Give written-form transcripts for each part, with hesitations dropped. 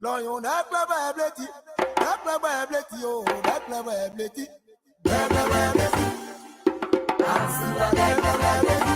Lion that clever ability, oh, that clever ability, that clever ability. I see that clever ability.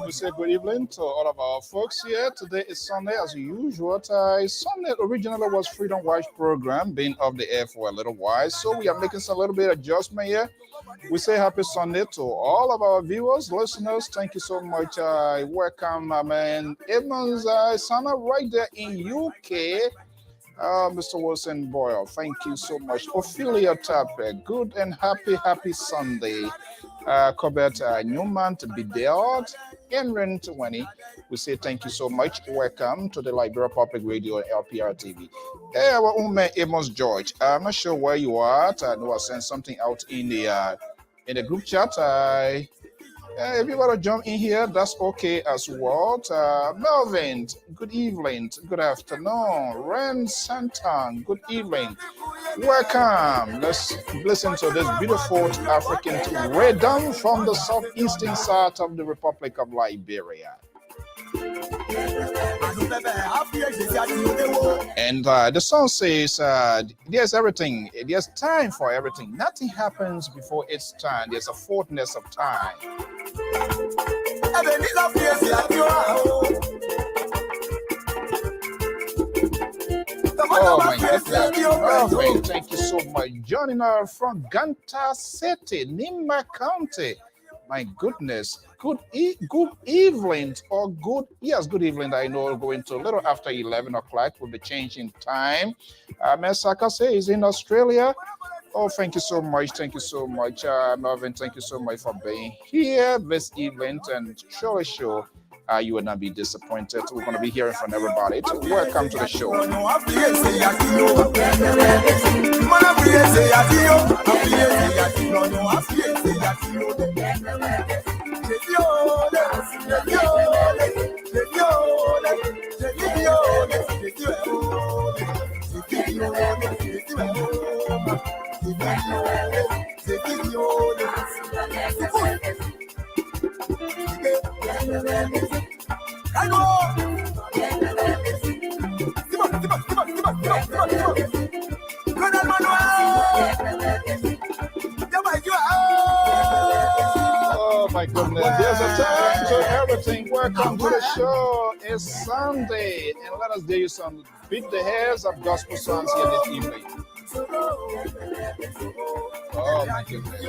We say good evening to all of our folks here. Today is Sunday as usual. Sunday originally was Freedom Watch program, being off the air for a little while. So we are making some little bit of adjustment here. We say happy Sunday to all of our viewers, listeners. Thank you so much. Welcome, man. Evans Sana right there in UK. Mr. Wilson Boyle, thank you so much. Ophelia Tape, good and happy Sunday. Corbett Newman to be there. Enren 20. We say thank you so much. Welcome to the Liberia Public Radio LPR-TV. Hey, our own man Amos George. I'm not sure where you are. I know I sent something out in the group chat. If you want to jump in here, that's okay as well. Melvin, good evening, good afternoon. Ren Santan, good evening. Welcome. Let's listen to this beautiful African rhythm from the southeastern side of the Republic of Liberia. And the song says, there's everything, there's time for everything. Nothing happens before its time. There's a fullness of time. Oh my goodness. Thank you so much. Joining us from Ganta City, Nimba County. My goodness. Good evening or good evening. I know going to a little after 11 o'clock with the change in time. Mesaka say is in Australia. Oh, thank you so much. Thank you so much, Melvin. Thank you so much for being here this evening, and sure, you will not be disappointed. We're going to be hearing from everybody. So welcome to the show. Oh my goodness, there's a time to everything. Welcome to the show. It's Sunday, and let us give you some beat the hairs of gospel songs here this evening. Oh my goodness.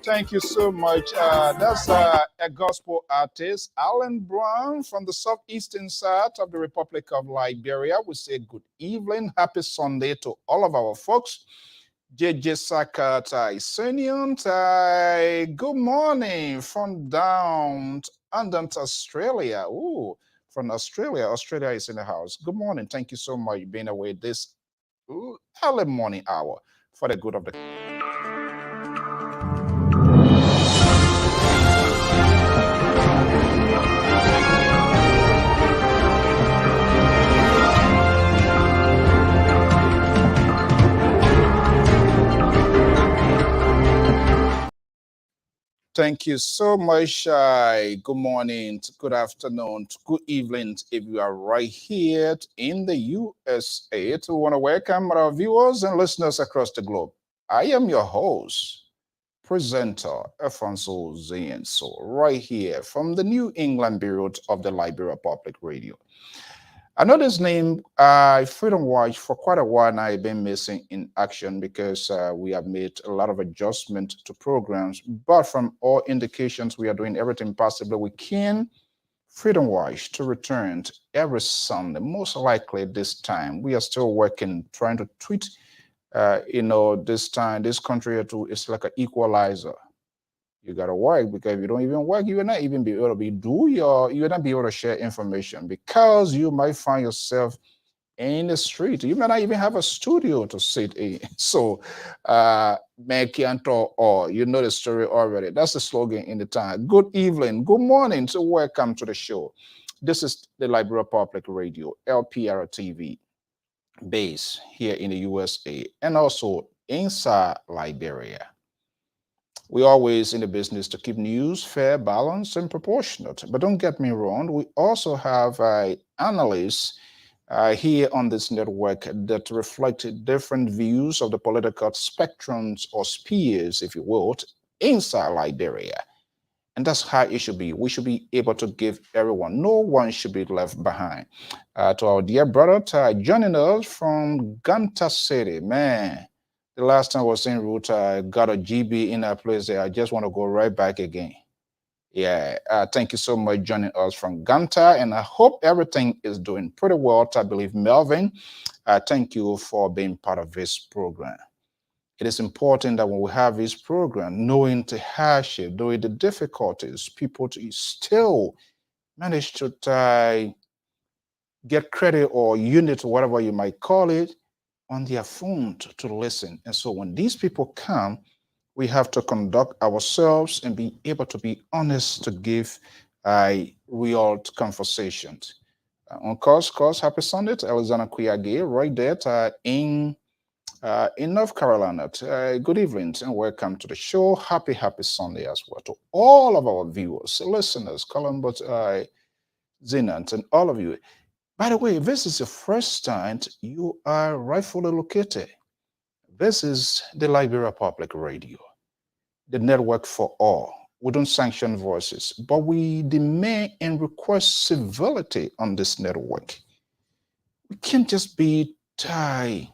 Thank you so much. That's a gospel artist, Alan Brown from the southeastern side of the Republic of Liberia. We say good evening, happy Sunday to all of our folks. JJ Sakat Isenian, good morning from down under Australia. Ooh, from Australia. Australia is in the house. Good morning. Thank you so much for being away this early morning hour for the good of the Thank you so much. Good morning, good afternoon, good evening if you are right here in the USA. We want to welcome our viewers and listeners across the globe. I am your host, presenter, Alfonso Zean Soe, right here from the New England Bureau of the Liberia Public Radio. I know this name, Freedom Watch, for quite a while now. I've been missing in action because we have made a lot of adjustment to programs. But from all indications, we are doing everything possible we can. Freedom Watch to return every Sunday. Most likely this time, we are still working, trying to tweet. This time, this country it's like an equalizer. You gotta work, because if you don't even work, you will not even be able to you will not be able to share information, because you might find yourself in the street. You may not even have a studio to sit in. So man can't talk, or you know the story already. That's the slogan in the time. Good evening, good morning. So welcome to the show. This is the Liberia Public Radio, LPR-TV. base here in the USA and also inside Liberia. We're always in the business to keep news fair, balanced, and proportionate. But don't get me wrong, we also have analysts here on this network that reflect different views of the political spectrums or spheres, if you will, inside Liberia. And that's how it should be. We should be able to give everyone, no one should be left behind. To our dear brother joining us from Ganta City, man. The last time I was en route, I got a GB in that place there. I just want to go right back again. Yeah, thank you so much joining us from Ganta, and I hope everything is doing pretty well. I believe Melvin, thank you for being part of this program. It is important that when we have this program, knowing the hardship, knowing the difficulties, people to still manage to get credit or unit, whatever you might call it, on their phone to listen. And so when these people come, we have to conduct ourselves and be able to be honest to give real conversations. On course, happy Sunday to Alexander Kuyage right there in North Carolina. Good evening and welcome to the show. Happy Sunday as well to all of our viewers, listeners, Columbus, Zenant, and all of you. By the way, this is the first time you are rightfully located. This is the Liberia Public Radio, the network for all. We don't sanction voices, but we demand and request civility on this network. We can't just be tied.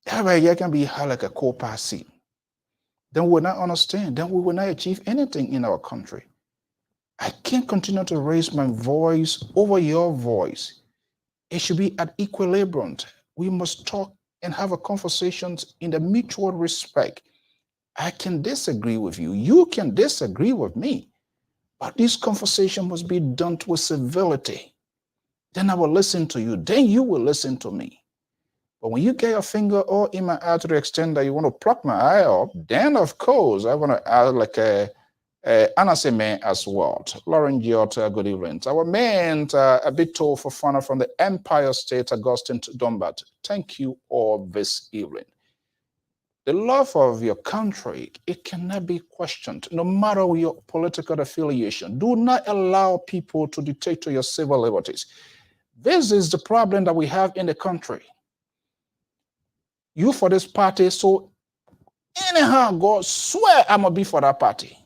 Everybody can be like a co-party. Then we will not understand. Then we will not achieve anything in our country. I can't continue to raise my voice over your voice. It should be at equilibrium. We must talk and have a conversation in the mutual respect. I can disagree with you. You can disagree with me. But this conversation must be done with civility. Then I will listen to you. Then you will listen to me. But when you get your finger all in my eye to the extent that you want to pluck my eye off, then of course I want to add like a Anase man as well. Lauren Giota, good evening. Our man, a bit tall for fun from the Empire State, Augustine Dombat. Thank you all this evening. The love of your country, it cannot be questioned, no matter your political affiliation. Do not allow people to dictate to your civil liberties. This is the problem that we have in the country. You for this party, so anyhow, God swear I'm gonna be for that party.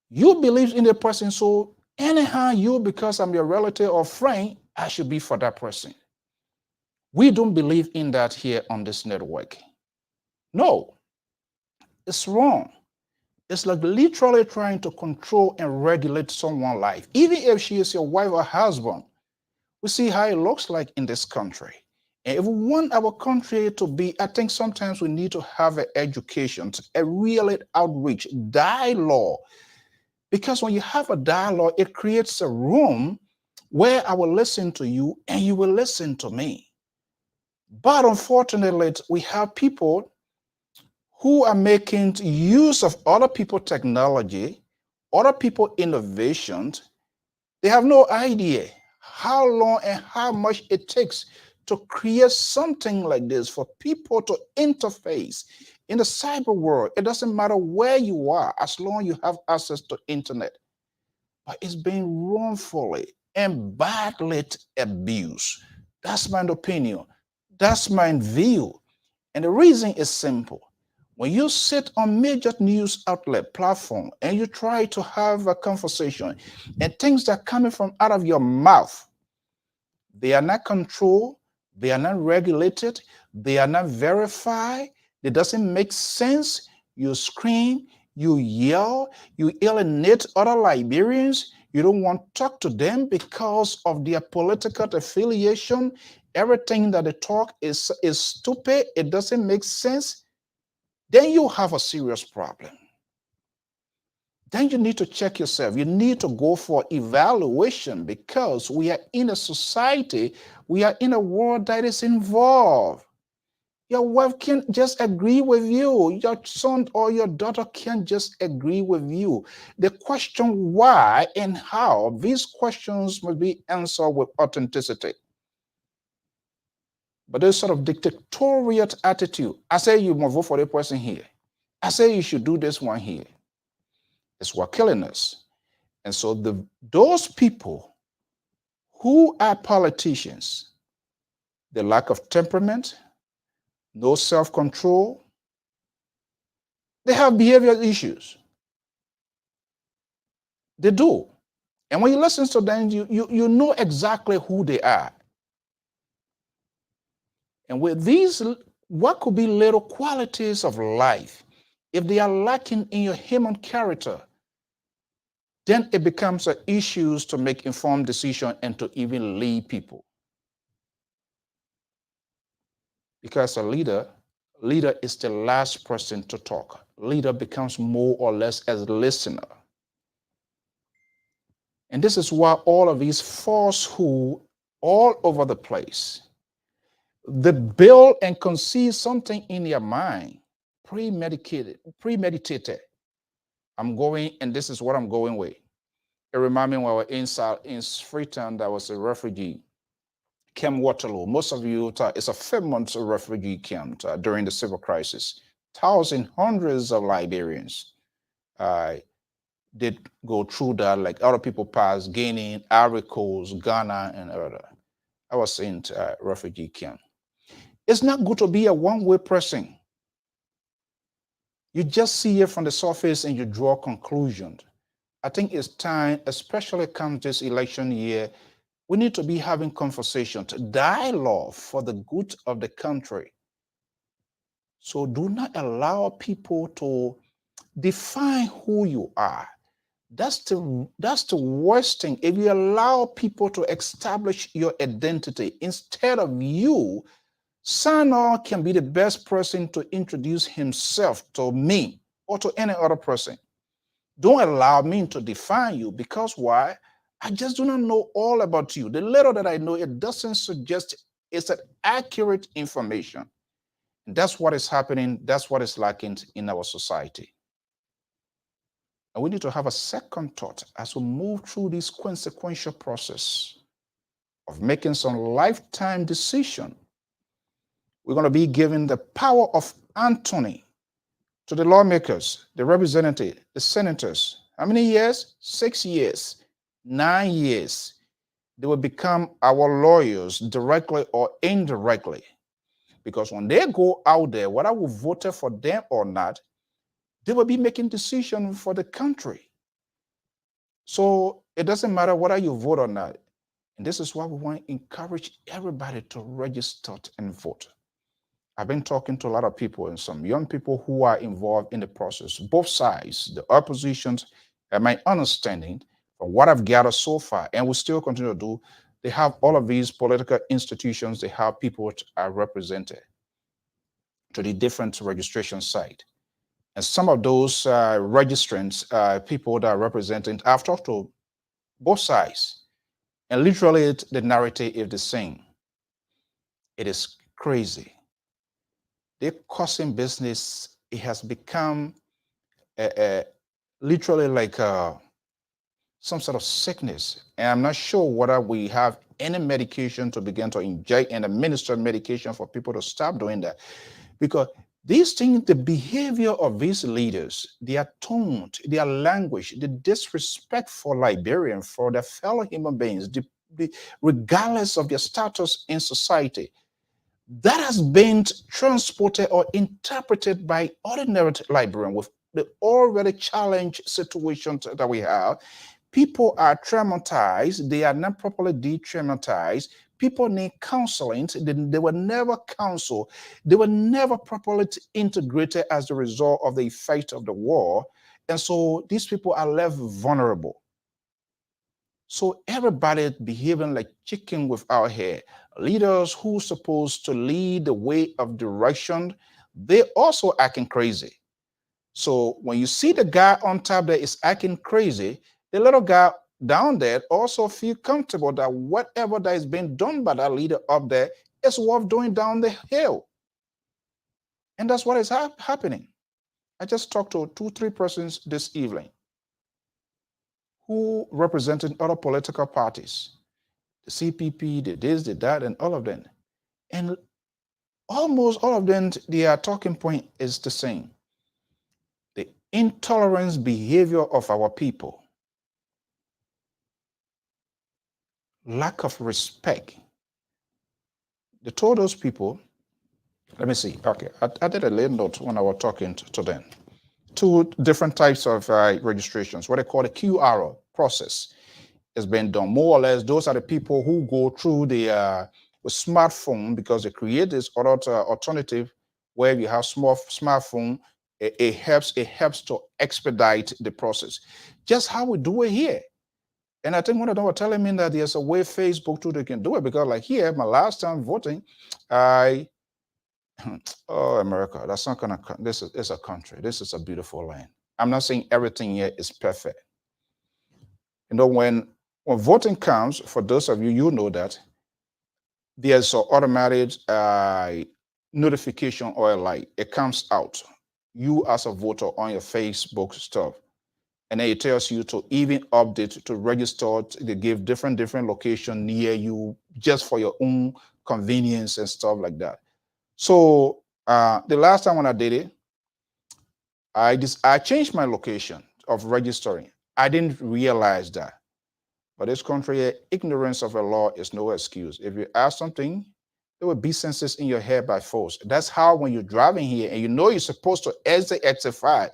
You believe in the person, so anyhow, you, because I'm your relative or friend, I should be for that person. We don't believe in that here on this network. No, it's wrong. It's like literally trying to control and regulate someone's life. Even if she is your wife or husband, we see how it looks like in this country. And if we want our country to be, I think sometimes we need to have an education, a real outreach, dialogue. Because when you have a dialogue, it creates a room where I will listen to you and you will listen to me. But unfortunately, we have people who are making use of other people's technology, other people's innovations. They have no idea how long and how much it takes to create something like this for people to interface in the cyber world. It doesn't matter where you are, as long as you have access to internet. But it's being wrongfully and badly abused. That's my opinion. That's my view. And the reason is simple. When you sit on major news outlet platform and you try to have a conversation and things that are coming from out of your mouth, they are not controlled, they are not regulated, they are not verified, it doesn't make sense. You scream, you yell, you alienate other Liberians, you don't want to talk to them because of their political affiliation. Everything that they talk is stupid, it doesn't make sense. Then you have a serious problem. Then you need to check yourself. You need to go for evaluation because we are in a society, we are in a world that is involved. Your wife can't just agree with you. Your son or your daughter can't just agree with you. The question why and how, these questions must be answered with authenticity. But this sort of dictatorial attitude, I say you must vote for the person here. I say you should do this one here. It's what killing us. And so those people who are politicians, the lack of temperament, no self-control, they have behavioral issues. They do. And when you listen to them, you know exactly who they are. And with these, what could be little qualities of life, if they are lacking in your human character, then it becomes an issue to make informed decision and to even lead people. Because a leader is the last person to talk. Leader becomes more or less as a listener. And this is why all of these falsehood all over the place, they build and conceive something in their mind, premeditated. I'm going, and this is what I'm going with. It reminds me when we were in Freetown, there was a refugee camp Waterloo. Most of you, it's a famous refugee camp during the civil crisis. Thousands, hundreds of Liberians did go through that, like other people passed, Guinea, Ivory Coast, Ghana, and other. I was in refugee camp. It's not good to be a one-way person. You just see it from the surface and you draw conclusions. I think it's time, especially come this election year, we need to be having conversations, dialogue for the good of the country. So do not allow people to define who you are. That's the worst thing. If you allow people to establish your identity instead of you, Sana can be the best person to introduce himself to me or to any other person. Don't allow me to define you, because why? I just do not know all about you. The little that I know, it doesn't suggest it's an accurate information. And that's what is happening. That's what is lacking in our society. And we need to have a second thought as we move through this consequential process of making some lifetime decision. We're going to be given the power of Anthony to the lawmakers, the representatives, the senators. How many years? 6 years, 9 years. They will become our lawyers directly or indirectly. Because when they go out there, whether we voted for them or not, they will be making decisions for the country. So it doesn't matter whether you vote or not. And this is why we want to encourage everybody to register and vote. I've been talking to a lot of people and some young people who are involved in the process, both sides, the oppositions, and my understanding from what I've gathered so far, and will still continue to do, they have all of these political institutions, they have people that are represented to the different registration site. And some of those registrants, people that are representing, I've talked to both sides, and literally the narrative is the same. It is crazy. They're causing business. It has become literally like some sort of sickness. And I'm not sure whether we have any medication to begin to inject and administer medication for people to stop doing that. Because these things, the behavior of these leaders, their tone, their language, the disrespect for Liberians, for their fellow human beings, regardless of their status in society, that has been transported or interpreted by ordinary Liberians with the already challenged situations that we have. People are traumatized. They are not properly de-traumatized. People need counseling. They were never counseled. They were never properly integrated as a result of the effect of the war. And so these people are left vulnerable. So everybody behaving like chicken without hair. Leaders who supposed to lead the way of direction, they also acting crazy. So when you see the guy on top there is acting crazy, the little guy down there also feel comfortable that whatever that is being done by that leader up there is worth doing down the hill. And that's what is happening. I just talked to 2-3 persons this evening who represented other political parties, the CPP, the this, the that, and all of them. And almost all of them, their talking point is the same. The intolerance behavior of our people, lack of respect. They told those people, let me see, okay, I did a little note when I was talking to them. Two different types of registrations, what they call the QR process has been done. More or less, those are the people who go through the smartphone, because they create this other alternative where you have smartphone. It helps to expedite the process, just how we do it here. And I think one of them were telling me that there's a way Facebook too they can do it, because like here, my last time voting, I oh America, that's not gonna. This is a country. This is a beautiful land. I'm not saying everything here is perfect. You know, when voting comes, for those of you, you know that there's an automatic notification or a light. It comes out. You as a voter on your Facebook stuff. And then it tells you to even update, to register. They give different location near you just for your own convenience and stuff like that. So the last time when I did it, I changed my location of registering. I didn't realize that. But this country, ignorance of a law is no excuse. If you ask something, there will be senses in your head by force. That's how when you're driving here and you know you're supposed to exit 5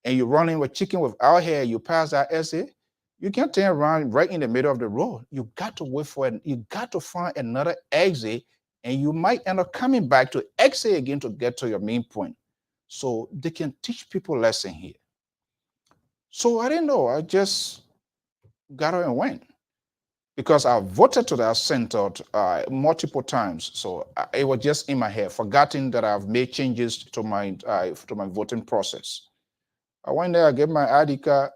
and you're running with chicken without hair, you pass that exit, you can't turn around right in the middle of the road. You got to wait for it. You got to find another exit, and you might end up coming back to exit again to get to your main point. So they can teach people lesson here. So I didn't know. I just got up and went, because I voted to that center multiple times. So it was just in my head, forgetting that I've made changes to my voting process. I went there, I gave my ID card.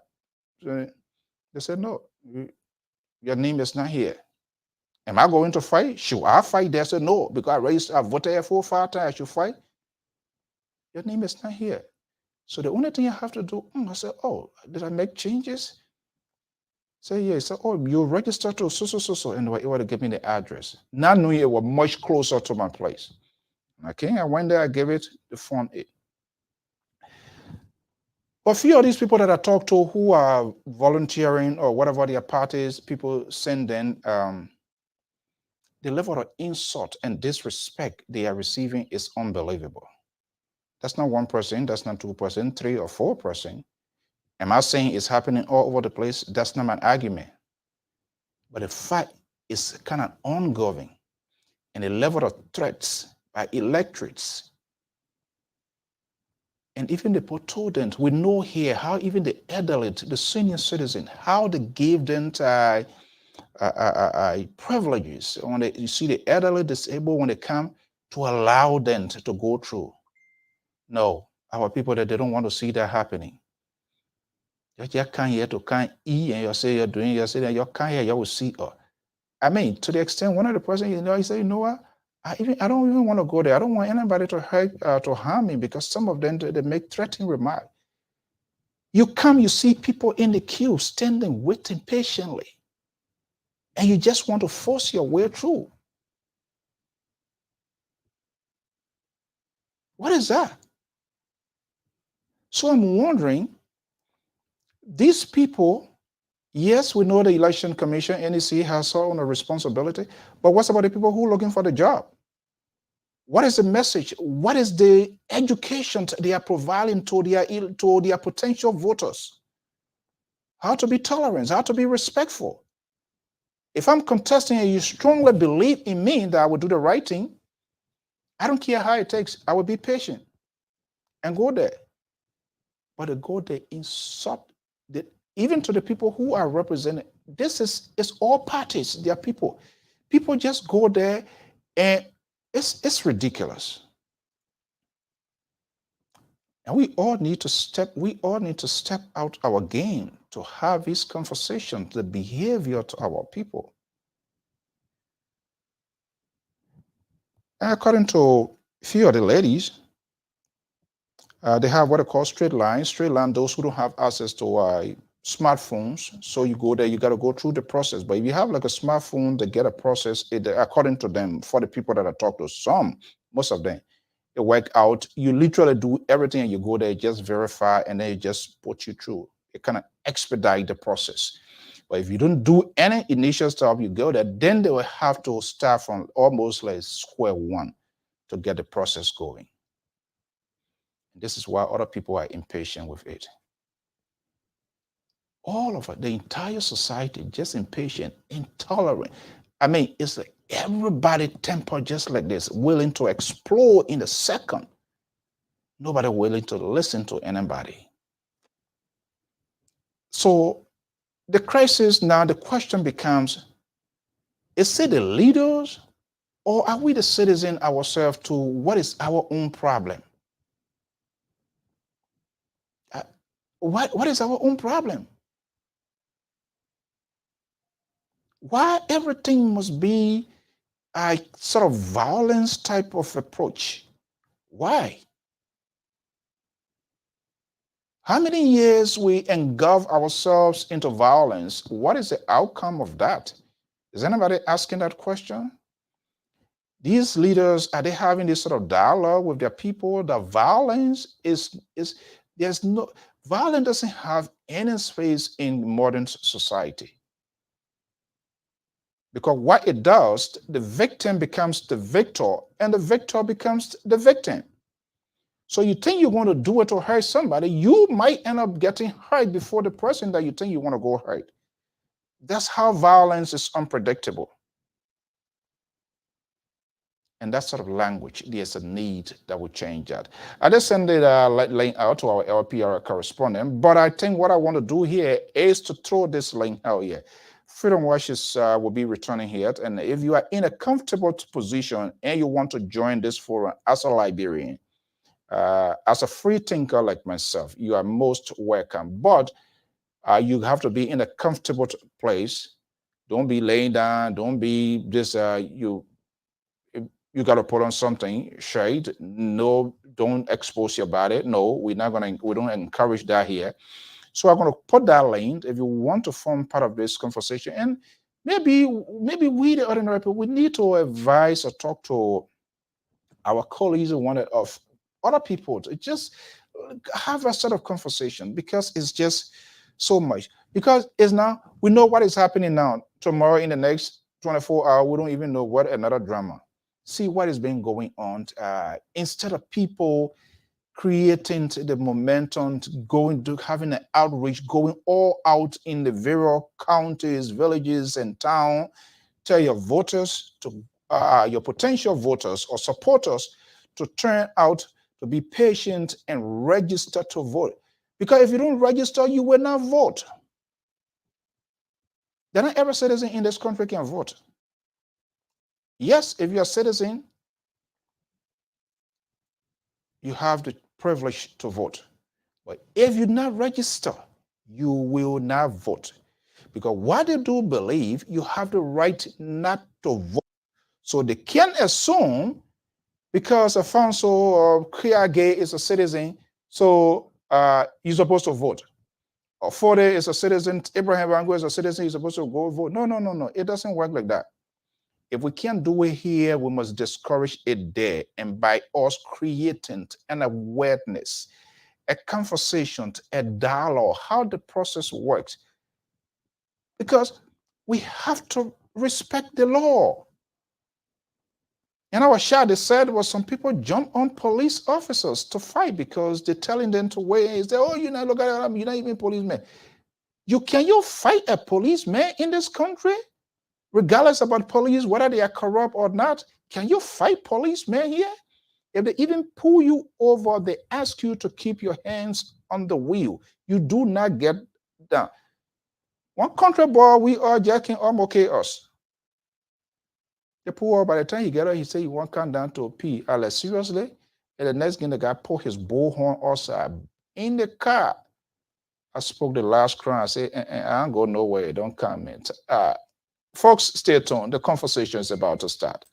They said, no, your name is not here. Am I going to fight? Should I fight? They said, no, because I voted here 4 or 5 times, I should fight. Your name is not here. So the only thing I have to do, I said, oh, did I make changes? Say, yeah. So, oh, you registered to so. And it would give me the address. Not knowing it was much closer to my place. Okay, I went there, I gave it the Form A. But a few of these people that I talk to who are volunteering or whatever their parties, people send in, the level of insult and disrespect they are receiving is unbelievable. That's not 1%, that's not 2%, 3 or 4%. Am I saying it's happening all over the place? That's not my argument. But the fact is kind of ongoing, and the level of threats by electorates and even the potential, we know here how even the elderly, the senior citizen, how they give them privileges. When you see the elderly, disabled, when they come, to allow them to go through. No, our people that they don't want to see that happening. You just can't here to can't eat, and you say you're doing, you say that you can't here, you will see. I mean, to the extent one of the person, he said, you know what? I don't even want to go there. I don't want anybody to hurt, to harm me, because some of them, they make threatening remarks. You come, you see people in the queue standing, waiting patiently, and you just want to force your way through. What is that? So I'm wondering, these people, yes, we know the Election Commission, NEC, has their own responsibility, but what's about the people who are looking for the job? What is the message? What is the education they are providing to their potential voters? How to be tolerant, how to be respectful. If I'm contesting and you strongly believe in me that I will do the right thing, I don't care how it takes. I will be patient and go there. But to go there, insult, even to the people who are represented. This is all parties, they are people. People just go there, and it's ridiculous. And we all need to step out our game to have this conversation, the behavior to our people. And according to a few of the ladies, they have what they call straight line. Straight line, those who don't have access to smartphones. So you go there, you got to go through the process. But if you have like a smartphone to get a process, according to them, for the people that I talk to, most of them, it work out. You literally do everything and you go there, just verify, and then it just put you through. It kind of expedite the process. But if you don't do any initial stuff, you go there, then they will have to start from almost like square one to get the process going. This is why other people are impatient with it. All of it, the entire society, just impatient, intolerant. I mean, it's like everybody temper just like this, willing to explode in a second. Nobody willing to listen to anybody. So the crisis now, the question becomes, is it the leaders or are we the citizens ourselves to what is our own problem? What is our own problem? Why everything must be a sort of violence type of approach? Why? How many years we engulf ourselves into violence? What is the outcome of that? Is anybody asking that question? These leaders, are they having this sort of dialogue with their people? The violence violence doesn't have any space in modern society. Because what it does, the victim becomes the victor, and the victor becomes the victim. So you think you want to do it to hurt somebody, you might end up getting hurt before the person that you think you want to go hurt. That's how violence is unpredictable. And that sort of language, there's a need that will change that. I just sent it link out to our LPR correspondent, but I think what I want to do here is to throw this link out here. Freedom Watches will be returning here. And if you are in a comfortable position and you want to join this forum as a Liberian, as a free thinker like myself, you are most welcome. But you have to be in a comfortable place. Don't be laying down. Don't be just, you got to put on something, shade. No, don't expose your body. No, we don't encourage that here. So I'm going to put that link if you want to form part of this conversation. And maybe we, the ordinary people, we need to advise or talk to our colleagues or one of other people to just have a sort of conversation, because it's just so much. Because it's now, we know what is happening now. Tomorrow, in the next 24 hours, we don't even know what another drama. See what is being going on. Instead of people creating the momentum, having an outreach, going all out in the various counties, villages, and town, tell your voters, your potential voters or supporters, to turn out, to be patient and register to vote. Because if you don't register, you will not vote. There are not every citizen in this country can vote. Yes, if you're a citizen, you have the privilege to vote. But if you not register, you will not vote. Because what they do believe, you have the right not to vote. So they can assume, because Afonso or Kriage is a citizen, so you're supposed to vote. Or Forde is a citizen, Abraham Bango is a citizen, you're supposed to go vote. No. It doesn't work like that. If we can't do it here, we must discourage it there. And by us creating an awareness, a conversation, a dialogue, how the process works. Because we have to respect the law. In our chat, they said, well, some people jump on police officers to fight because they're telling them to wait. They say, oh, you're not, look at them, you're not even policemen. Can you fight a policeman in this country? Regardless about police, whether they are corrupt or not, can you fight policemen here? If they even pull you over, they ask you to keep your hands on the wheel. You do not get down. One country boy, we are jacking okay us. They pull over, by the time he get out, he say he won't come down to pee. I like, seriously? And the next thing, the guy pull his bullhorn outside in the car. I spoke the last cry. I said, I ain't go nowhere. Don't come in. Folks, stay tuned. The conversation is about to start.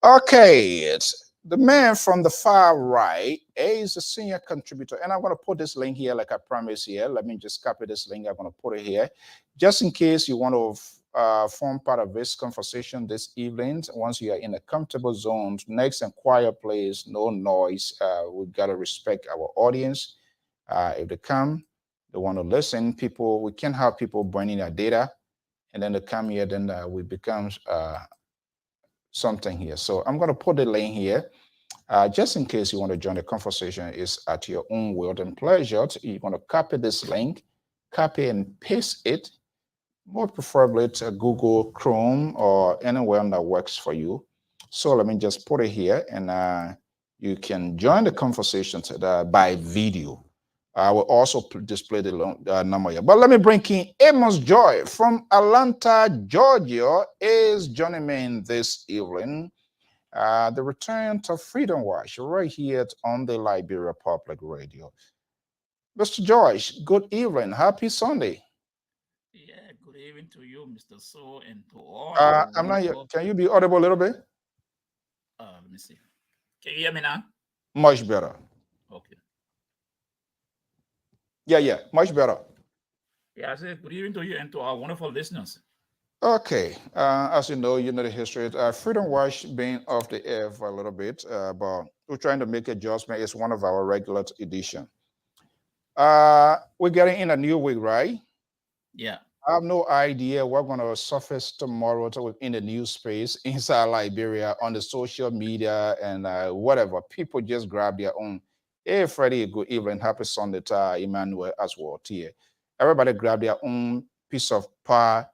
Okay, it's the man from the far right is a senior contributor, and I'm going to put this link here like I promised here. Let me just copy this link. I'm going to put it here just in case you want to form part of this conversation this evening. Once you are in a comfortable zone, next and quiet place, no noise. We've got to respect our audience. If they come, they want to listen. People, we can't have people burning their data, and then they come here, then we become something here. So I'm going to put the link here. Just in case you want to join the conversation, is at your own will and pleasure. You're going to copy this link, copy and paste it, more preferably to Google Chrome or anywhere that works for you. So let me just put it here, and you can join the conversation by video. I will also display the number here. But let me bring in Amos Joy from Atlanta, Georgia, is joining me in this evening. The return to Freedom Watch right here on the Liberia Public Radio. Mr. Joyce, good evening. Happy Sunday. Yeah, good evening to you, Mr. Soe, and to all I'm not here. Can you be audible a little bit? Let me see. Can you hear me now? Much better. Okay. Yeah, much better. Yeah, I said good evening to you and to our wonderful listeners. Okay, as you know the history. Freedom Watch being off the air for a little bit, but we're trying to make adjustment. It's one of our regular edition. We're getting in a new week, right? Yeah. I have no idea what's going to surface tomorrow in the news space inside Liberia on the social media and whatever. People just grab their own. Hey, Freddie, good evening. Happy Sunday to Emmanuel as well. Here. Everybody grab their own piece of pie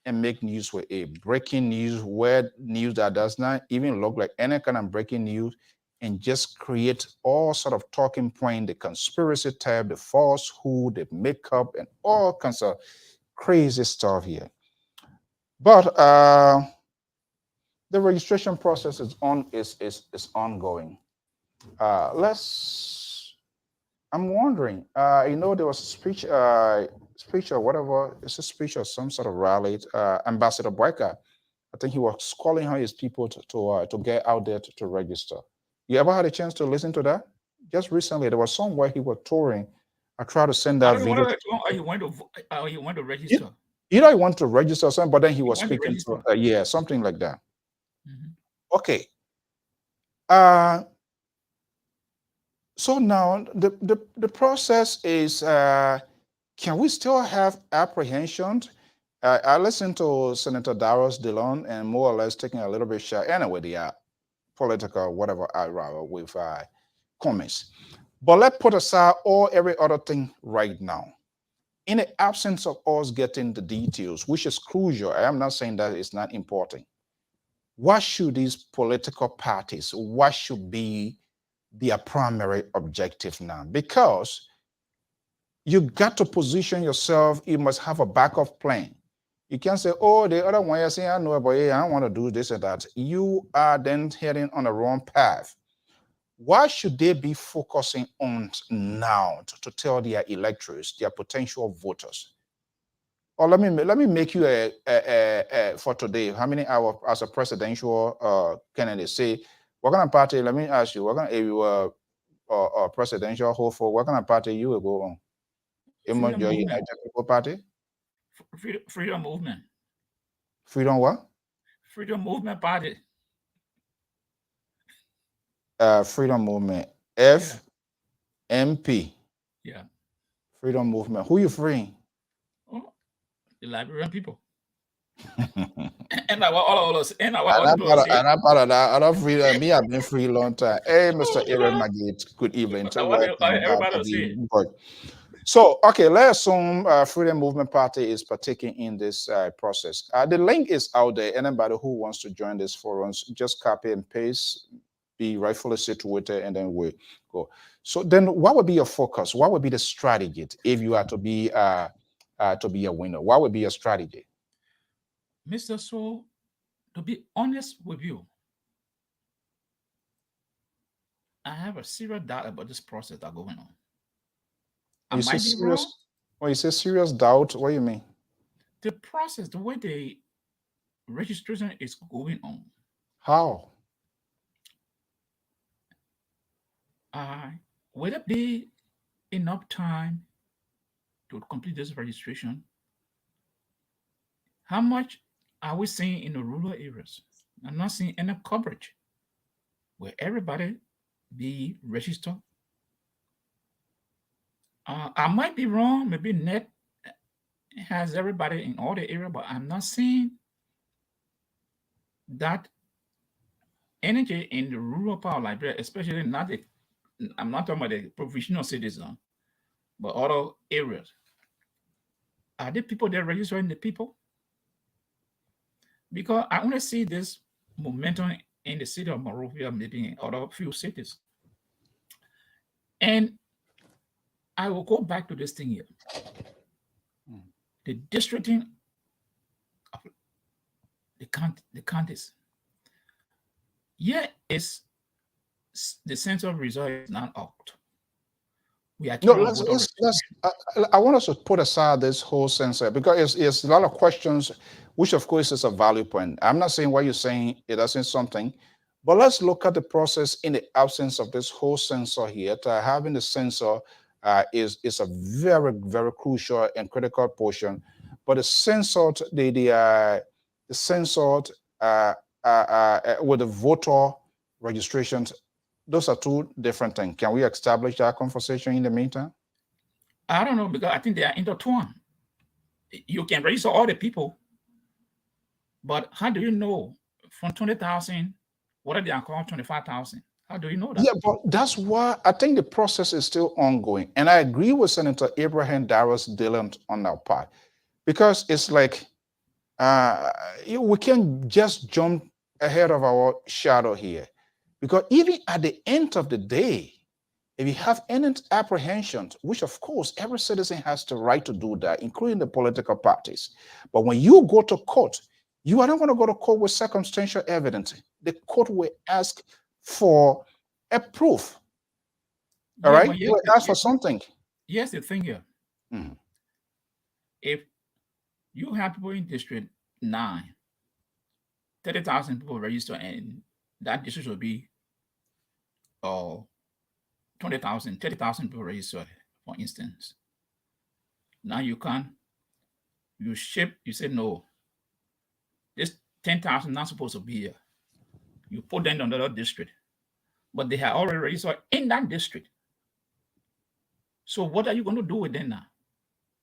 and make news with a breaking news, weird news that does not even look like any kind of breaking news, and just create all sort of talking point, the conspiracy tab, the falsehood, the makeup, and all kinds of crazy stuff here. But the registration process is ongoing. I'm wondering, there was a speech or whatever, it's a speech or some sort of rally. Ambassador Boyka, I think he was calling on his people to get out there to register. You ever had a chance to listen to that? Just recently, there was somewhere he was touring. I tried to send that video. He went to register. He want to register something, but then he was speaking to something like that. Mm-hmm. Okay. So now the process is, can we still have apprehensions? I listened to Senator Darius Dillon and more or less taking a little bit shot. Anyway, they are political, whatever, with comments. But let's put aside every other thing right now. In the absence of us getting the details, which is crucial, I am not saying that it's not important. What should these political parties, what should be their primary objective now? Because you got to position yourself, you must have a backup plan. You can't say, oh, the other one, you're saying, I know, but yeah, I want to do this and that. You are then heading on the wrong path. What should they be focusing on now to tell their electors, their potential voters? Or let me make you a for today. How many hours as a presidential candidate? Say, what kind of party? Let me ask you. What kind of, if you were a presidential hopeful, what kind of party you will go on? United People Party. Freedom Movement. Freedom what? Freedom Movement Party. Freedom Movement. FMP. Yeah. Freedom Movement. Who you freeing? Oh, the Liberian people. And all of us. And I'm part of that. I don't free. Me, I've been free a long time. Hey, Mr. Aaron Magid. Good evening. So, okay, let's assume Freedom Movement Party is partaking in this process. The link is out there. Anybody who wants to join this forums, just copy and paste, be rightfully situated, and then we go. So then what would be your focus? What would be the strategy if you are to be a winner? What would be your strategy? Mr. Soe, to be honest with you, I have a serious doubt about this process that's going on. When you say serious doubt, what do you mean? The process, the way the registration is going on. How? will it be enough time to complete this registration? How much are we seeing in the rural areas? I'm not seeing enough coverage where everybody be registered. I might be wrong. Maybe net has everybody in all the area, but I'm not seeing that energy in the rural part of Liberia, especially not the. I'm not talking about the provincial citizen, but other areas. Are the people there registering the people? Because I only see this momentum in the city of Monrovia, maybe in other few cities. And I will go back to this thing here. The districting of the counties. Yeah, it's the census result is not out. We are No, I want us to put aside this whole census because it's a lot of questions, which of course is a value point. I'm not saying what you're saying, it doesn't something, but let's look at the process in the absence of this whole census here. Having the census is a very, very crucial and critical portion. But the census, the census with the voter registrations, those are two different things. Can we establish that conversation in the meantime? I don't know, because I think they are intertwined. You can register all the people, but how do you know from 20,000, what are they called 25,000? How do you know that? Yeah, but that's why I think the process is still ongoing. And I agree with Senator Abraham Darrell's Dillon on that part, because it's like we can't just jump ahead of our shadow here. Because even at the end of the day, if you have any apprehensions, which of course every citizen has the right to do that, including the political parties. But when you go to court, you are not going to go to court with circumstantial evidence. The court will ask for a proof. All right? But You ask for something. Yes, the thing here. If you have people in District 9, 30,000 people register, and that district will be 20,000, 30,000 people registered, for instance. Now you say, no, this 10,000 not supposed to be here. You put them in another district, but they have already registered in that district. So what are you going to do with them now?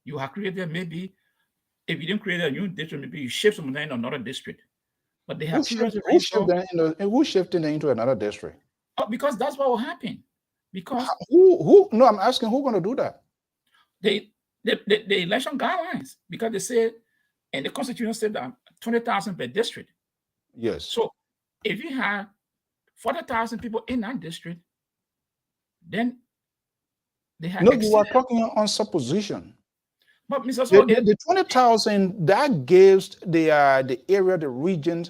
You have created, maybe, if you didn't create a new district, maybe you shift some of them in another district. But they have who's shifting them into another district? Oh, because that's what will happen. Because who? No, I'm asking who's going to do that? The election guidelines, because they say, and the Constitution said that 20,000 per district. Yes. So if you have 40,000 people in that district, then they have. No, you are talking on supposition. But Mr. Soe, the 20,000 that gives the area, the region,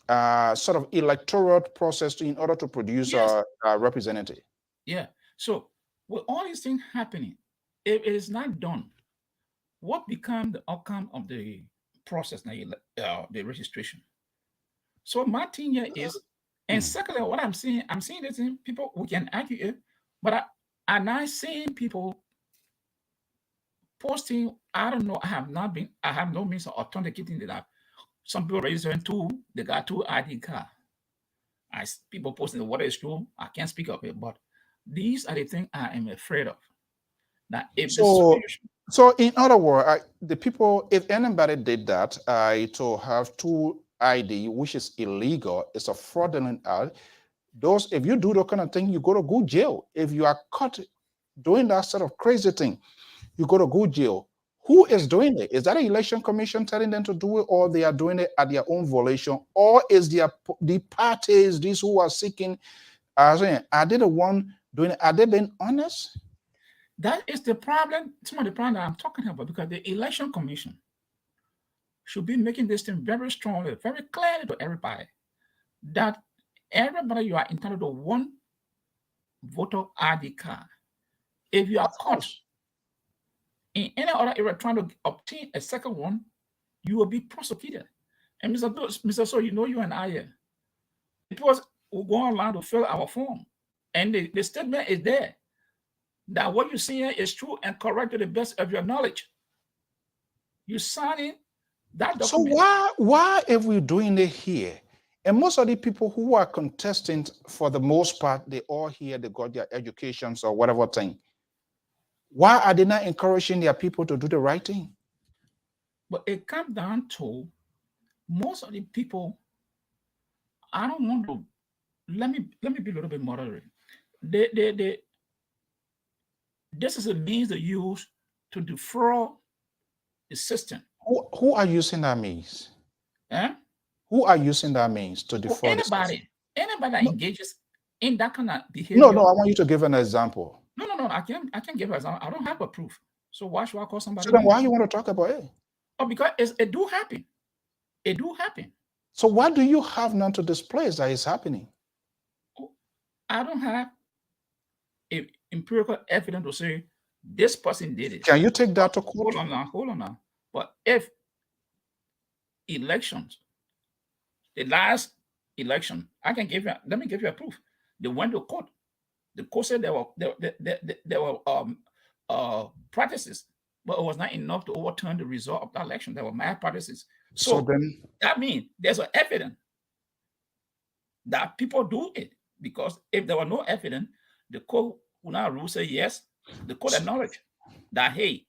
sort of electoral process in order to produce a representative. Yeah. So with all these things happening, if it is not done, what becomes the outcome of the process, the registration? So my thing here is, and secondly, what I'm seeing this in people, we can argue it, but I'm not seeing people posting. I don't know. I have no means of authenticating that. Some people registering they got 2 ID cards. People posting the water is true. I can't speak of it, but these are the things I am afraid of. That if so in other words, the people, if anybody did that, to have 2 ID, which is illegal, it's a fraudulent act. If you do that kind of thing, you go to go jail. If you are caught doing that sort of crazy thing, you go to go jail. Who is doing it? Is that an election commission telling them to do it, or they are doing it at their own volition, or is the parties, these who are seeking, are they the one doing it? Are they being honest? That is the problem. Some of the problem that I'm talking about, because the election commission should be making this thing very strongly, very clear to everybody, that everybody, you are entitled to 1 voter ID card. If you are caught in any other area trying to obtain a second one, you will be prosecuted. And Mr. Soe, you and I, it was we go online to fill our form. And the statement is there that what you're seeing is true and correct to the best of your knowledge. You signing that So document. why are we doing it here? And most of the people who are contesting, for the most part, they all here, they got their educations or whatever thing. Why are they not encouraging their people to do the right thing? But it comes down to most of the people. I don't want to. Let me be a little bit moderate. They this is a means they use to defraud the system. Who are using that means? Eh? Who are using that means to defraud the system? Anybody that engages in that kind of behavior. No, I want you to give an example. No. I can't give an example. I don't have a proof. So why should I call somebody? So then why you want to talk about it? Oh, because it do happen. It do happen. So what do you have now to display that is happening? I don't have empirical evidence to say this person did it. Can you take that to court? Hold on now. But if elections, the last election, let me give you a proof. They went to court. The court said there were practices, but it was not enough to overturn the result of the election. There were malpractices. So then that means there's an evidence that people do it, because if there were no evidence, the court would not rule say yes. The court acknowledged that, hey,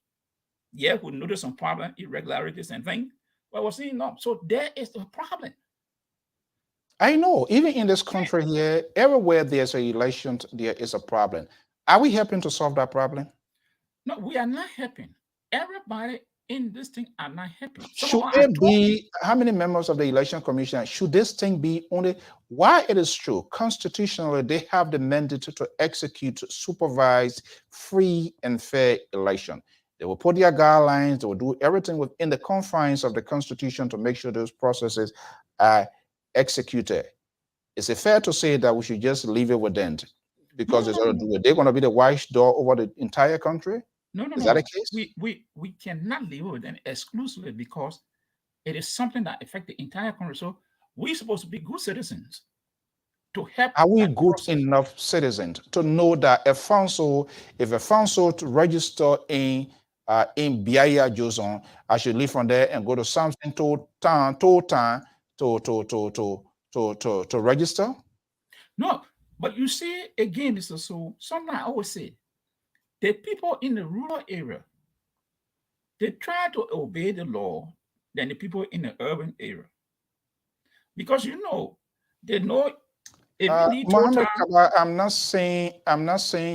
yeah, we noticed some problem, irregularities and things, but we're seeing no. So there is a problem. I know, even in this country here, everywhere there's an election, there is a problem. Are we helping to solve that problem? No, we are not helping. Everybody in this thing are not helping. Should it be, how many members of the election commission, should this thing be only, why it is true, constitutionally, they have the mandate to execute, supervise free and fair election. They will put their guidelines, they will do everything within the confines of the Constitution to make sure those processes are executed. Is it fair to say that we should just leave it with them because they're going to be the watchdog over the entire country? No. Is that the case? We cannot live with them exclusively because it is something that affects the entire country. So we're supposed to be good citizens to help. Are we good enough citizens to know that if Afonso to register in Biaya Joson, I should leave from there and go to something to register? No, but you see, again, Mr. So something I always say, the people in the rural area, they try to obey the law than the people in the urban area. Because they know if you need Mohammed Kaba, I'm not saying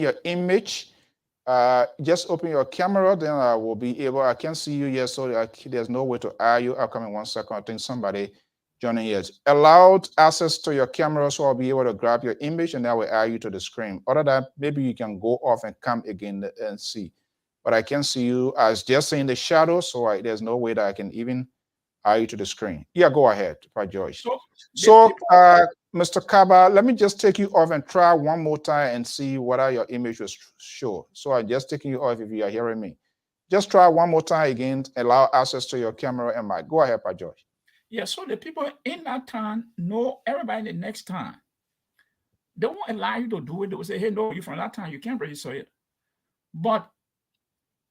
your image. Just open your camera, then I will be able, I can see you here, so there's no way to eye you. I'll come in 1 second. I think somebody joining here. Allowed access to your camera, so I'll be able to grab your image and that will eye you to the screen. Other than that, maybe you can go off and come again and see. But I can see you as just seeing the shadow, so there's no way that I can even eye you to the screen. Yeah, go ahead, Pa Joyce. So Mr. Kaba, let me just take you off and try one more time and see whether your image was show. So I'm just taking you off if you are hearing me. Just try one more time again, allow access to your camera and mic. Go ahead, Pa Joyce. Yeah, so the people in that town know everybody the next time. They won't allow you to do it. They will say, hey, no, you're from that town, you can't register it. But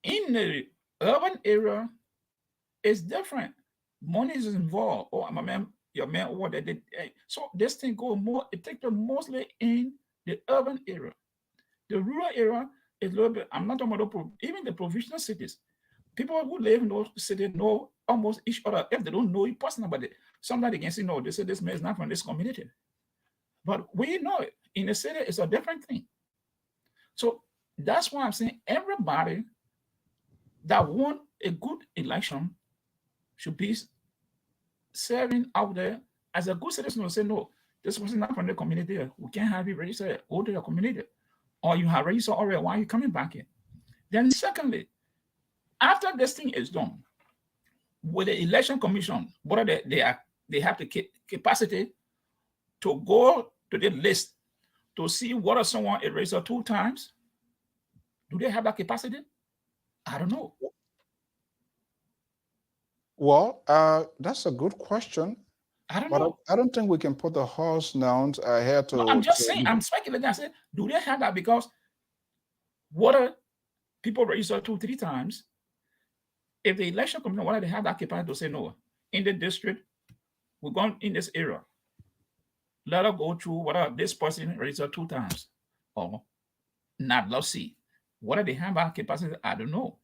in the urban area, it's different. Money is involved. Oh, your man, what they did. So this thing go more, it takes them mostly in the urban area. The rural area is a little bit, I'm not talking about even the provincial cities. People who live in those cities know almost each other. If they don't know it personally, but somebody can say, no, they say this man is not from this community. But we know it. In the city, it's a different thing. So that's why I'm saying everybody that want a good election should be serving out there as a good citizen. Will say, no, this person not from the community. We can't have you registered. Go to your community. Or you have registered already. Why are you coming back here? Then secondly, after this thing is done, with the election commission, whether they have the capacity to go to the list to see whether someone is registered 2 times. Do they have that capacity? I don't know. Well, that's a good question. I don't know. I don't think we can put the horse now ahead to. No, I'm just saying, I'm speculating. I said, do they have that? Because what people register 2-3 times? If the election commission, why do they have that capacity to say no? In the district, we're going in this area. Let us go through whether this person registered 2 times or not. Let's see. Whether they have that capacity, I don't know.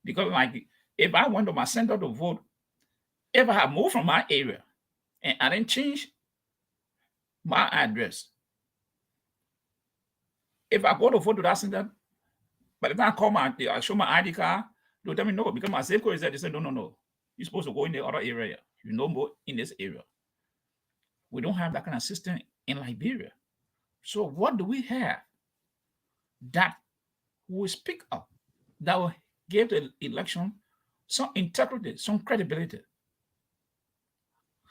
Because like if I went to my center to vote, if I have moved from my area and I didn't change my address, if I go to vote to that center, but if I call I show my ID card, they'll tell me no, because my zip code is there. They say, no. You're supposed to go in the other area. You know more in this area. We don't have that kind of system in Liberia. So what do we have that will speak up, that will give the election some integrity, some credibility?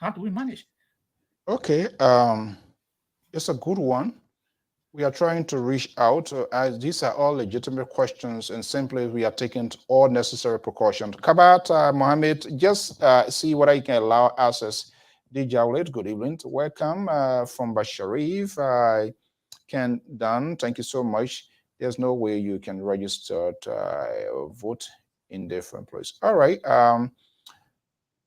How do we manage? Okay, it's a good one. We are trying to reach out as these are all legitimate questions, and simply we are taking all necessary precautions. Kabat Mohammed, just see what I can allow access. Dijawlet, good evening. Welcome from Basharif. Ken Dunn, thank you so much. There's no way you can register to vote in different places. All right.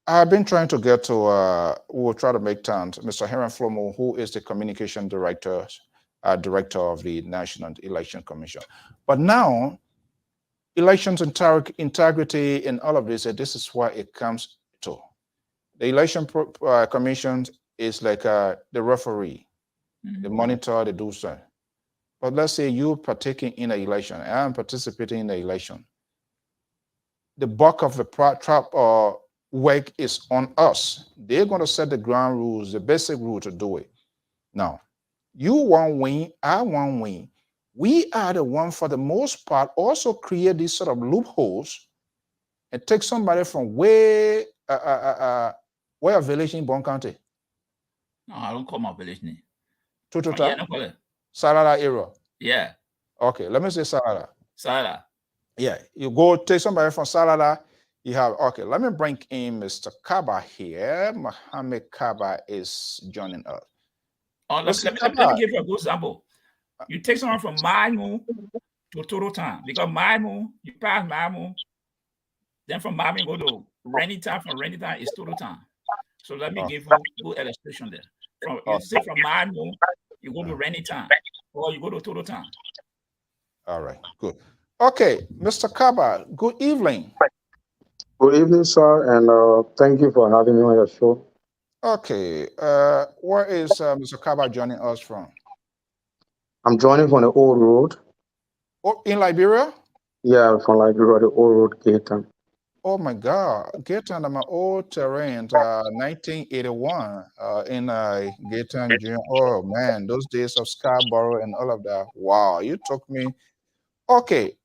I've been trying to get to, we'll try to make time, Mr. Heron Flomo, who is the communication director of the National Election Commission. But now, elections integrity and all of this is what it comes to. The Election Commission is like the referee, the monitor, the doer. But let's say you partaking in an election, and I'm participating in the election. The bulk of the work is on us. They're going to set the ground rules, the basic rule to do it. Now, you won't win, I won't win. We are the one, for the most part, also create these sort of loopholes and take somebody from where a village in Bon County. No, I don't call my village name. Tututa? Yeah, Sarara area. Yeah. Okay, let me say Sarara. Sarara. Yeah, you go take somebody from Sarara. You have, okay, let me bring in Mr. Kaba here. Mohammed Kaba is joining us. Let me give you a good example. You take someone from Maimu to Total Town, because Maimu, you pass Maimu, then from Maimu go to Rainy Town, from Rainy Town is Total Town. So let me give you a good illustration there. You say from Maimu, you go to Rainy Town, or you go to Total Town. All right, good. Okay, Mr. Kaba, good evening. Good evening, sir, and thank you for having me on your show. Okay, where is Mr. Kaba joining us from? I'm joining from the Old Road. Oh, in Liberia? Yeah, from Liberia, the Old Road, Gaetan. Oh my God, Gaetan, my old terrain, 1981 in Gaetan. Oh man, those days of Scarborough and all of that. Wow, you took me. Okay,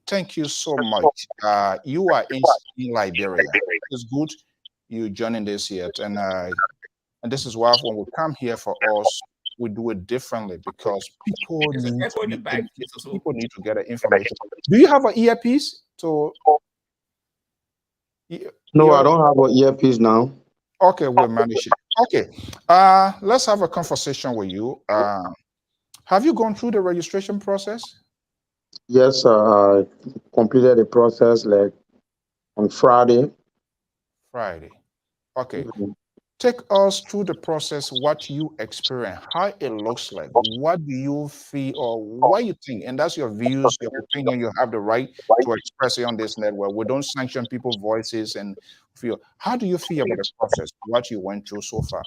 thank you so much. You are in Liberia. It's good you joining this yet, and this is why when we come here for us, we do it differently, because people need to get the information. Do you have an earpiece? No, I don't have an earpiece now. Okay, we'll manage it. Okay, let's have a conversation with you. Have you gone through the registration process? Yes, I completed the process like on Friday. Okay. Take us through the process, what you experience, how it looks like. What do you feel, or what you think? And that's your views, your opinion. You have the right to express it on this network. We don't sanction people's voices and feel. How do you feel about the process, what you went through so far?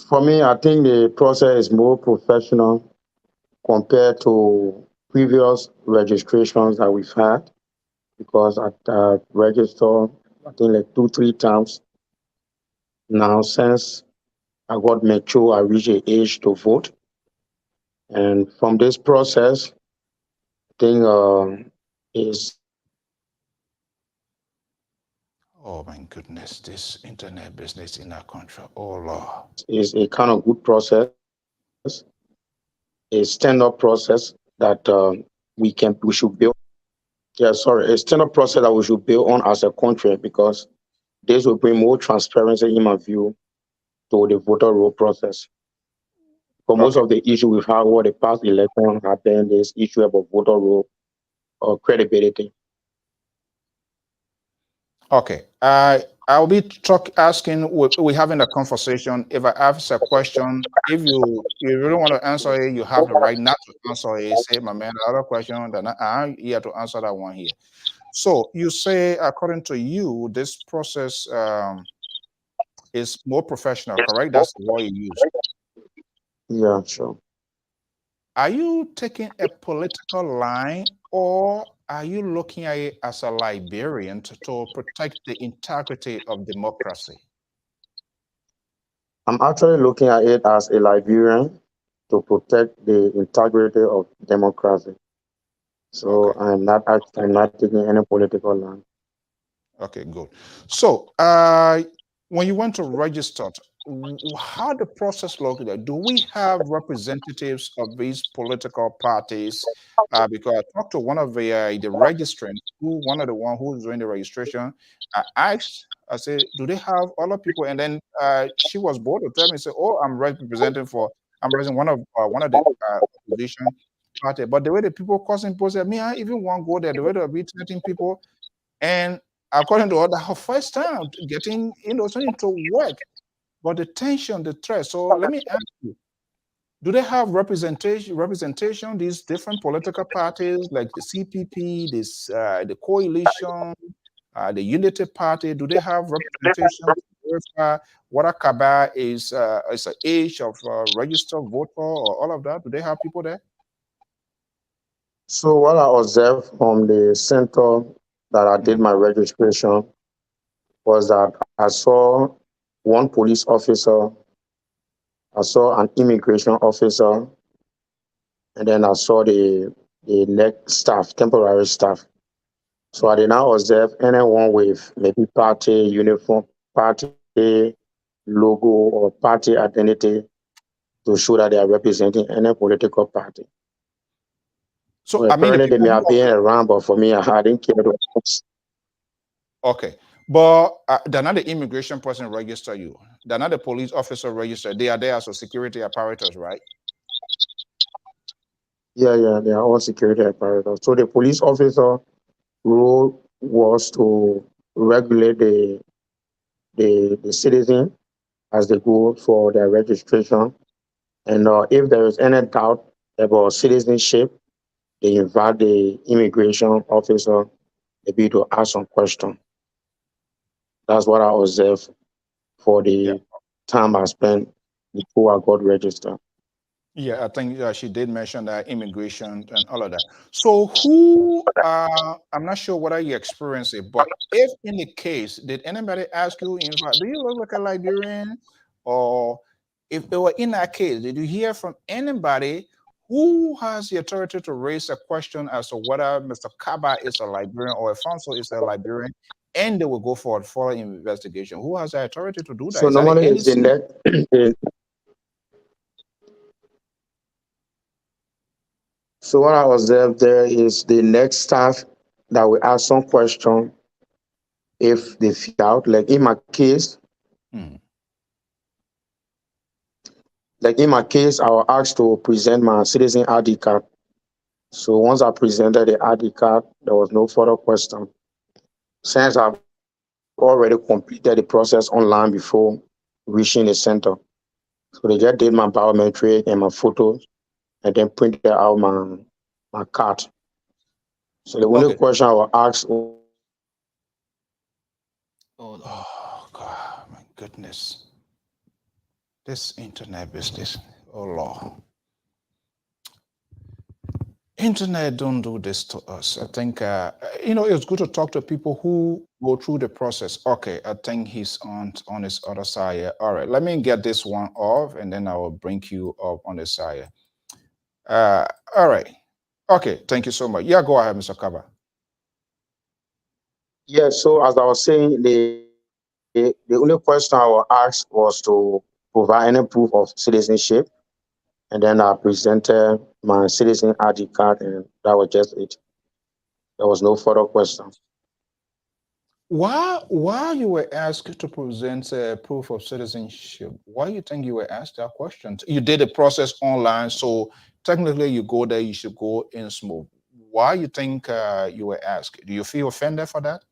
For me, I think the process is more professional compared to previous registrations that we've had, because I registered, I think, like 2-3 times. Now, since I got mature, I reached the age to vote. And from this process, I think is... Oh my goodness, this internet business in our country, oh Lord. Is a kind of good process, a stand-up process that we should build. Yeah, sorry, a stand-up process that we should build on as a country, because this will bring more transparency in my view to the voter roll process. For most Okay. of the issue we've had over the past election have been this issue about voter roll or credibility. Okay. I'll be asking. We're having a conversation. If I ask a question, if you really want to answer it, you have the right not to answer it. Say, my man, another question. Then I'm here to answer that one here. So you say, according to you, this process is more professional, correct? That's the word you use. Yeah, sure. Are you taking a political line, or are you looking at it as a librarian to protect the integrity of democracy? I'm actually looking at it as a Liberian to protect the integrity of democracy. So Okay. I'm not taking any political line. Okay, good. So, when you went to register, how the process looked like? Do we have representatives of these political parties? Because I talked to one of the registrants, one of the one who's doing the registration. I asked, I said, "Do they have other people?" And then she was bold to tell me, "Say, oh, I'm representing one of the opposition party." But the way the people causing posted me, I even won't go there. The way they'll be treating people. And according to her, her first time getting something to work, but the tension, the threat. So let me ask you: do they have representation? These different political parties, like the CPP, the coalition, the Unity Party. Do they have representation to verify what a Kaba is an age of registered voter or all of that? Do they have people there? So what I observed from the center that I did Mm. my registration was that I saw one police officer, I saw an immigration officer, and then I saw the next staff, temporary staff. So I did not observe anyone with maybe party uniform, party logo, or party identity to show that they are representing any political party. So Well, I mean, the apparently they may people have who been around, but for me, I didn't care to ask. okay, but they're not the immigration person register you. They're not the police officer register. They are there as a security apparatus, right? Yeah, they are all security apparatus. So the police officer role was to regulate the citizen as they go for their registration. And if there is any doubt about citizenship, they invite the immigration officer maybe to ask some question. That's what I observed for Yeah. the time I spent before I got registered. Yeah, I think she did mention that immigration and all of that. So who I'm not sure whether you experience it, but if in the case, did anybody ask you, in fact, do you look like a Liberian? Or if they were in that case, did you hear from anybody who has the authority to raise a question as to whether Mr. Kaba is a Liberian or Alfonso is a Liberian, and they will go for a full investigation? Who has the authority to do that? So Is that the normally it's the NEC? net. So what I observed there is the next staff that will ask some question if they figure out. Hmm. Like in my case, I was asked to present my citizen ID card. So once I presented the ID card, there was no further question. Since I've already completed the process online before reaching the center. So they just did my biometric and my photos and then printed out my card. So the only Okay. question I was asked was Oh, Lord. Oh God, my goodness. This internet business. Oh Lord. Internet don't do this to us. I think it's good to talk to people who go through the process. Okay, I think he's on his other side. Yeah. All right, let me get this one off and then I will bring you up on the side. Uh all right. Okay, thank you so much. Yeah, go ahead, Mr. Kaba. yeah. So as I was saying, the only question I was asked was to provide any proof of citizenship, and then I presented my citizen ID card, and that was just it. There was no further question. Why you were asked to present a proof of citizenship? Why you think you were asked that question? You did the process online, so technically you go there, you should go in smooth. Why you think you were asked? Do you feel offended for that?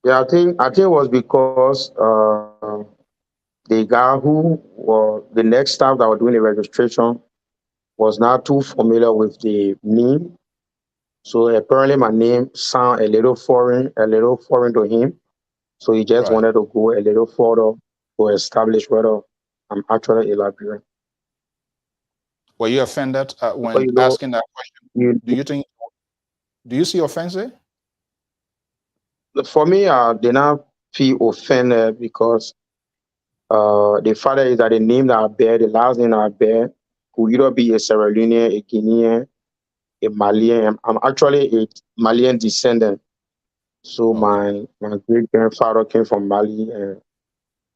Yeah, I think it was because the guy who was the next staff that were doing the registration was not too familiar with the name. So apparently my name sound a little foreign to him. So he just Right. wanted to go a little further to establish whether I'm actually a Liberian. Were you offended Because when asking that question? you, Do you think? Do you see offense there? for me, I did not feel offended because the father is that the name that I bear, the last name that I bear, could either be a Sierra Leonean, a Guinean, a Malian. I'm actually a Malian descendant. So Okay. my great grandfather came from Mali, and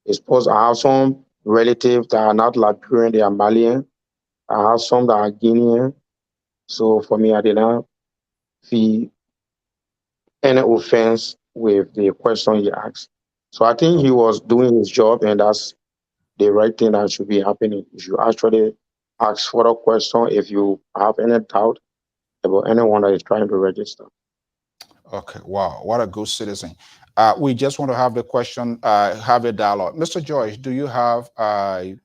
I suppose I have some relatives that are not Liberian, they are Malian. I have some that are Guinean. So for me, I did not feel any offense with the question he asked. So I think he Okay. was doing his job, and that's the right thing that should be happening. You should actually ask further question if you have any doubt about anyone that is trying to register. Okay. Wow. What a good citizen. We just want to have the question, have a dialogue. Mr. Joyce, do you have and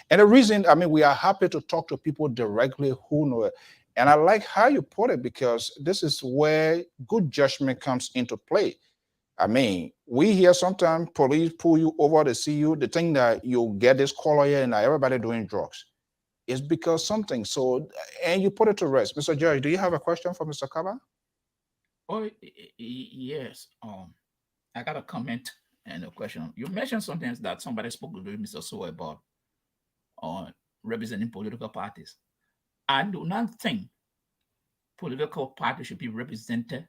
the reason, I mean, we are happy to talk to people directly who know it. And I like how you put it because this is where good judgment comes into play. I mean, we hear sometimes police pull you over to see you, the thing that you get this caller here and everybody doing drugs. It's because something. So, and you put it to rest. Mr. Judge, do you have a question for Mr. Kaba? Oh, yes. I got a comment and a question. You mentioned something that somebody spoke to Mr. Soe about representing political parties. I do not think political parties should be represented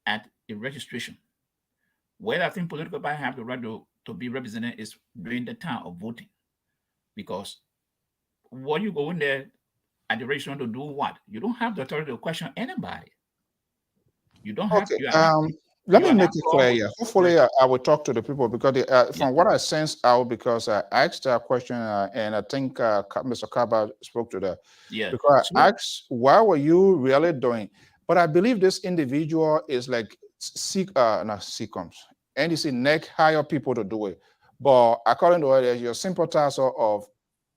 at a registration. Where I think political parties have the right to be represented is during the time of voting. Because when you go in there at the registration to do what? You don't have the authority to question anybody. You don't have, Okay. you are not, Let you me are make not it clear called. here. Hopefully, I will talk to the people because Yeah, from what I sense out, because I asked that question and I think Mr. Kaba spoke to that. yeah. Because So, I asked, why were you really doing? But I believe this individual is like not sequence, and you see neck hire people to do it. But according to her, you're sympathizer of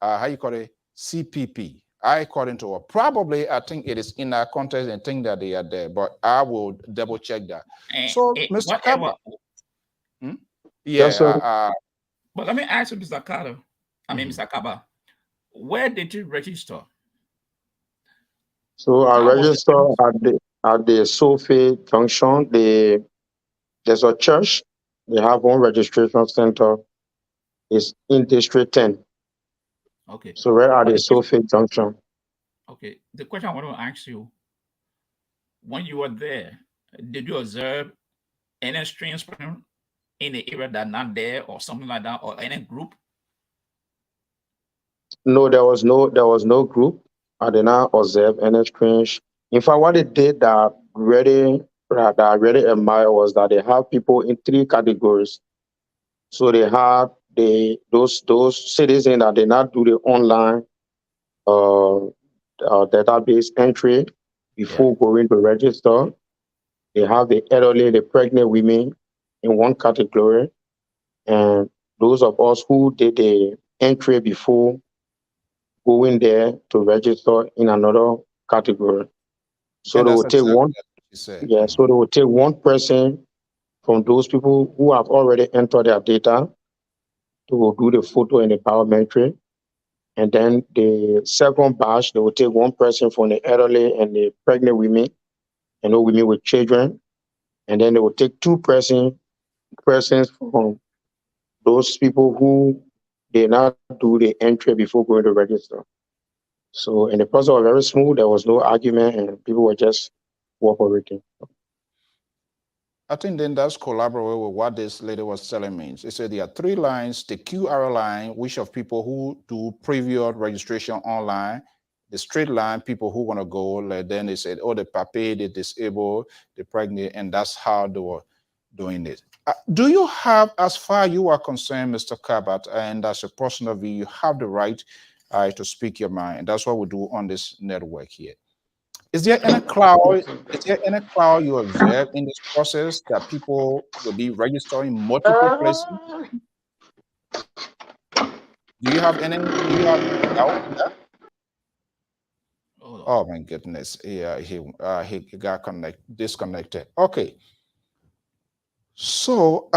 how you call it CPP. According to her, probably I think it is in our context and think that they are there, but I will double check that. So, Mr. whatever. Kaba, hmm? Yes, sir. Yeah, But let me ask you, Mr. Carter, mhm. Mr. Kaba, where did you register? So I How was the register process? at the Sophie Junction. There's a church. They have one registration center. It's in District 10. Okay. So we're at But the the question, Sophie Junction. okay, the question I want to ask you, when you were there, did you observe any strange person in the area that not there or something like that, or any group? No, there was no group. I did not observe any strange. In fact, what they did that I really admire was that they have people in three categories. So they had those citizens that did not do the online uh, database entry Yeah. before going to register. They have the elderly, the pregnant women in one category, and those of us who did the entry before going there to register in another category. So And they that's will take exactly one, what she said. yeah, so they will take one person from those people who have already entered their data to do the photo and the biometric. And then the second batch, they will take one person from the elderly and the pregnant women and the women with children. And then they will take two persons from those people who did not do the entry before going to register. So, and the process was very smooth. There was no argument, and people were just cooperating. I think then that's collaborate with what this lady was telling me. She said there are three lines, the QR line, which of people who do previous registration online, the straight line people who want to go, like then they said, oh, the pape, the disabled, the pregnant, and that's how they were doing it. Do you have, as far you are concerned, Mr. Cabot, and as a personal view, you have the right to speak your mind. That's what we do on this network here. Is there any cloud? Is there any cloud you observe in this process that people will be registering multiple places? Do you have any? Do you have doubt in that? Oh my goodness! Yeah, he got disconnected. Okay. So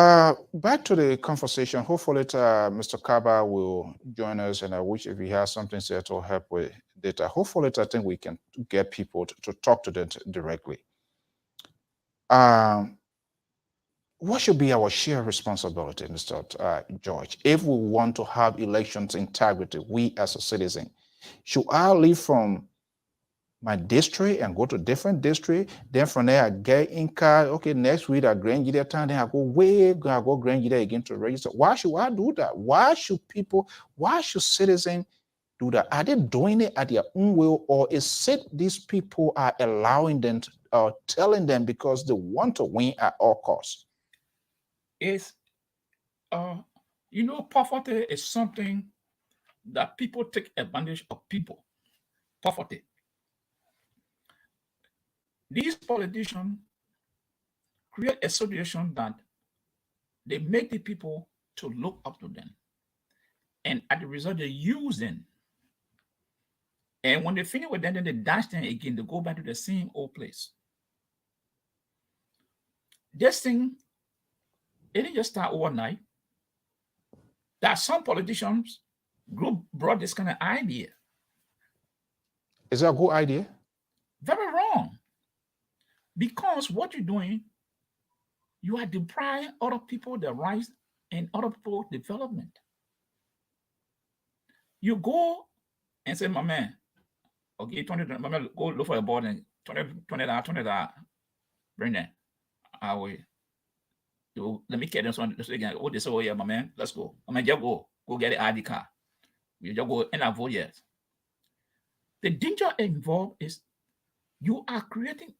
back to the conversation. Hopefully, Mr. Kaba will join us, and I wish if he has something to say to help with data. Hopefully, I think we can get people to talk to them directly. What should be our shared responsibility, Mr. George, if we want to have elections integrity, we as a citizen? Should I leave from my district and go to different district? Then from there, I get in car. Okay, next week I grant you that time. Then I go grant you that again to register. Why should I do that? Why should citizens do that? Are they doing it at their own will, or is it these people are allowing them, telling them because they want to win at all costs? It's, poverty is something that people take advantage of people. Poverty. These politicians create a situation that they make the people to look up to them. And as a result, they use them. And when they finish with them, then they dash them again. They go back to the same old place. This thing, it didn't just start overnight. That some politicians group brought this kind of idea. Is that a good idea? Very wrong. Because what you're doing, you are depriving other people their rights and other people development. You go and say, my man, okay, $20, my man, go look for a board and $20, bring that. I will. Let me get this one again. Oh, this, oh yeah, my man, let's go. I mean, just go get the ID card. You just go and I vote yes. The danger involved is you are creating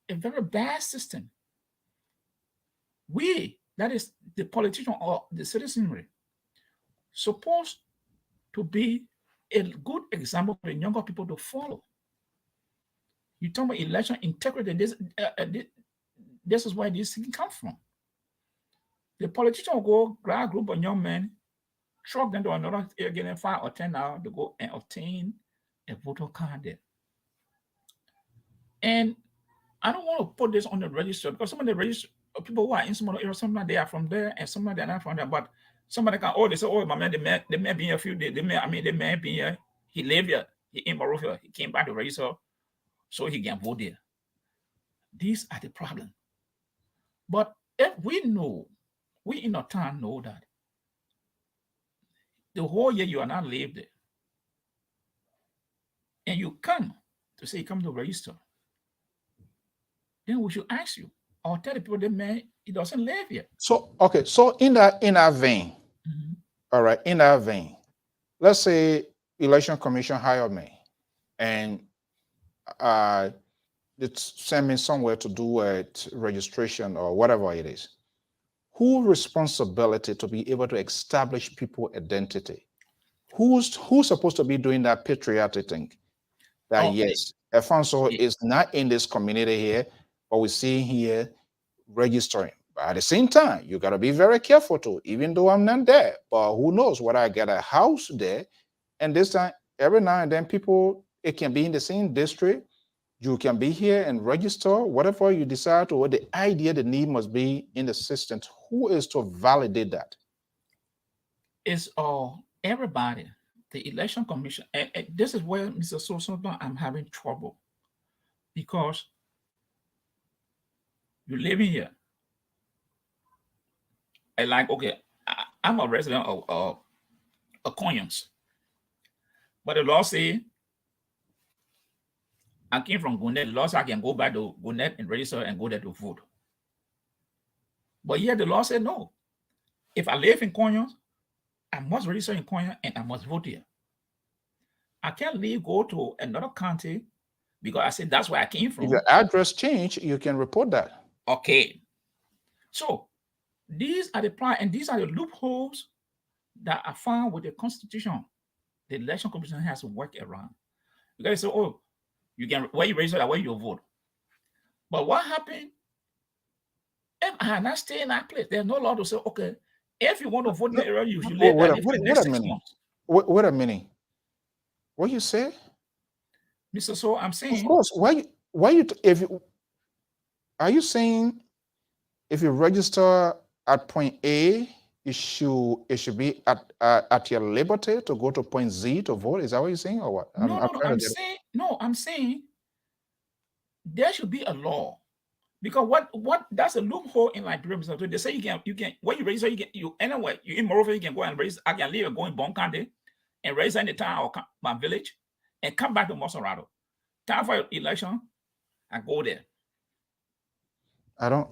a very bad system. We, that is the politician or the citizenry, supposed to be a good example for the younger people to follow. You talk about election integrity. This is where this thing comes from. The politician will go grab a group of young men, truck them to another area, 5 or 10 hours to go and obtain a voter card there. And I don't want to put this on the register because some of the register people who are in some of the areas, some of they are from there and some of them are not from there. But somebody can, they say, my man, they may be here a few days. They may be here. He live here. He in Barovia. He came back to register so he can vote there. These are the problem. But if we know, we in our town know that the whole year you are not live there, and you come to say come to register, then we should ask you or tell the people that man he doesn't live here. So okay, so in that vein, all right, in that vein, let's say election commission hired me and it's send me somewhere to do a registration or whatever it is. Whose responsibility to be able to establish people identity? Who's supposed to be doing that patriotic thing? That yes, Alfonso is not in this community here, but we see here registering. But at the same time, you got to be very careful too, even though I'm not there. But who knows whether I get a house there. And this time, every now and then people, it can be in the same district. You can be here and register, whatever you decide to, what the idea, the need must be in the system. Who is to validate that? It's everybody. The election commission, and this is where Mr. Soe, I'm having trouble because you live in here. And like, okay, I'm a resident of Conyers, but the law say I came from Gwinnett. The law said I can go back to Gwinnett and register and go there to vote. But yet the law said no. If I live in Conyers, I must register in Conyers and I must vote here. I can't leave, go to another county because I said that's where I came If from. your address change, you can report that. Okay. So these are the plan, and these are the loopholes that are found with the Constitution. The Election Commission has to work around. You guys say, oh, you can where you register, where you vote. But what happened if I had not stayed in that place? There's no law to say, okay, if you want to vote in the area, you should live there for the next 6 months. Wait a minute. What you say? Mr. So I'm saying, of course. Are you saying if you register at point A, it should be at your liberty to go to point Z to vote? Is that what you're saying, or what? I'm saying there should be a law, because what that's a loophole in Liberia. Mr. They say you can when you register, you anyway, you in Monrovia, you can go and register. I can leave and go in Bon County and register in the town or my village and come back to Monserrado. Time for election, I go there. I'm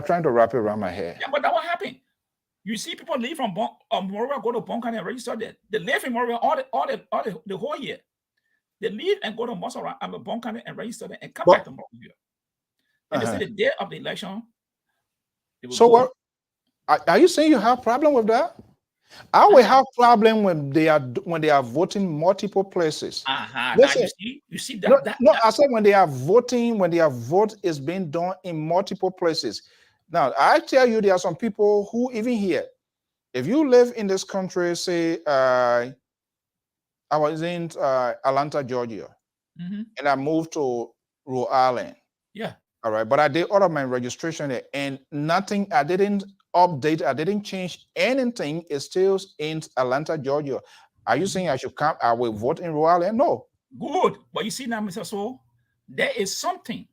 trying to wrap it around my head. Yeah, but that what happened. You see people leave from Monrovia, go to Bon County and register there. They live in Monrovia the whole year. They leave and go to Monserrado, Bon County and register there and come back to Monrovia. And they say the day of the election. So what? Are you saying you have a problem with that? I will have problem when they are voting multiple places. Listen, now you see that. I said when they are voting, when their vote is being done in multiple places. Now I tell you, there are some people who even here, if you live in this country, say I was in Atlanta, Georgia, and I moved to Rhode Island. Yeah. All right, but I did all of my registration there, and nothing. I didn't update. I didn't change anything. It's still in Atlanta, Georgia. Are you saying I should come? I will vote in Rhode Island? No. Good, but you see now, Mr. So, there is something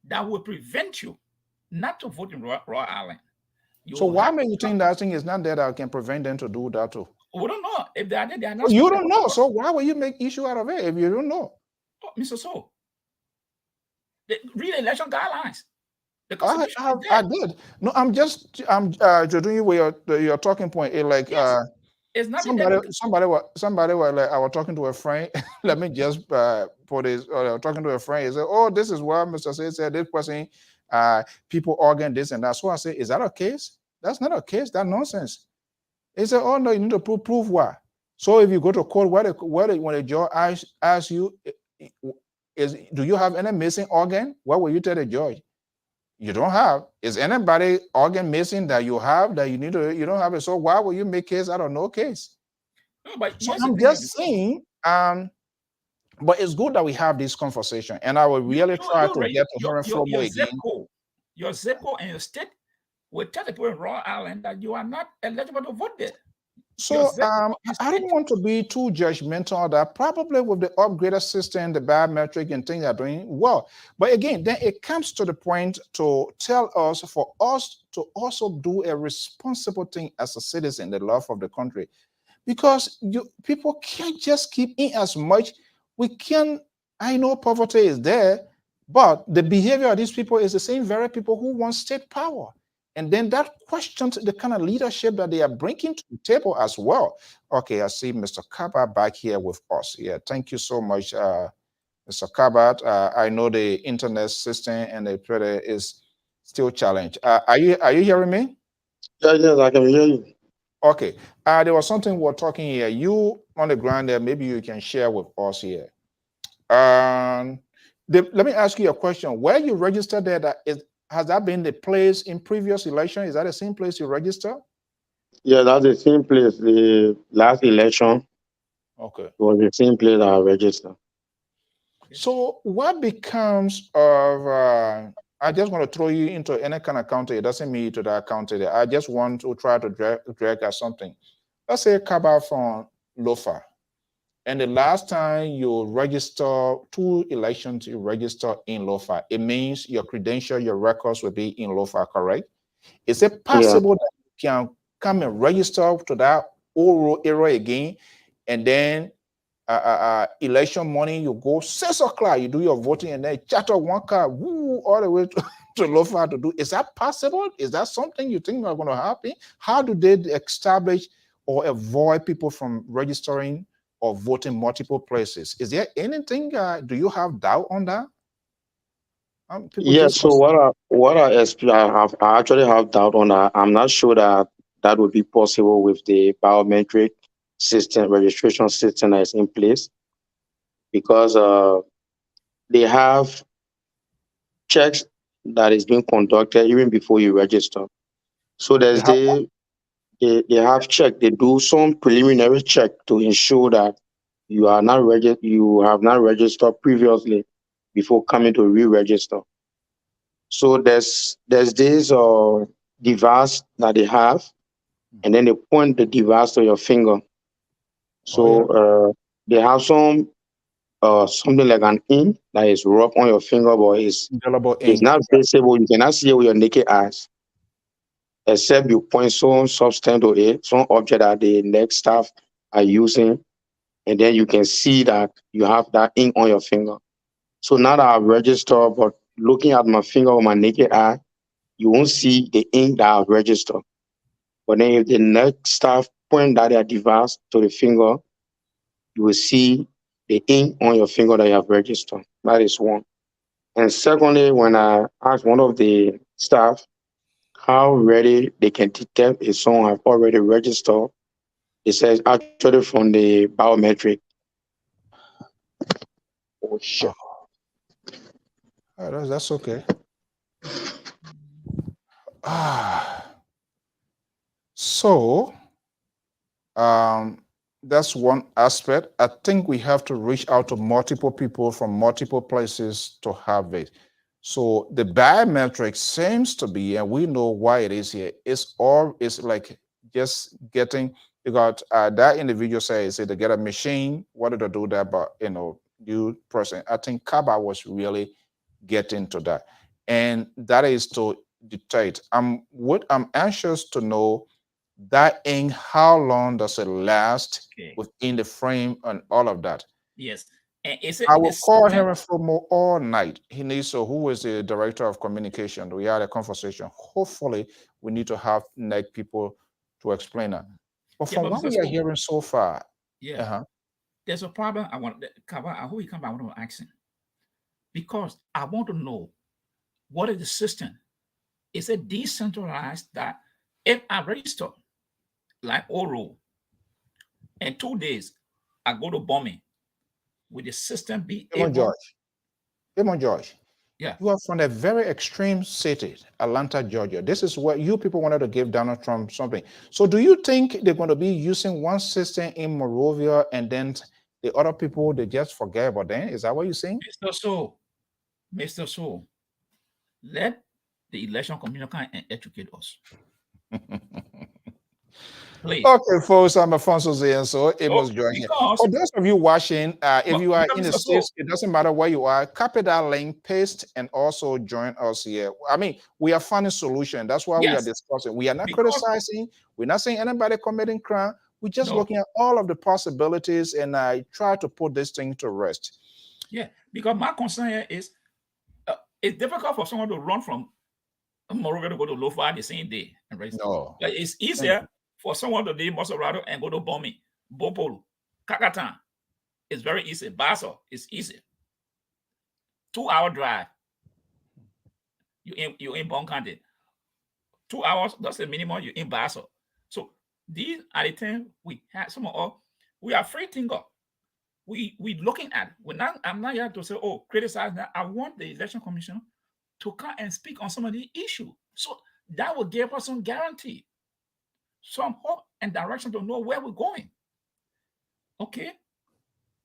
that will prevent you not to vote in Rhode Island. So why may you think that thing is not there that can prevent them to do that too? We don't know if they are there. They are not. You don't know. So why will you make issue out of it if you don't know? Oh, Mr. So, read the election guidelines. I did. No, I'm doing you with your talking point. It's not somebody was like, I was talking to a friend. Let me just put this. Talking to a friend, he said, "Oh, this is what Mr. Say said. This person, people organ this and that." So I said, "Is that a case? That's not a case. That's nonsense." He said, "Oh no, you need to prove what." So if you go to court, when the judge asks you, do you have any missing organ? What will you tell the judge? You don't have. Is anybody organ missing that you have that you don't have it? So why will you make case out of no case? No, but so I'm just saying, but it's good that we have this conversation, and I will really try to get to her flow again. Your zip code and your state will tell the people in Rhode Island that you are not eligible to vote there. So I don't want to be too judgmental of that. Probably with the upgraded system, the biometric and things are doing well. But again, then it comes to the point to tell us, for us to also do a responsible thing as a citizen, the love of the country. Because people can't just keep in as much. We can, I know poverty is there, but the behavior of these people is the same very people who want state power. And then that questions the kind of leadership that they are bringing to the table as well. Okay, I see Mr. Kabat back here with us. Yeah, thank you so much, Mr. Kabat. I know the internet system and the Twitter is still challenged. Are you hearing me? Yes, I can hear you. Okay, there was something we're talking here. You on the ground there, maybe you can share with us here. Let me ask you a question. Where you registered there, has that been the place in previous election? Is that the same place you register? Yeah, that's the same place. The last election, okay, was the same place I registered. So what becomes of? I just want to throw you into any kind of county. It doesn't mean to that county. I just want to try to drag at something. Let's say Kabat from Lofa. And the last time you register 2 elections, you register in Lofa. It means your credential, your records will be in Lofa, correct? Is it possible that you can come and register to that old area again, and then election morning you go 6 o'clock, you do your voting, and then chatter one car, woo, all the way to Lofa to do? Is that possible? Is that something you think are going to happen? How do they establish or avoid people from registering or voting multiple places. Is there anything, do you have doubt on that? People Yeah, just so I actually have doubt on that. I'm not sure that that would be possible with the biometric system registration system that is in place, because they have checks that is being conducted even before you register. So they there's have they have check, they do some preliminary check to ensure that you have not registered previously before coming to re-register. So there's this device that they have, and then they point the device to your finger. oh yeah, So they have some something like an ink that is rubbed on your finger, but indelible it's ink. not visible. You cannot see it with your naked eyes, except you point some substance to it, some object that the next staff are using, and then you can see that you have that ink on your finger. So now that I've registered, but looking at my finger with my naked eye, you won't see the ink that I've registered. But then if the next staff point that their device to the finger, you will see the ink on your finger that you have registered. That is one. And secondly, when I asked one of the staff how ready they can detect if someone have already registered, it says actually from the biometric. Oh shit. Oh, that's okay. Ah, so um, that's one aspect. I think we have to reach out to multiple people from multiple places to have it. So the biometric seems to be, and we know why it is here. It's like just getting, because that individual says to get a machine, what did I do that? But you person. I think Kaba was really getting to that, and that is to detect. I'm anxious to know that ink, how long does it last Okay. within the frame and all of that. Yes. And I the will call system. Henry Fomo all night. He needs to, who is the director of communication. We had a conversation. Hopefully, we need to have like people to explain that. But Yeah, from but what Mr. we are School, hearing so far, yeah, uh-huh. there's a problem. I want to cover. I hope you come. I want to ask him because I want to know what is the system. Is it decentralized that if I register like Oro in 2 days, I go to bombing, will the system be Come on, able? George. Come on, George. Yeah. You are from a very extreme city, Atlanta, Georgia. This is what you people wanted to give Donald Trump something. So do you think they're going to be using one system in Morovia and then the other people, they just forget about them? Is that what you're saying? Mr. Soe, let the election commission come and educate us. Please. Okay, folks, I'm Alfonso Zean Soe, Amos Joy here. Because For those of you watching, if you are in the Mr. Soe, States, it doesn't matter where you are, copy that link, paste, and also join us here. I mean, we are finding solution. That's why we are yes, discussing. We are not because criticizing. We're not saying anybody committing crime. We're just no, looking at all of the possibilities and I try to put this thing to rest. yeah, because my concern here is it's difficult for someone to run from Morovia to go to Lofa the same day and register. No. But it's easier for someone to leave Mosorado and go to Bomi, Bopolu, Kakatan. It's very easy. Baso is easy. 2-hour drive. You in Bon County. 2 hours, that's the minimum you in Baso. So these are the things we have. Some of us, we are free thinker. We looking at. I'm not here to say, oh, criticize that. I want the election commission to come and speak on some of the issues. So that will give us some guarantee, some hope and direction to know where we're going. Okay,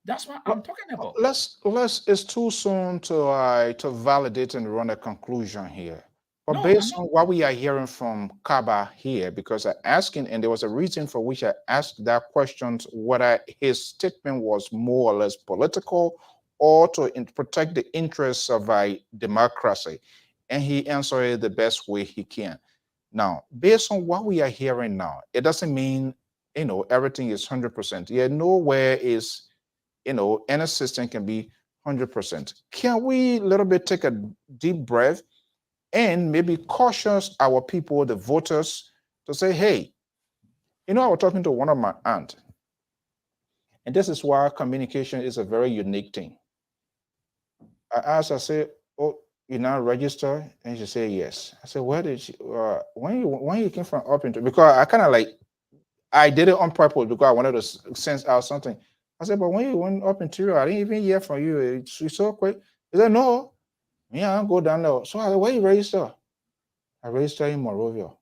that's what I'm talking about. Let's. It's too soon to validate and run a conclusion here. But No, based on what we are hearing from Kaba here, because I asking, and there was a reason for which I asked that question, whether his statement was more or less political or to protect the interests of a democracy, and he answered it the best way he can. Now, based on what we are hearing now, it doesn't mean everything is 100%. Yeah, nowhere is any system can be 100%. Can we a little bit take a deep breath and maybe cautious our people, the voters, to say, hey, I was talking to one of my aunt, And this is why communication is a very unique thing. I asked, I said, oh, you now register? And she said, yes. I said, where did she, when you came from up into, because I kind of like, I did it on purpose because I wanted to sense out something. I said, but when you went up interior, I didn't even hear from you. It's so quick. He said, no, yeah, I'll go down there. So I said, where you register? I registered in Morovia.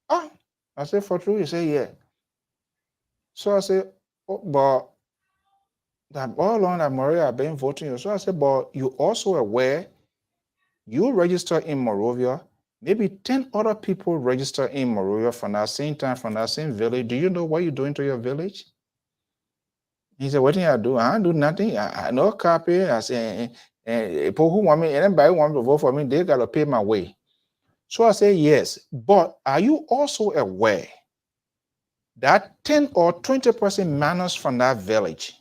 Ah, I said, for true? He said, yeah. So I said, oh, but that all along that Morovia I've been voting. So I said, but you also aware you register in Morovia, maybe 10 other people register in Morovia from that same time, from that same village. Do you know what you're doing to your village? He said, what did I do? I don't do nothing. I no copy. I say, people who want me, anybody who want to vote for me, they got to pay my way. So I say, yes. But are you also aware that 10 or 20% minus from that village?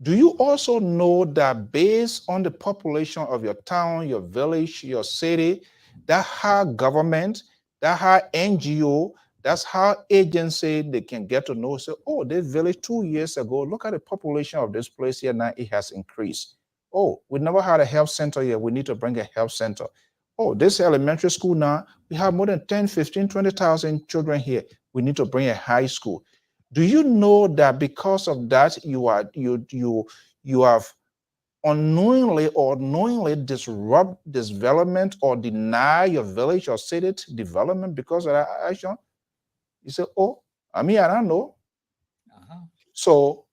Do you also know that based on the population of your town, your village, your city, that how government, that how NGO, that's how agency they can get to know, say, oh, this village 2 years ago, look at the population of this place here now, it has increased. Oh, we never had a health center here, we need to bring a health center. Oh, this elementary school now, we have more than 10, 15, 20,000 children here. We need to bring a high school. Do you know that because of that, you have unknowingly or knowingly disrupt this development or deny your village or city development because of that action? You say, oh, I mean, I don't know. So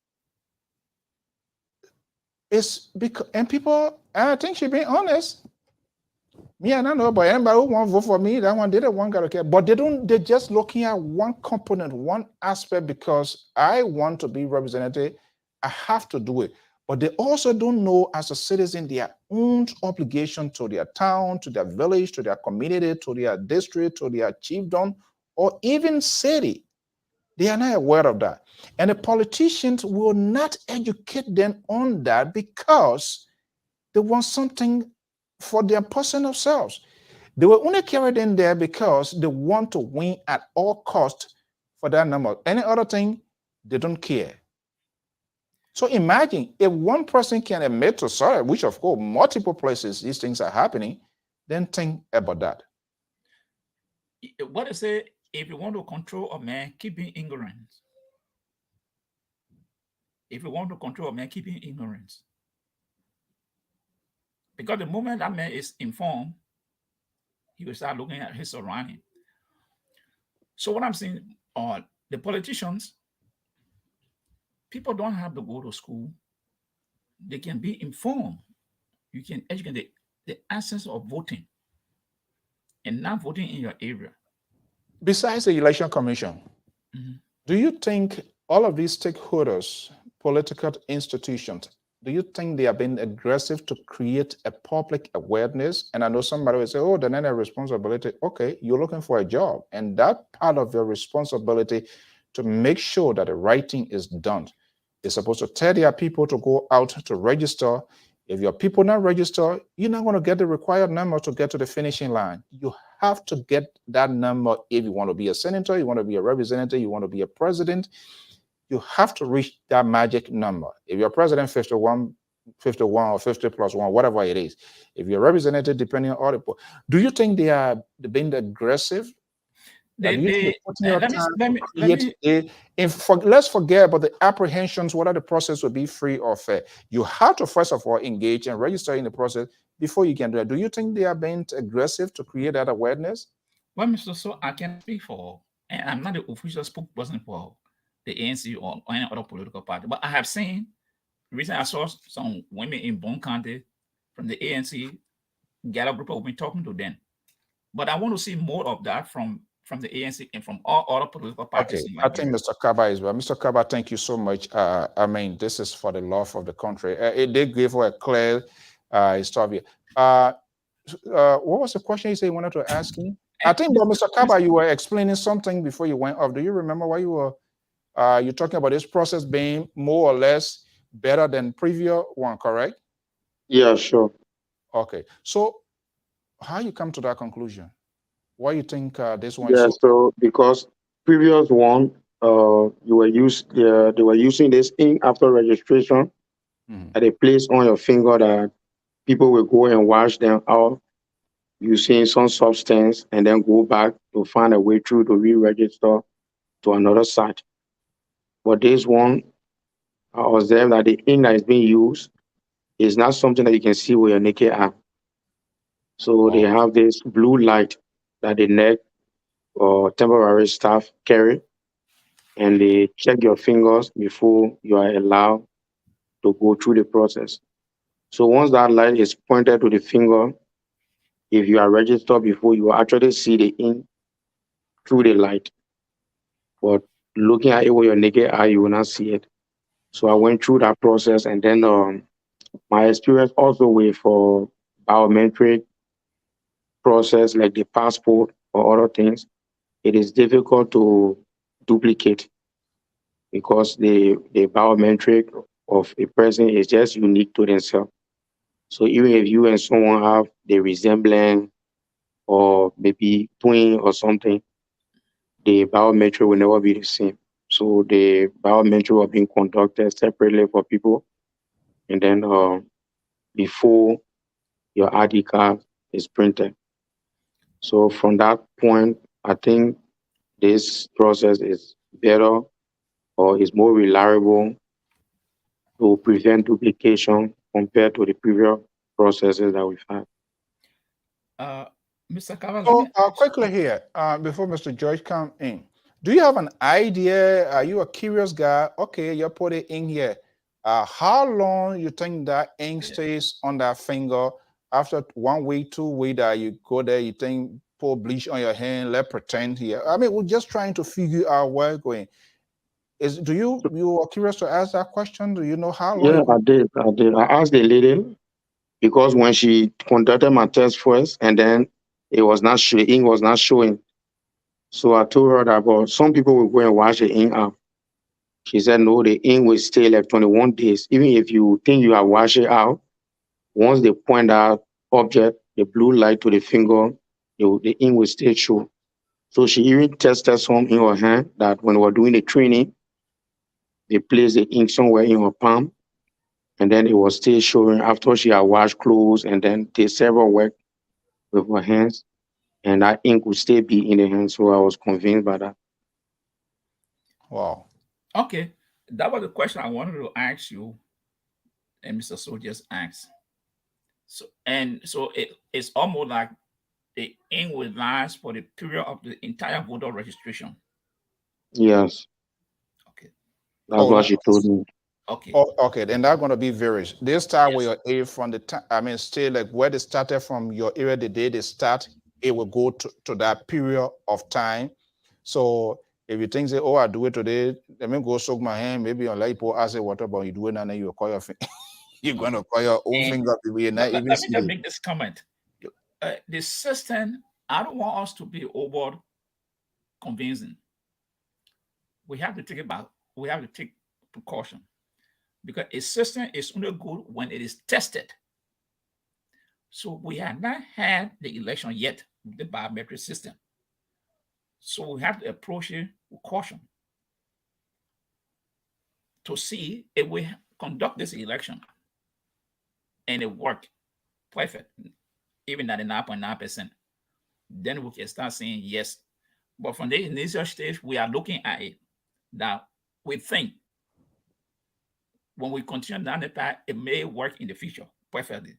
it's because, and people, I think she's being honest. Me, I don't know, but anybody who want to vote for me, that one, they don't want to care. But they're just looking at one component, one aspect, because I want to be represented. I have to do it. But they also don't know as a citizen their own obligation to their town, to their village, to their community, to their district, to their chiefdom, or even city. They are not aware of that. And the politicians will not educate them on that because they want something for their personal selves. They will only carry it in there because they want to win at all costs for that number. Any other thing, they don't care. So imagine if one person can admit to sorry, which of course multiple places these things are happening, then think about that. What I say, if you want to control a man, keep him ignorant. If you want to control a man, keep him ignorant. Because the moment that man is informed, he will start looking at his surrounding. So what I'm saying, the politicians, people don't have to go to school. They can be informed. You can educate the essence of voting and not voting in your area. Besides the election commission, do you think all of these stakeholders, political institutions, do you think they are being aggressive to create a public awareness? And I know somebody will say, oh, then a responsibility. Okay, you're looking for a job. And that part of your responsibility to make sure that the right thing is done. They're supposed to tell their people to go out to register. If your people not register, you're not going to get the required number to get to the finishing line. You have to get that number if you want to be a senator, you want to be a representative, you want to be a president. You have to reach that magic number. If you're president, 51 or 50 plus 1, whatever it is. If you're representative, depending on article, do you think they are being aggressive? Let's forget about the apprehensions, whether the process will be free or fair. You have to first of all engage and register in the process before you can do it. Do you think they are being aggressive to create that awareness? Well, Mr. So I can speak for, and I'm not the official spokesperson for the ANC or any other political party, but I have seen, recently I saw some women in Bon County from the ANC get a group of women talking to them. But I want to see more of that from the ANC and from all other political parties. Okay, I think Mr. Kaba is well. Mr. Kaba, thank you so much. I mean, this is for the love of the country. It did give her a clear story. What was the question you said you wanted to ask me? I think, but Mr. Kaba, you were explaining something before you went off. Do you remember what you were? You're talking about this process being more or less better than previous one, correct? Yeah, sure. Okay, so how you come to that conclusion? Why you think this one? Yeah, so because previous one, they were using this ink after registration at a place on your finger that people will go and wash them out using some substance and then go back to find a way through to re-register to another site. But this one, I observed that the ink that is being used is not something that you can see with your naked eye. So they have this blue light that the neck or temporary staff carry, and they check your fingers before you are allowed to go through the process. So once that light is pointed to the finger, if you are registered before, you will actually see the ink through the light. But looking at it with your naked eye, you will not see it. So I went through that process, and then my experience also with for biometric process like the passport or other things, it is difficult to duplicate because the biometric of a person is just unique to themselves. So even if you and someone have the resemblance or maybe twin or something, the biometric will never be the same. So the biometric will be conducted separately for people, and then before your ID card is printed. So from that point, I think this process is better or is more reliable to prevent duplication compared to the previous processes that we've had. Mr. Kava, So quickly here, before Mr. George come in, do you have an idea? Are you a curious guy? Okay, you put it in here. How long you think that ink stays on that finger? After 1 week, 2 weeks that you go there, you think pour bleach on your hand, let pretend here. I mean, we're just trying to figure out where it's going. You are curious to ask that question? Do you know how long? Yeah, I did. I asked the lady because when she conducted my test first, and then it was not showing, ink was not showing. So I told her that, but some people will go and wash the ink out. She said, no, the ink will stay like 21 days. Even if you think you are washing out, once they point out object, the blue light to the finger, the ink will still show. So she even tested some in her hand that when we were doing the training, they placed the ink somewhere in her palm, and then it was still showing after she had washed clothes and then did several work with her hands, and that ink would still be in the hand. So I was convinced by that. Wow. Okay, that was the question I wanted to ask you, and Mr. Soe just asked. So it's almost like the ink will last for the period of the entire voter registration. Yes. Okay. That's what she told me. Okay. Oh, okay, then that's going to be various. They start with your age from the time, I mean, still like where they started from your area, the day they start, it will go to that period of time. So if you think, say, oh, I do it today, let me go soak my hand, maybe on light pour acid water, but you do it and then you call your finger. You're going to call your own finger. Let me just make this comment. The system, I don't want us to be over convincing. We have to take precaution, because a system is only good when it is tested. So we have not had the election yet with the biometric system. So we have to approach it with caution to see if we conduct this election and it worked perfect, even 99.9%, then we can start saying yes. But from the initial stage, we are looking at it that we think when we continue down the path, it may work in the future perfectly.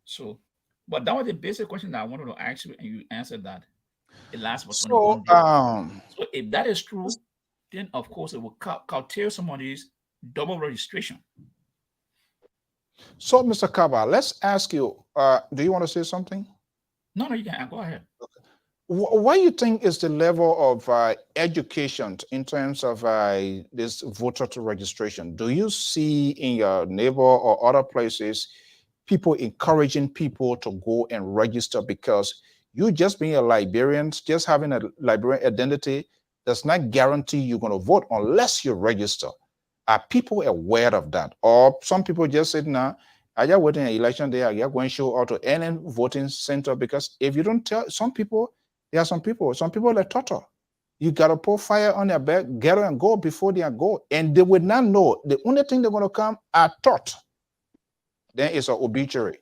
So, but that was the basic question that I wanted to ask you, and you answered that. It lasts for 21 days. So if that is true, then of course it will curtail somebody's double registration. So, Mr. Kaba, let's ask you, do you want to say something? No, you can go ahead. Okay. What do you think is the level of education in terms of this voter registration? Do you see in your neighbor or other places people encouraging people to go and register? Because you just being a Liberian, just having a Liberian identity does not guarantee you're going to vote unless you register. Are people aware of that? Or some people just say, nah, I just waiting an election day, I just going to show out to any voting center, because if you don't tell some people, there are some people are total. You got to put fire on their back, get and go before they go. And they would not know. The only thing they're going to come are taught. Then it's an obituary.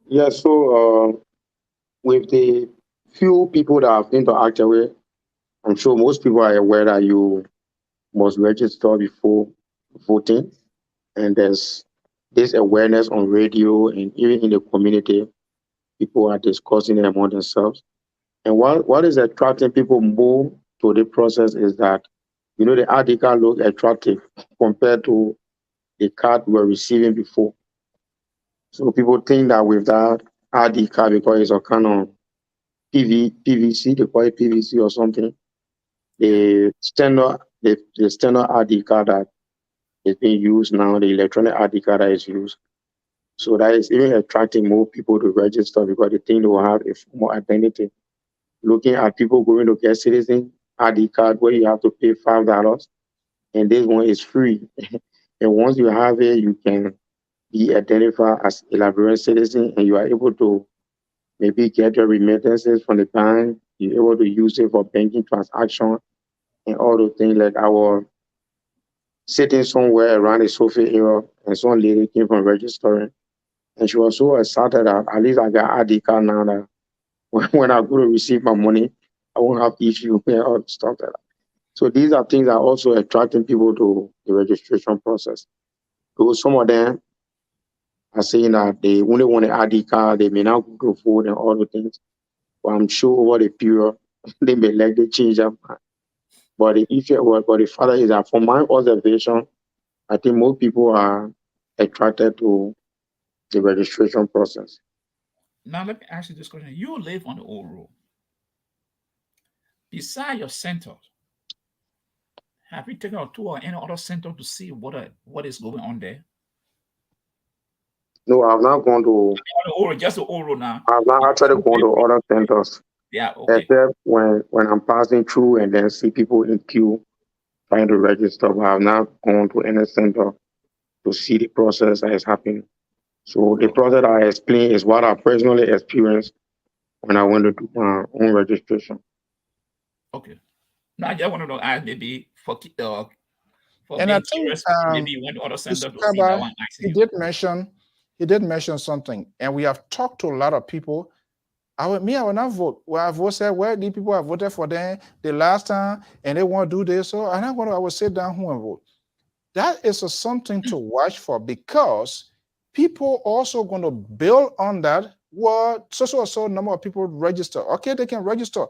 Yeah, so with the few people that I've interacted with, I'm sure most people are aware that you must register before voting. And there's this awareness on radio and even in the community, people are discussing it among themselves. And what is attracting people more to the process is that, the ID card looks attractive compared to the card we're receiving before. So people think that with that ID card, because it's a kind of PVC, they call it PVC or something, the standard ID card that is being used now, the electronic ID card that is used. So that is even attracting more people to register because they think they will have a form of identity. Looking at people going to get citizen ID card where you have to pay $5, and this one is free. And once you have it, you can be identified as a Liberian citizen, and you are able to maybe get your remittances from the bank. You're able to use it for banking transaction and all those things. Like I was sitting somewhere around the Sophie area, and some lady came from registering, and she was so excited that at least I got ID card now that when I go to receive my money, I won't have issue and all stuff like that. So these are things that are also attracting people to the registration process. Because some of them are saying that they only want an ID card, they may not go to vote and all the things. But I'm sure over the period, they may like to change their mind. But the issue, but the fact is that from my observation, I think most people are attracted to the registration process. Now let me ask you this question. You live on the old road. Beside your center, have you taken a tour or any other center to see what is going on there? No, I've not gone to. Just the old road now. I've not actually gone to other centers. Yeah, okay. Except when I'm passing through and then see people in queue trying to register. But I've not gone to any center to see the process that is happening. So the process I explained is what I personally experienced when I went to do my own registration. Okay. Now I just want to know, maybe for And I think maybe you went to other center to see that one. He did mention something, and we have talked to a lot of people. I will not vote. Well, I voted where the people have voted for them the last time, and they want to do this. So I will sit down here and vote. That is something to watch for, because people also going to build on that. Well, so number of people register. Okay, they can register.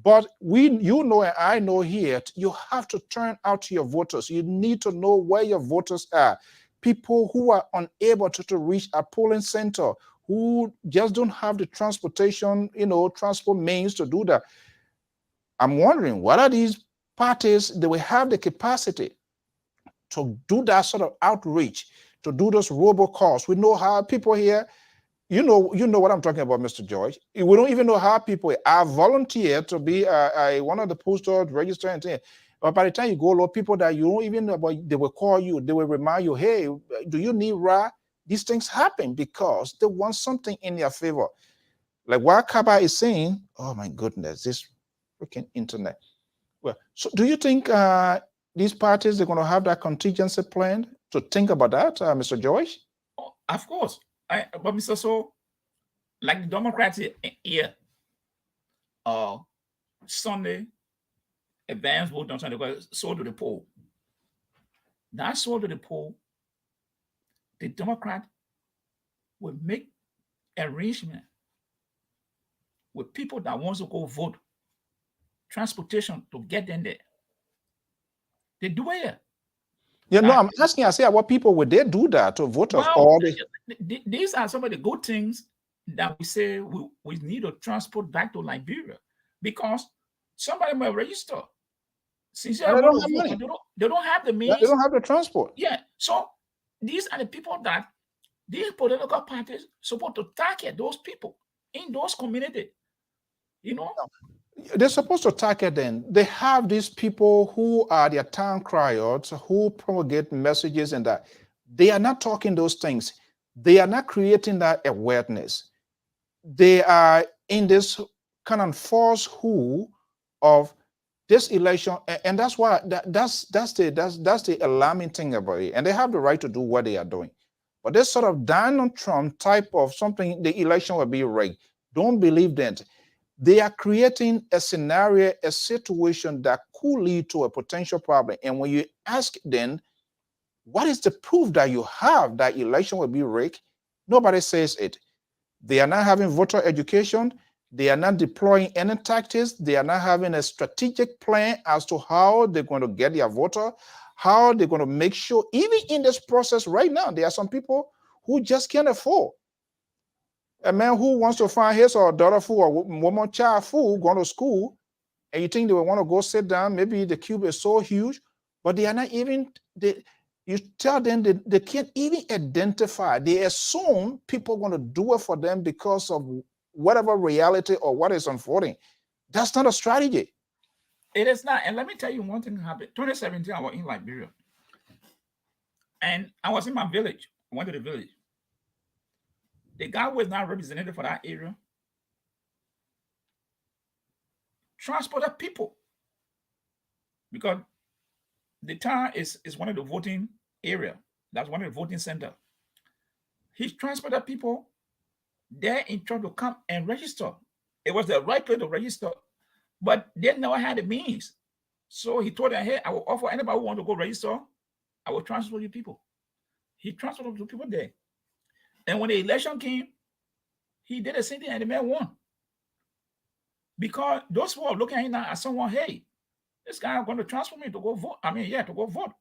But and I know here, you have to turn out to your voters. You need to know where your voters are. People who are unable to reach a polling center, who just don't have the transportation, transport means to do that. I'm wondering, what are these parties that will have the capacity to do that sort of outreach, to do those robocalls? We know how people here, you know what I'm talking about, Mr. George. We don't even know how people are volunteered to be one of the posters, register and things. But by the time you go, people that you don't even know about, they will call you, they will remind you, hey, do you need RA? These things happen because they want something in their favor. Like what Kaba is saying, oh my goodness, this freaking internet. Well, so do you think these parties are going to have that contingency plan to think about that, Mr. George? Oh, of course. But Mr. Soe, like the Democrats here, Sunday, advance vote on Sunday, sold to the poll. That sold to the poll, the Democrat will make arrangement with people that wants to go vote, transportation to get them there. They do it. Yeah, no, I'm asking, I say, what people would they do that to voters? Well, these are some of the good things that we say we need to transport back to Liberia, because somebody might register. Since they don't have money. They don't have the means. They don't have the transport. Yeah. So these are the people that these political parties supposed to target those people in those communities. They're supposed to target them. They have these people who are their town criers, who promulgate messages, and that they are not talking those things. They are not creating that awareness. They are in this kind of falsehood of this election, and that's why that's the alarming thing about it. And they have the right to do what they are doing. But this sort of Donald Trump type of something, the election will be rigged. Don't believe that. They are creating a scenario, a situation that could lead to a potential problem. And when you ask them, what is the proof that you have that election will be rigged? Nobody says it. They are not having voter education. They are not deploying any tactics. They are not having a strategic plan as to how they're going to get their voter, how they're going to make sure, even in this process right now, there are some people who just can't afford. A man who wants to find his or daughter food or woman child food going to school, and you think they will want to go sit down, maybe the cube is so huge, but they are not even, you tell them they can't even identify. They assume people are going to do it for them because of whatever reality or what is unfolding. That's not a strategy. It is not. And let me tell you one thing happened. 2017, I was in Liberia. And I was in my village. I went to the village. The guy who was not representative for that area transported people. Because the town is one of the voting area. That's one of the voting center. He transported people there in trying to come and register. It was the right place to register, but they never had the means. So he told them, hey, I will offer anybody who want to go register, I will transfer you people. He transferred to people there. And when the election came, he did the same thing and the man won. Because those who are looking at him now as someone, hey, this guy is going to transfer me to go vote. To go vote.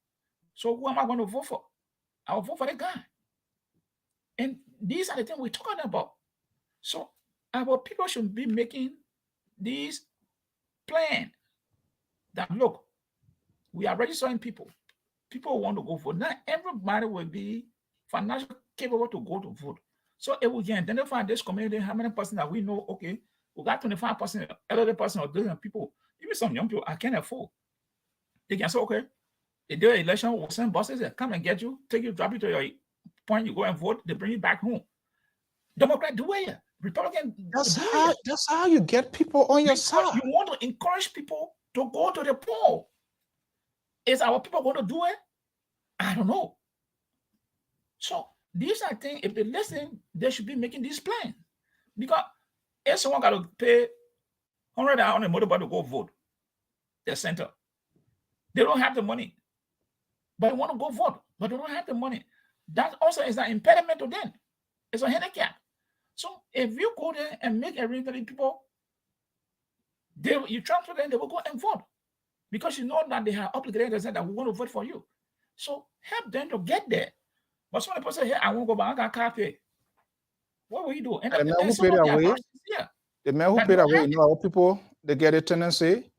So who am I going to vote for? I'll vote for the guy. And these are the things we're talking about. So our people should be making these plans that, look, we are registering people. People want to go vote. Not everybody will be financially capable to go to vote. So if we can identify this community, how many percent that we know, okay, we got 25% elderly person or different people, even some young people I can't afford. They can say, okay, the day of election, we'll send buses that come and get you, take you, drop you to your point, you go and vote, they bring you back home. Democrat do it. Republican that's how you get people on your side. You want to encourage people to go to the poll. Is our people going to do it? I don't know. So these are things, if they listen, they should be making these plans. Because if someone got to pay $100 on a motorbike to go vote, the center, they don't have the money. But they want to go vote, but they don't have the money. That also is an impediment to them. It's a handicap. So if you go there and make everything people, you transfer them, they will go and vote. Because you know that they have obligated themselves that we want to vote for you. So help them to get there. But some people say, hey, I won't go back, I got car pay. What will you do? And the man who paid away, the man who paid away, you know, our people, they get a tendency.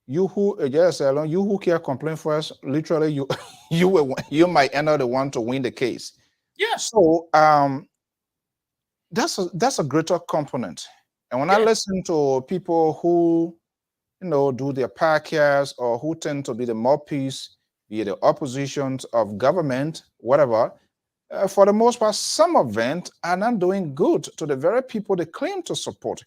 You who you who care complain first, literally you might end up the one to win the case. Yeah. So that's a greater component. And when I listen to people who, you know, do their podcasts or who tend to be the mouthpiece, be the oppositions of government, whatever, for the most part, some of them are not doing good to the very people they claim to support,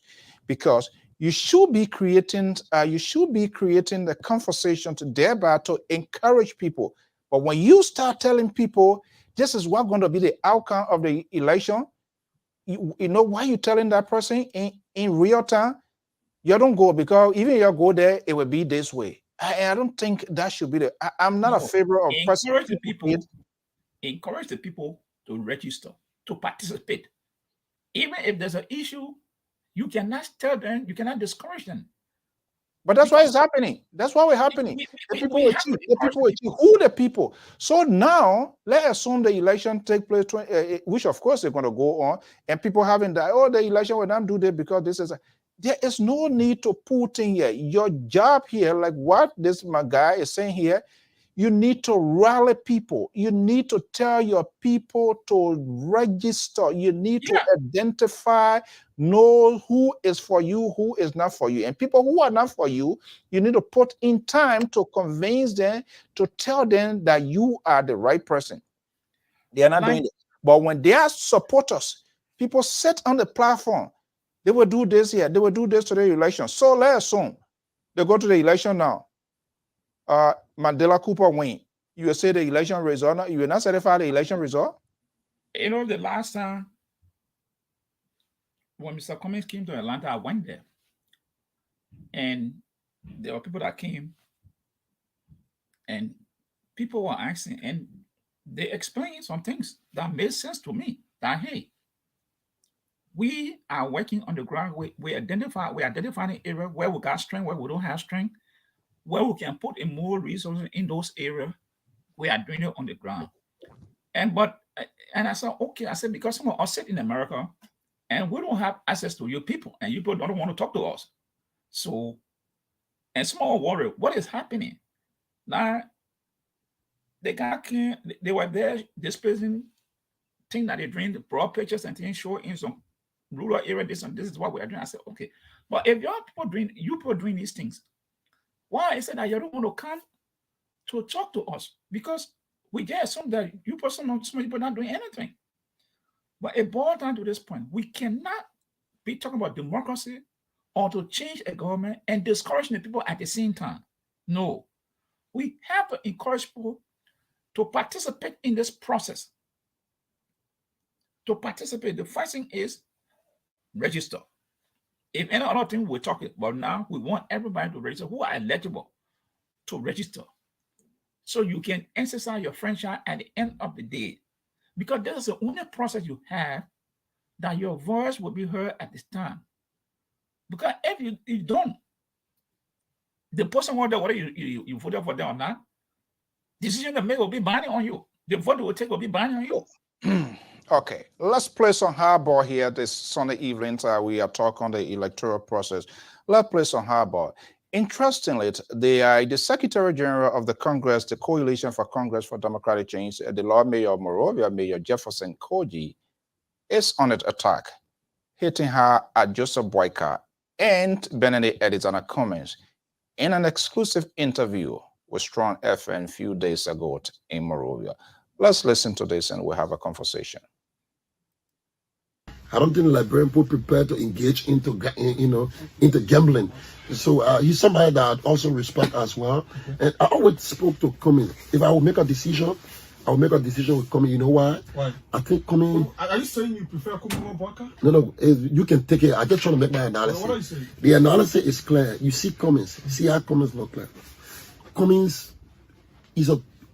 because you should be creating the conversation to thereby to encourage people. But when you start telling people this is what's going to be the outcome of the election, you know why you're telling that person in real time? You don't go, because even if you go there, it will be this way. I don't think that should be I'm not a favor of encourage the people to register, to participate. Even if there's an issue, you cannot tell them, you cannot discourage them. But that's why it's happening. That's why we're happening. The people will cheat. The people will cheat. Who the people? So now, let's assume the election take place, which of course they're going to go on, and people having that, oh, the election will not do that because this is there is no need to put in here. Your job here, like what this my guy is saying here, you need to rally people. You need to tell your people to register. You need to identify, know who is for you, who is not for you. And people who are not for you, you need to put in time to convince them, to tell them that you are the right person. They are not doing it. But when they are supporters, people sit on the platform, They will do this here. They will do this to the election. So let's assume they go to the election now. Mandela Cooper win. You will say the election result. You will not certify the election result. You know, the last time when Mr. Cummings came to Atlanta, I went there, and there were people that came, and people were asking, and they explained some things that made sense to me. That hey, we are working on the ground. We identifying the area where we got strength, where we don't have strength, where we can put in more resources in those areas. We are doing it on the ground. And I said, okay, I said, because some of us sit in America and we don't have access to your people, and you people don't want to talk to us. So, and small worry, what is happening? Now, they were there displaying things that they doing, the broad pictures and things showing in some rural area, this is what we are doing. I said, okay, but if you people doing these things, why is it that you don't want to come to talk to us? Because we get some that some people not doing anything. But it boils down to this point. We cannot be talking about democracy or to change a government and discouraging the people at the same time. No. We have to encourage people to participate in this process. To participate, the first thing is register. If any other thing we're talking about now, we want everybody to register who are eligible to register, so you can exercise your franchise at the end of the day. Because this is the only process you have that your voice will be heard at this time. Because if you don't, the person whether you voted for them or not, decision they make will be binding on you. The vote they will take will be binding on you. Okay, let's play some hardball here this Sunday evening. We are talking on the electoral process. Let's play some hardball. Interestingly, the Secretary General of the Congress, the Coalition for Congress for Democratic Change, the Lord Mayor of Monrovia, Mayor Jefferson Koji, is on attack, hitting her at Joseph Boyka and Benedict Edison Cummings in an exclusive interview with Strong FM a few days ago in Monrovia. Let's listen to this and we'll have a conversation. I don't think Liberian people prepared to engage into gambling. So he's somebody that I also respect as well. And I always spoke to Cummings. If I would make a decision, I would make a decision with Cummings. You know why? Why? I think Cummings. Are you saying you prefer Cummings over Boyka? No, you can take it. I just trying to make my analysis. What are you saying? The analysis is clear. You see Cummings. See how Cummings look like. Cummings is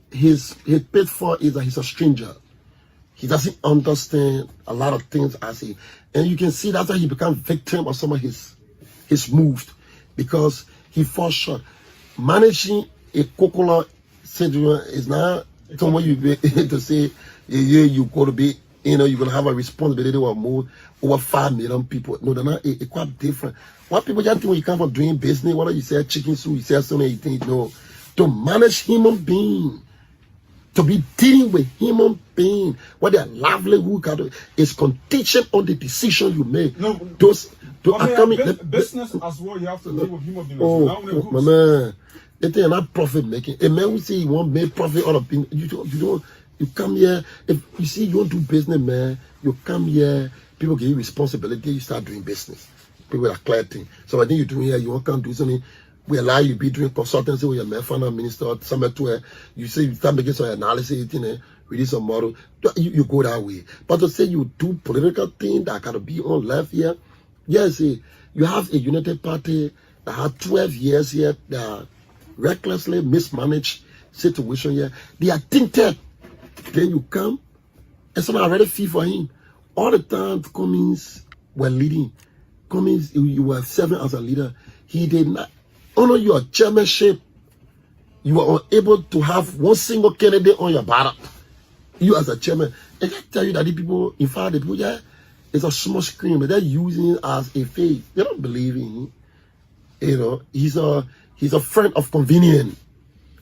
his pitfall is that he's a stranger. He doesn't understand a lot of things and you can see that's why he become victim of some of his moves, because he falls short. Managing a coconut syndrome is not someone you be to say, you got to be, you're going to have a responsibility of more over 5 million people. No, they're not. It's quite different. What people just think when you come from doing business, whether you sell chicken soup, you sell so many things, no. To manage human being, to be dealing with human being, what their livelihood is contingent on the decision you make. No, those business as well. You have to deal with human beings. My man, it ain't not profit making. A man who say he won't make profit out of being, you come here. If you see you don't do business, man, you come here. People give you responsibility. You start doing business. People are clear thing. So I think you're doing here. You won't come do something. We allow you to be doing consultancy with your finance minister or somewhere to where you say you start making some analysis, release some model, you go that way. But to say you do political thing that gotta be on left here, yes, you have a united party that had 12 years here that recklessly mismanaged situation here. They are tinted. Then you come and someone already feel for him. All the time Cummings were leading. Cummings, you were serving as a leader. He did not honor your chairmanship. You were unable to have one single candidate on your ballot. You as a chairman. And I tell you that the people, in fact, the people, yeah, it's a small screen, but they're using it as a face. They don't believe in him. He's a friend of convenience.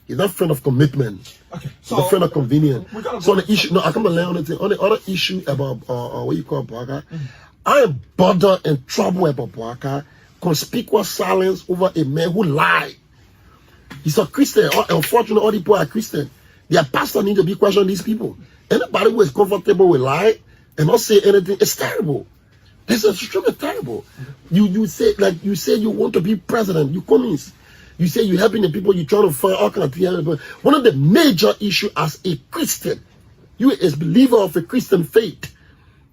He's not a friend of commitment. Okay, so he's a friend of convenience. So the issue, I come along on the other issue about what you call Boyka. I am bothered and troubled about Boyka. Conspicuous silence over a man who lied. He's a Christian. Unfortunately, all the people are Christian. Their pastor need to be questioning these people. Anybody who is comfortable with lie and not say anything is terrible. This is extremely terrible. You say, like you say you want to be president, you communist. You say you're helping the people, you try to find all kinds of things. One of the major issues as a Christian, you as believer of a Christian faith,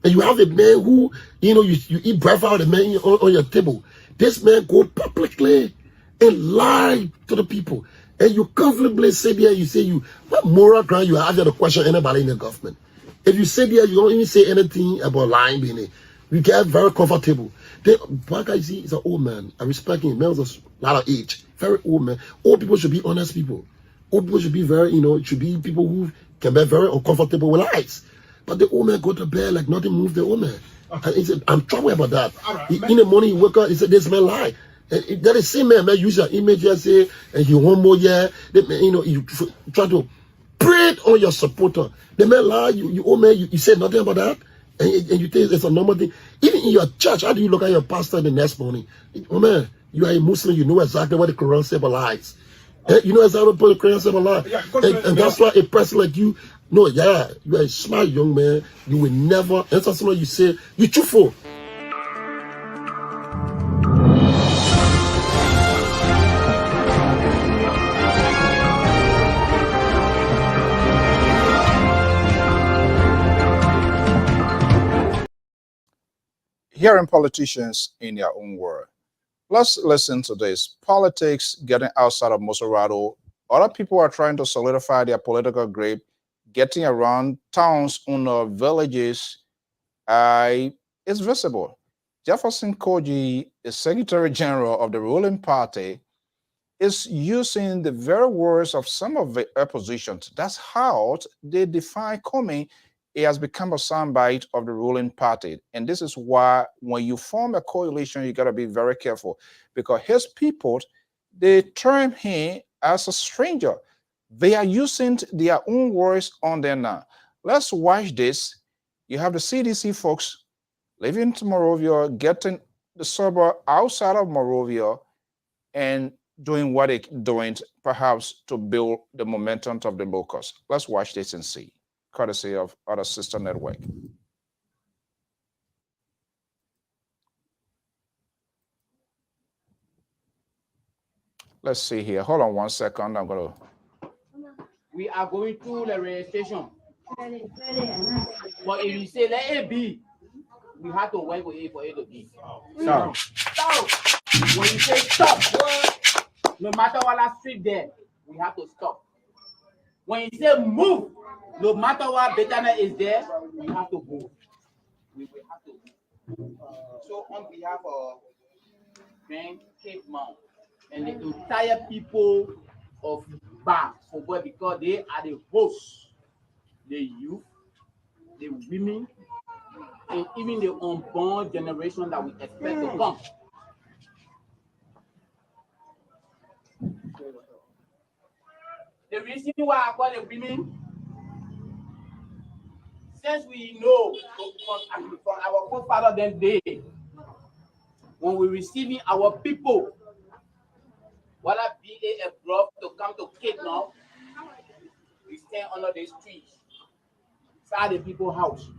and you have a man who, you eat breakfast with a man on your table. This man go publicly and lie to the people. And you comfortably say there, you say what moral ground you have to question anybody in the government. If you say there, you don't even say anything about lying being it. You get very comfortable. Then black guy see is an old man. I respect him. Man was a lot of age. Very old man. Old people should be honest people. Old people should be very, it should be people who can be very uncomfortable with lies. But the old man go to bed like nothing moved the old man. And he said, I'm troubled about that. In the morning, he wake up, he said, this man lie. And that is same man use your image and say, and he homo, yeah. You try to prey on your supporter. The man lie, you old man, you say nothing about that. And you think it's a normal thing. Even in your church, how do you look at your pastor the next morning? Oh man, you are a Muslim, you know exactly what the Quran says about lies. You know exactly what the Quran says about lies. Yeah, and that's why a person like you, no, yeah, you are a smart young man. You will never, and that's what you say, you're truthful. Hearing politicians in their own word. Let's listen to this. Politics getting outside of Moserado. Other people are trying to solidify their political grip, getting around towns and villages. It's visible. Jefferson Koji, the Secretary General of the ruling party, is using the very words of some of the oppositions. That's how they define Comey. It has become a soundbite of the ruling party. And this is why when you form a coalition, you got to be very careful, because his people, they term him as a stranger. They are using their own words on there now. Let's watch this. You have the CDC folks living to Monrovia, getting the suburb outside of Monrovia and doing what they're doing, perhaps to build the momentum of the locals. Let's watch this and see. Courtesy of other sister network. Let's see here. Hold on 1 second. I'm gonna. We are going through the registration. But if you say let it be, we have to wait for it to be. No. Stop. When you say stop, no matter what I street there, we have to stop. When you say move, no matter what bitterness is there, we have to move. We will have to move. So on behalf of Grand Cape Mount and the entire people of Bar, because they are the hosts, the youth, the women, and even the unborn generation that we expect to come. The reason why I call the women, since we know from our forefather that day, when we receiving our people, whether be they abroad to come to Cape now, we stand under these trees, inside the people's house.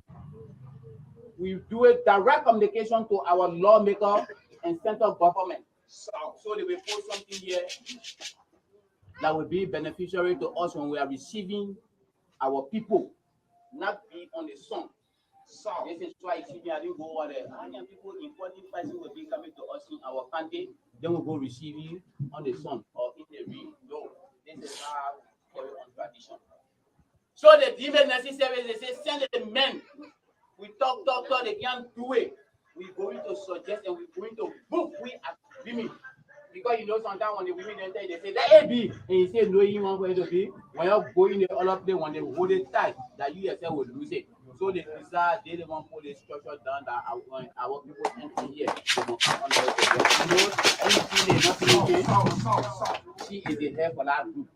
We do a direct communication to our lawmaker and central government. So they will put something here that will be beneficiary to us when we are receiving our people, not be on the sun. So this is why I didn't go over there. How many people important person will be coming to us in our country, then we'll go receiving on the sun or in the rain. No, this is how carry on tradition. So the demon necessary, they say send the men. We talk, they can't do it. We're going to suggest and we're going to book we as women. Because you know sometimes when the women enter, they say that be, and you say no, you want where to be. When you're going there all up there, when they hold it tight, that you yourself will lose it. So they decide they don't want to put the structure down that when our people enter here, they will come under the you know, anything they not she is the head for that group.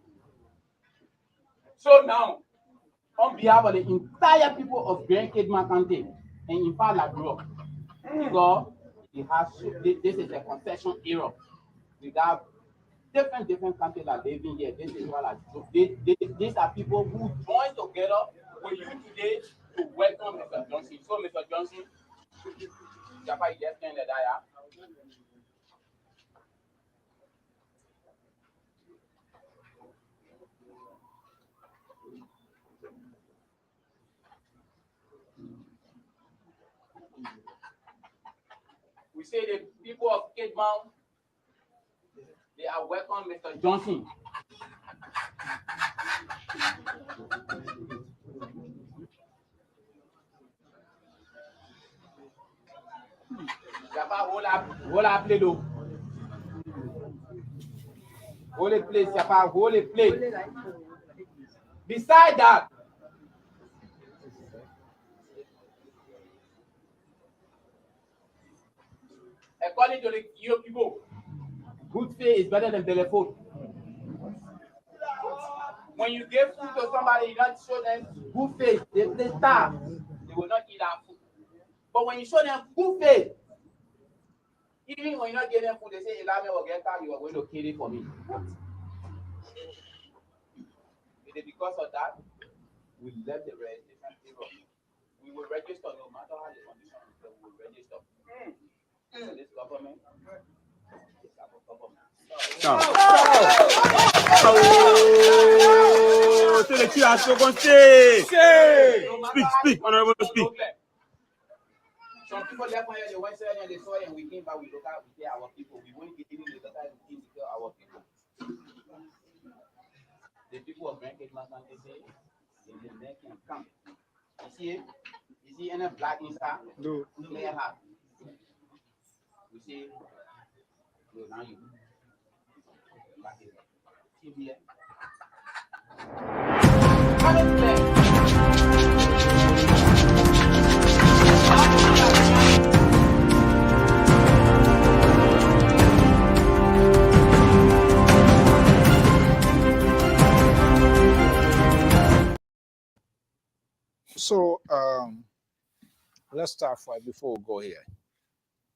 So now, on behalf of the entire people of Grand Cape County and in fact Labrador, because this is a concession era. We got different countries that live in here. This is what these are people who join together with you today to welcome Mr. Johnson. So, Mr. Johnson, We say the people of Cape Mount, they are welcome, Mr. Johnson. Hold up, play though. Hold it, place, Yapa, hold it, place. Beside that, according to the EU people, good faith is better than telephone. When you give food to somebody, you don't show them good faith. They starve. They will not eat that food. But when you show them good faith, even when you're not giving them food, they say, Elame or Geta, you are going to kill it for me. Because of that, we left the registration zero. We will register no matter how the condition is, we will register. So this government is our government. Speak, honorable, speak. Some people left here, they went there and they saw it, and we came back, we look out, we hear our people. We won't get any later time, we kill our people. The people of Grand Cape Mountain, they say, they can come. You see any black inside? No. Clear heart. We say, no, now you. Black is see here. Come in there. So let's start right before we go here.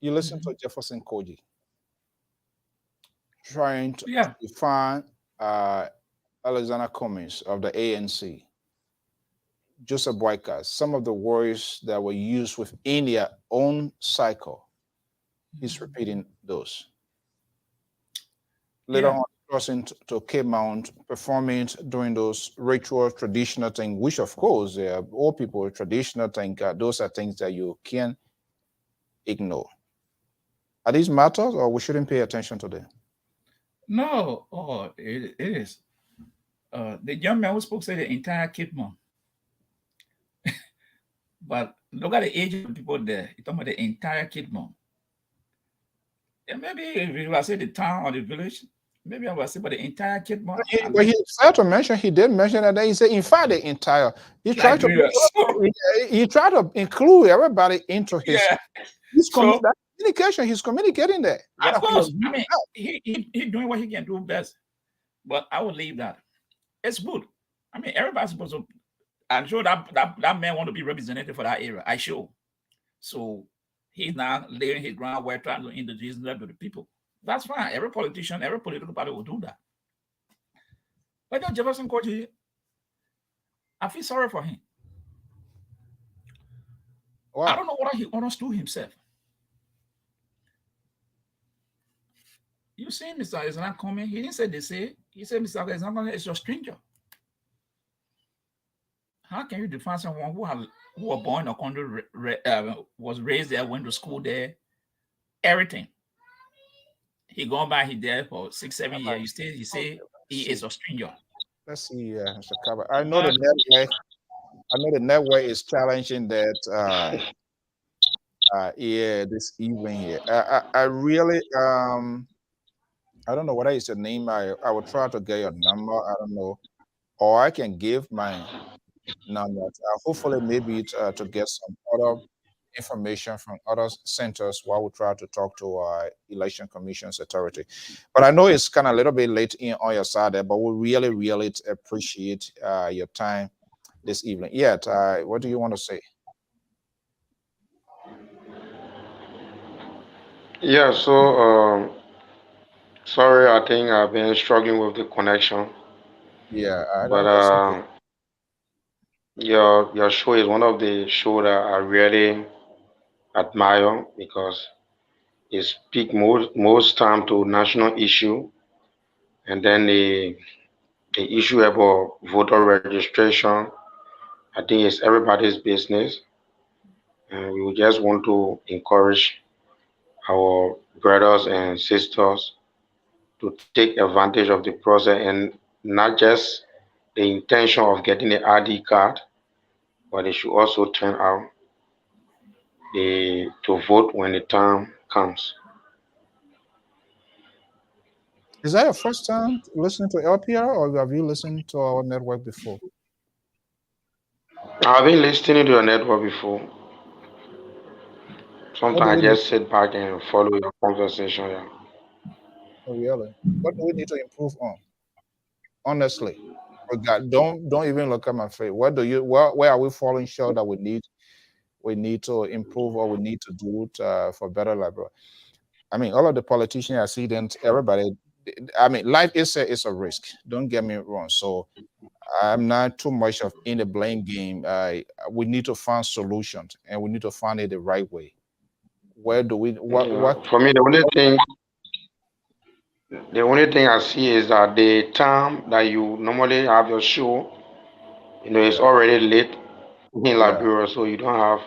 You listen to Jefferson Koji trying to define Alexander Cummings of the ANC, Joseph Boyka, some of the words that were used within their own cycle. He's repeating those. Later on, crossing to Cape Mount, performing doing those ritual traditional things, which of course all people traditional things, those are things that you can't ignore. Are these matters or we shouldn't pay attention to them? No, it is. The young man who spoke said the entire Cape Mount. But look at the age of the people there. You're talking about the entire Cape Mount. And maybe if I say the town or the village, maybe I will say about the entire Cape Mount. But he failed to mention, he did mention that he said, in fact, the entire, he tried to include everybody into his, that communication, he's communicating there. Of course, I mean, he's doing what he can do best. But I would leave that. It's good. I mean, everybody's supposed to, I'm sure that man want to be representative for that area. I sure. So he's now laying his groundwork, trying to introduce that to the people. That's fine. Every politician, every political party will do that. But then Jefferson Koji, I feel sorry for him. Wow. I don't know what he understood himself. You see, Mr. is not coming. He didn't say they say. He said, Mr. is not coming. It's your stranger. How can you define someone who was born in a country, was raised there, went to school there, everything? He gone by, he there for 6-7 years. You still, he say he is a stranger. Let's see, Mr. Cover. I know the network is challenging that. This evening here. I really I don't know what is the name. I will try to get your number. I don't know, or I can give my number. Hopefully, maybe to get some other information from other centers while we try to talk to our election commission's authority. But I know it's kind of a little bit late on your side there, but we really appreciate your time this evening. What do you want to say? Yeah, so sorry, I think I've been struggling with the connection. Yeah, but your show is one of the shows that I really admire because it speak most time to national issue, and then the issue about voter registration. I think it's everybody's business, and we just want to encourage our brothers and sisters to take advantage of the process and not just the intention of getting the ID card, but they should also turn out to vote when the time comes. Is that your first time listening to LPR, or have you listened to our network before? I've been listening to your network before. What do Sometimes we I need? just sit back and follow your conversation. Yeah. Oh, really? What do we need to improve on? Honestly, oh God, don't even look at my face. What do you? Where are we falling short that we need to improve, or we need to do it, for better life? I mean, all of the politicians I see, then everybody. I mean, life is a risk. Don't get me wrong. So I'm not too much of in the blame game. We need to find solutions, and we need to find it the right way. Where do we? Yeah. What? For me, the only thing I see is that the time that you normally have your show, it's Yeah, already late in yeah. Liberia, so you don't have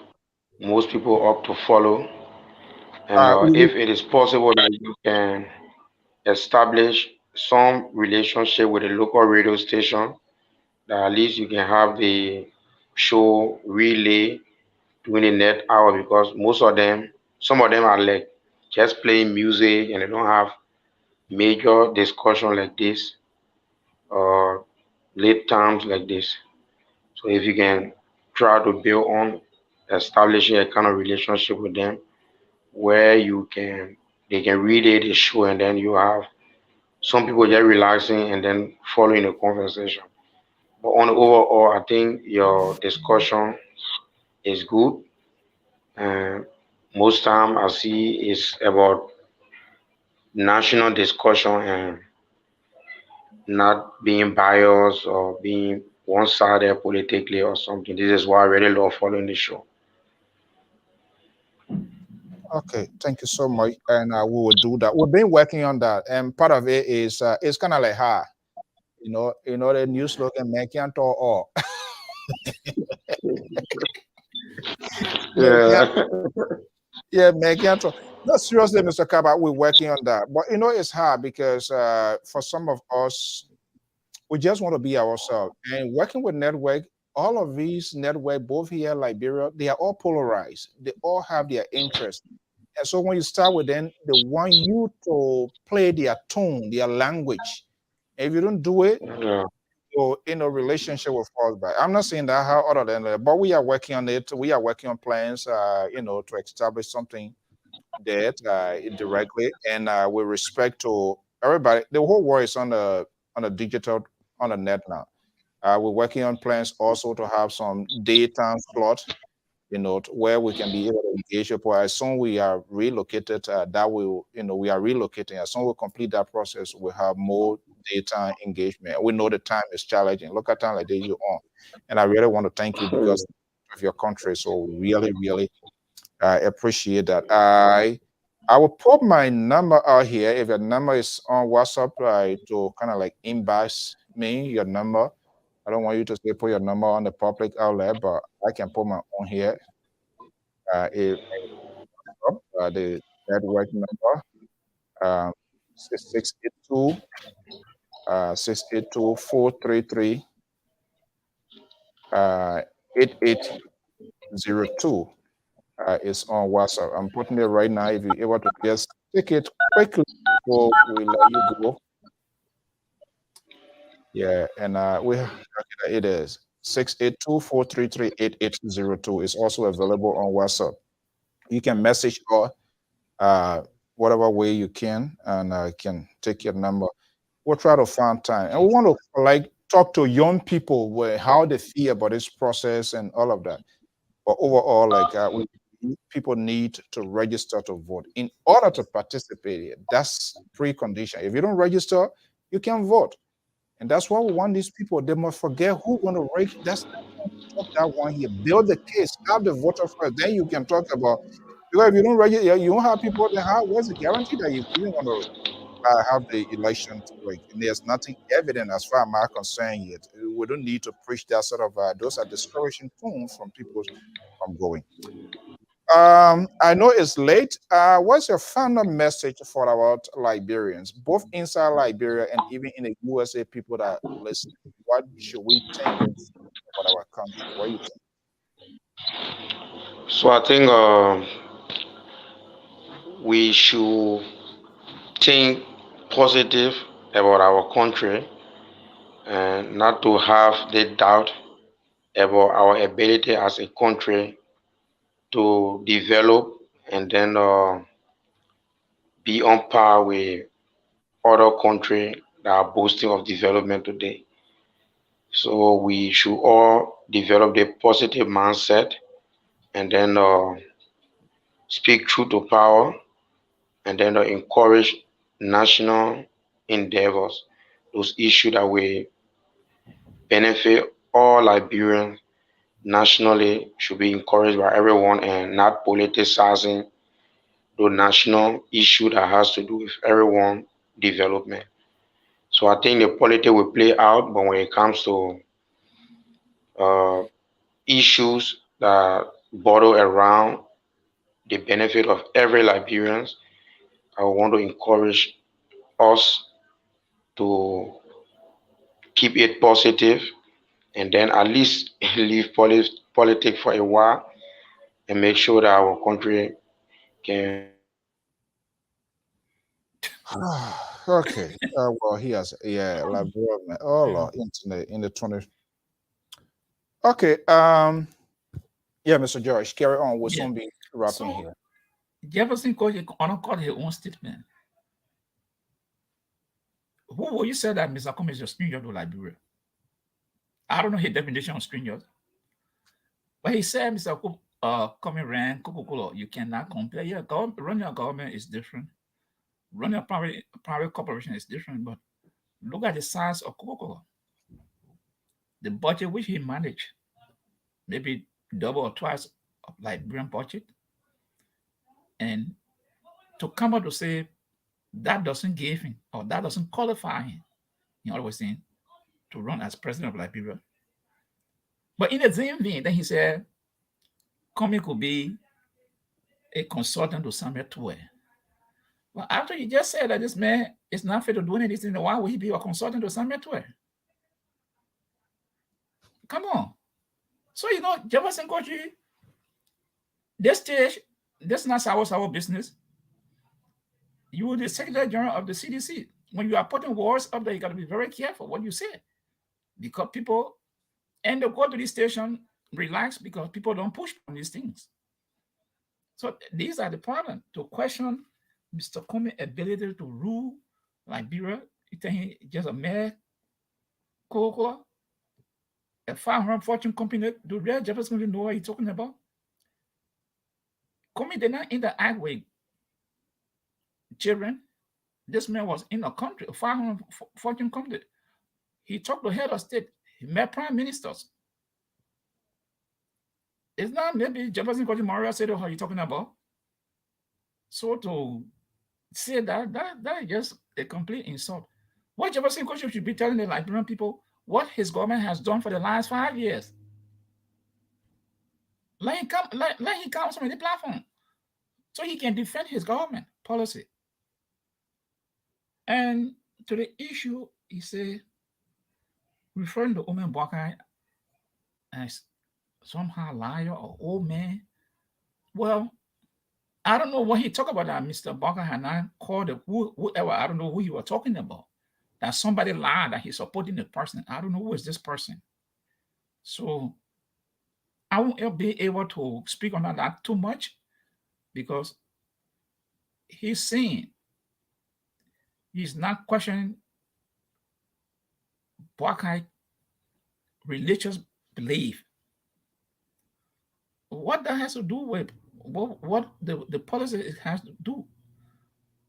most people up to follow. And We, if it is possible that you can establish some relationship with a local radio station, that at least you can have the show relay during the net hour, because some of them are like just playing music and they don't have major discussion like this or late times like this. So if you can try to build on establishing a kind of relationship with them where they can relay the show, and then you have some people just relaxing and then following the conversation. But on the overall, I think your discussion is good. And most time I see is about national discussion and not being biased or being one-sided politically or something. This is why I really love following the show. okay, thank you so much, and we will do that. We've been working on that, and part of it is it's kind of like hard. The new slogan, "Man can't talk all." Man can't, Yeah. yeah, man can't talk. No, seriously, Mr. Kaba, we're working on that. But it's hard because for some of us, we just want to be ourselves. And working with network, all of these network, both here in Liberia, they are all polarized. They all have their interests. And so when you start with them, they want you to play their tone, their language. If you don't do it, Yeah. you're in a relationship with falls back. I'm not saying that how other than that, but we are working on it. We are working on plans, to establish something that directly and with respect to everybody. The whole world is on the digital on the net now. We're working on plans also to have some daytime slot, where we can be able to engage people. As soon we are relocated, we are relocating. As soon we complete that process, we have more daytime engagement. We know the time is challenging. Look at time like this you're on. And I really want to thank you because of your country. So really, really appreciate that. I will put my number out here. If your number is on WhatsApp, to kind of like inbox me your number. I don't want you to say put your number on the public outlet, but I can put my own here. If the network number, um, 682 433 8802 is on WhatsApp. I'm putting it right now. If you're able to just take it quickly before we let you go. Yeah, and it is 682 433 8802. It's also available on WhatsApp. You can message or whatever way you can, and can take your number. We'll try to find time, and we want to like talk to young people where how they feel about this process and all of that. But overall, like people need to register to vote in order to participate. That's precondition. If you don't register, you can vote, and that's why we want these people. They must forget who going to register. That's talk that one here. Build the case. Have the voter first. Then you can talk about Because if you don't register, you don't have people. Then how? What's the guarantee that you even want to have the election to work? And there's nothing evident as far as I'm concerned yet. We don't need to preach that sort of. Those are discouraging tones from people from going. I know it's late. What's your final message for our Liberians, both inside Liberia and even in the USA, people that listen? What should we think going forward about our country? What do you think? So I think we should think positive about our country and not to have the doubt about our ability as a country to develop and then be on par with other countries that are boasting of development today. So we should all develop the positive mindset and then speak truth to power and then encourage national endeavors, those issues that will benefit all Liberians nationally should be encouraged by everyone and not politicizing the national issue that has to do with everyone development. So I think the politics will play out, but when it comes to uh, issues that border around the benefit of every Liberians, I want to encourage us to keep it positive and then at least leave politics for a while and make sure that our country can. Okay. Well, he has, yeah, Liberia. Oh, Lord, internet in the 20. Okay. Yeah, Mr. George, carry on. We'll soon be wrapping here. Jefferson called his own statement. Who will you say that Mr. Comey is a stranger to Liberia? I don't know his definition of strangers. But he said, Mr. Comey ran Coca-Cola. You cannot compare. Yeah, running a government is different. Running a private corporation is different. But look at the size of Coca-Cola. The budget which he managed, maybe double or twice of Liberian budget. And to come out to say that doesn't give him or that doesn't qualify him, in other words, saying, to run as president of Liberia. But in the same vein, then he said, Comey could be a consultant to Samuel Toure. Well, after you just said that this man is not fit to do anything, why would he be a consultant to Samuel Toure? Come on. So, Jefferson Kochi, this stage, this is not our business. You are the Secretary General of the CDC. When you are putting words up there, you got to be very careful what you say. Because people end up go to this station, relax, because people don't push on these things. So these are the problems. To question Mr. Comey's ability to rule Liberia, you think he's just a mere Coca-Cola, a 500 fortune company? Do real Jefferson really know what he's talking about? Comey did not interact with children. This man was in a country, a 500 fortune company. He talked to head of state. He met prime ministers. It's not maybe Jefferson Kochi Maria said how you're talking about. So to say that is just a complete insult. What Jefferson Kochi should be telling the Liberian people what his government has done for the last 5 years. Let him come on the platform so he can defend his government policy. And to the issue, he said, referring to Omen Boakai as somehow liar or old man. Well, I don't know what he talked about that Mr. Boakai had not called whoever. I don't know who he was talking about. That somebody lied that he's supporting the person. I don't know who is this person. So I won't be able to speak on that too much because he's saying he's not questioning Boakai religious belief. What that has to do with what the policy has to do?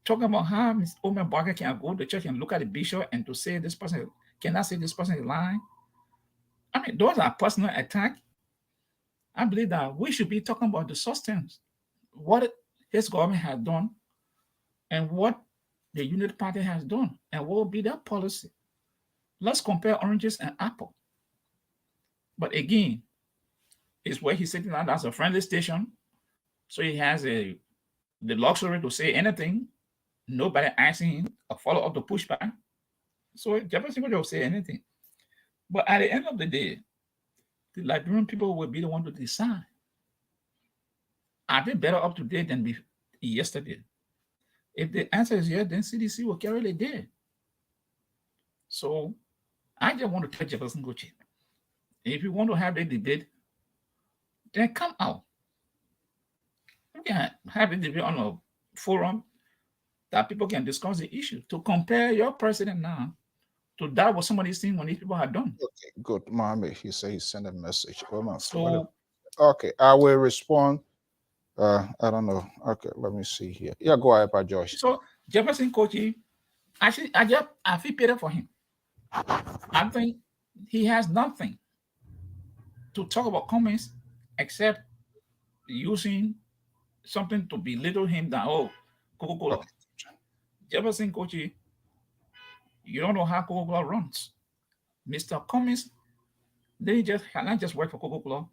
Talking about how Ms. Omen Boakai can go to church and look at the bishop and to say this person cannot say this person is lying. I mean, those are personal attacks. I believe that we should be talking about the substance. what his government has done and what the Unity Party has done, and what will be their policy. Let's compare oranges and apple. But again, it's where he's sitting down as a friendly station, so he has the luxury to say anything. Nobody asking him a follow-up to pushback. So Jefferson will say anything. But at the end of the day, the Liberian people will be the one to decide. Are they better up to date than yesterday? If the answer is yes, then CDC will carry the day. So I just want to tell Jefferson Gochi, if you want to have a debate, then come out. We can have a debate on a forum that people can discuss the issue. To compare your president now to that what somebody's seen when these people had done. Okay, good. Mohammed, he said he sent a message. So okay, I will respond. I don't know. Okay, let me see here. Yeah, go ahead, Josh. So Jefferson Kochi, actually, I feel better for him. I think he has nothing to talk about comments except using something to belittle him that, oh, Coca-Cola. Okay. Jefferson Kochi, you don't know how Coca-Cola runs. Mr. Cummings, they not just work for Coca-Cola,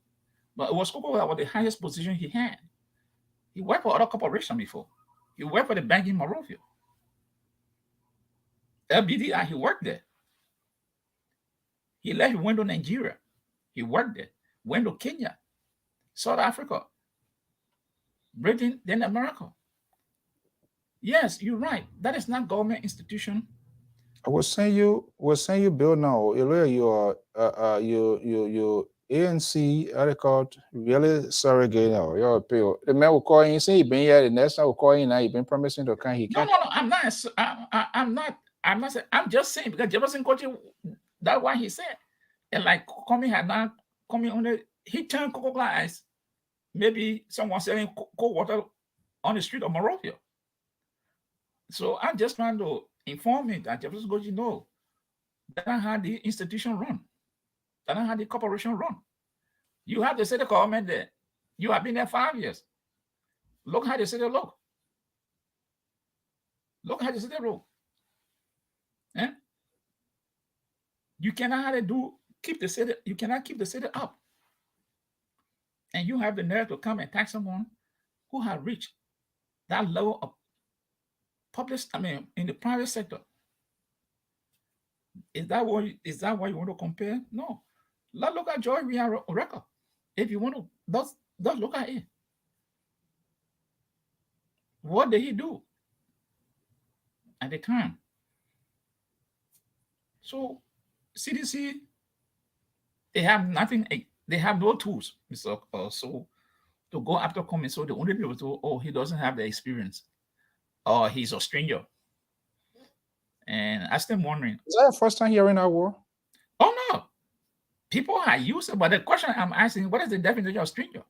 but it was Coca-Cola was the highest position he had. He worked for other corporations before. He worked for the bank in Monrovia. LBDI, he worked there. He left, he went to Nigeria. He worked there. Went to Kenya, South Africa, Britain, then America. Yes, you're right. That is not government institution. I will send you bill now. Your ANC record really surrogate now. Your bill. The man will call in, say he been here. The next time will call in now. He been promising to come. He can't. No. I'm not. I'm just saying because Jefferson Kochi, that's why he said. And like coming had not coming on the, he turned Coca-Cola as maybe someone selling cold water on the street of Monrovia. So I'm just trying to inform me that Jefferson Kochi know that I had the institution run, that I had the corporation run. You have the city government there. You have been there 5 years. Look how the city look. Look how the city look. Eh? You cannot keep the city. You cannot keep the city up. And you have the nerve to come and attack someone who has reached that level of in the private sector. Is that what you want to compare? No. Let's look at Joy Ria's record. If you want to, just look at it. What did he do at the time? So CDC, they have nothing. They have no tools, Mr. So to go after comments. So the only people to, oh, he doesn't have the experience, or he's a stranger. And I still wondering. Is that the first time hearing that word? Oh no, people are used to it. But the question I'm asking, what is the definition of stranger?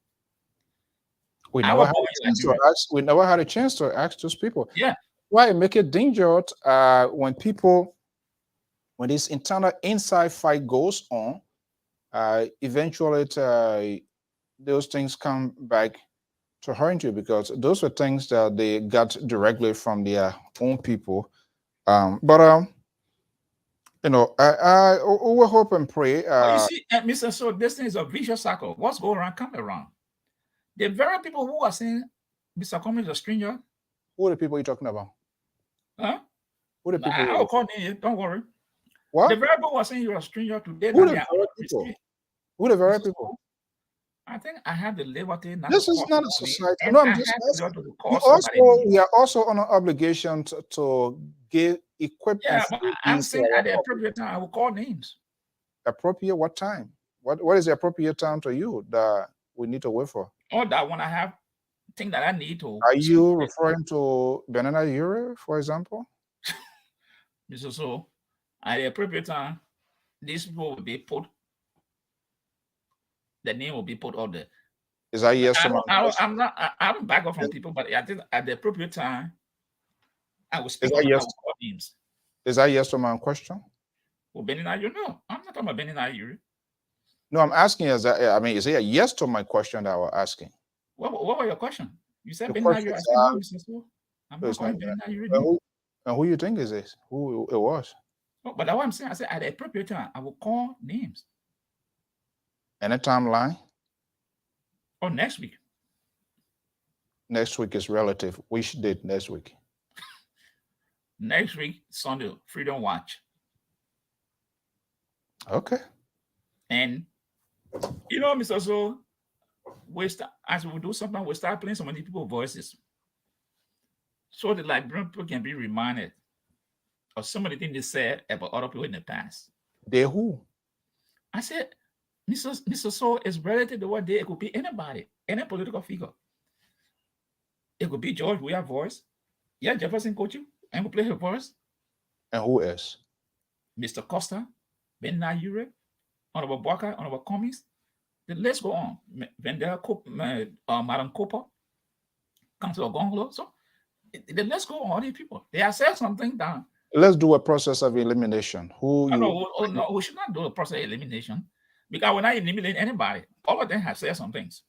We never had a chance to ask those people. Yeah. Why make it dangerous when this internal inside fight goes on? Eventually, those things come back to haunt you because those were things that they got directly from their own people. You know, I will hope and pray. You see, Mr. So this thing is a vicious cycle. What's going around, come around. The very people who are saying Mr. Cummings is a stranger. Who are the people you're talking about? Huh? Who are the people? I will call you. Don't worry. What? The very people who are saying you're a stranger today. Who are the very people? Who are the very people? I think I have the liberty. This is not a society. No, I'm just asking. We are also on an obligation to give equipment. Yeah, but I'm saying at the appropriate time, I will call names. Appropriate what time? What is the appropriate time to you that we need to wait for? Or that when I have things that I need to. Are you referring to Banana Ure, for example? Mr. So, at the appropriate time, these people will be put. The name will be put on there. Is that yes? I don't back off from people, but I think at the appropriate time, I will speak. Names. Is that yes to my question? Well, Benina, you know, I'm not talking about Benina Yuri. No, I'm asking is it a yes to my question that I was asking? What was your question? You said The Ben question Nayuri. I is, said no, Mr. So. I'm not it's not calling Ben Nayuri and name. who you think is this? Who it was? Oh, but that's what I'm saying. I said at the appropriate time, I will call names. Any timeline? Or next week. Next week is relative. Which date next week? Next week, Sunday, Freedom Watch. Okay. And you know, Mr. So, as we do something, we start playing so many people's voices. So the Liberian people can be reminded of some of the things they said about other people in the past. They who? I said, Mr. Soe is relative to what day it could be anybody, any political figure. It could be George Weah voice. Yeah, Jefferson Kochu, and we play her voice. And who else? Mr. Costa, Ben Nayuri, Honorable Bwaka, Honorable Cummings. The list go on. Vendela, Madam Cooper, Councilor Gonglo. So the list go on. All these people. They have said something down. Let's do a process of elimination. No, we should not do a process of elimination because we're not eliminating anybody. All of them have said some things.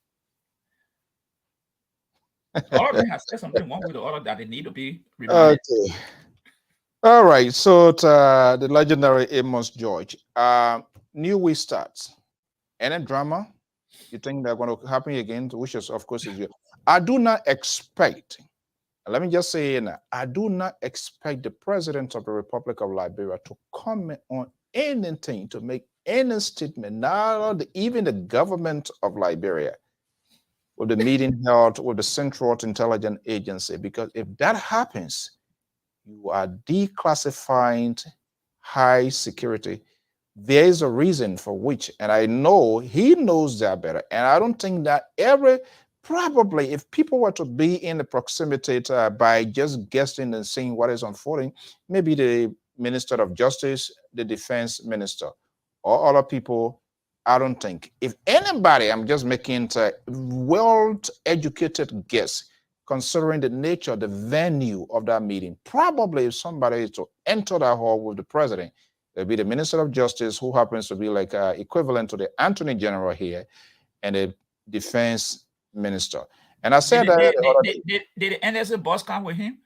All of them have said something one way or the other that they need to be reminded. Okay. All right. So the legendary Amos George. New week starts. Any drama you think they're going to happen again, which is of course is you. I do not expect, let me just say now, I do not expect the president of the Republic of Liberia to comment on anything, to make any statement, not even the government of Liberia, with the meeting held with the Central Intelligence Agency, because if that happens, you are declassifying high security. There is a reason for which, and I know he knows that better. And I don't think that probably if people were to be in the proximity by just guessing and seeing what is unfolding, maybe the Minister of Justice, the Defense Minister, or other people, I don't think. If anybody, I'm just making a well-educated guess, considering the nature, the venue of that meeting, probably if somebody is to enter that hall with the president, it'll be the Minister of Justice, who happens to be like equivalent to the Attorney General here, and the Defense Minister. And I said did the NSA boss come with him?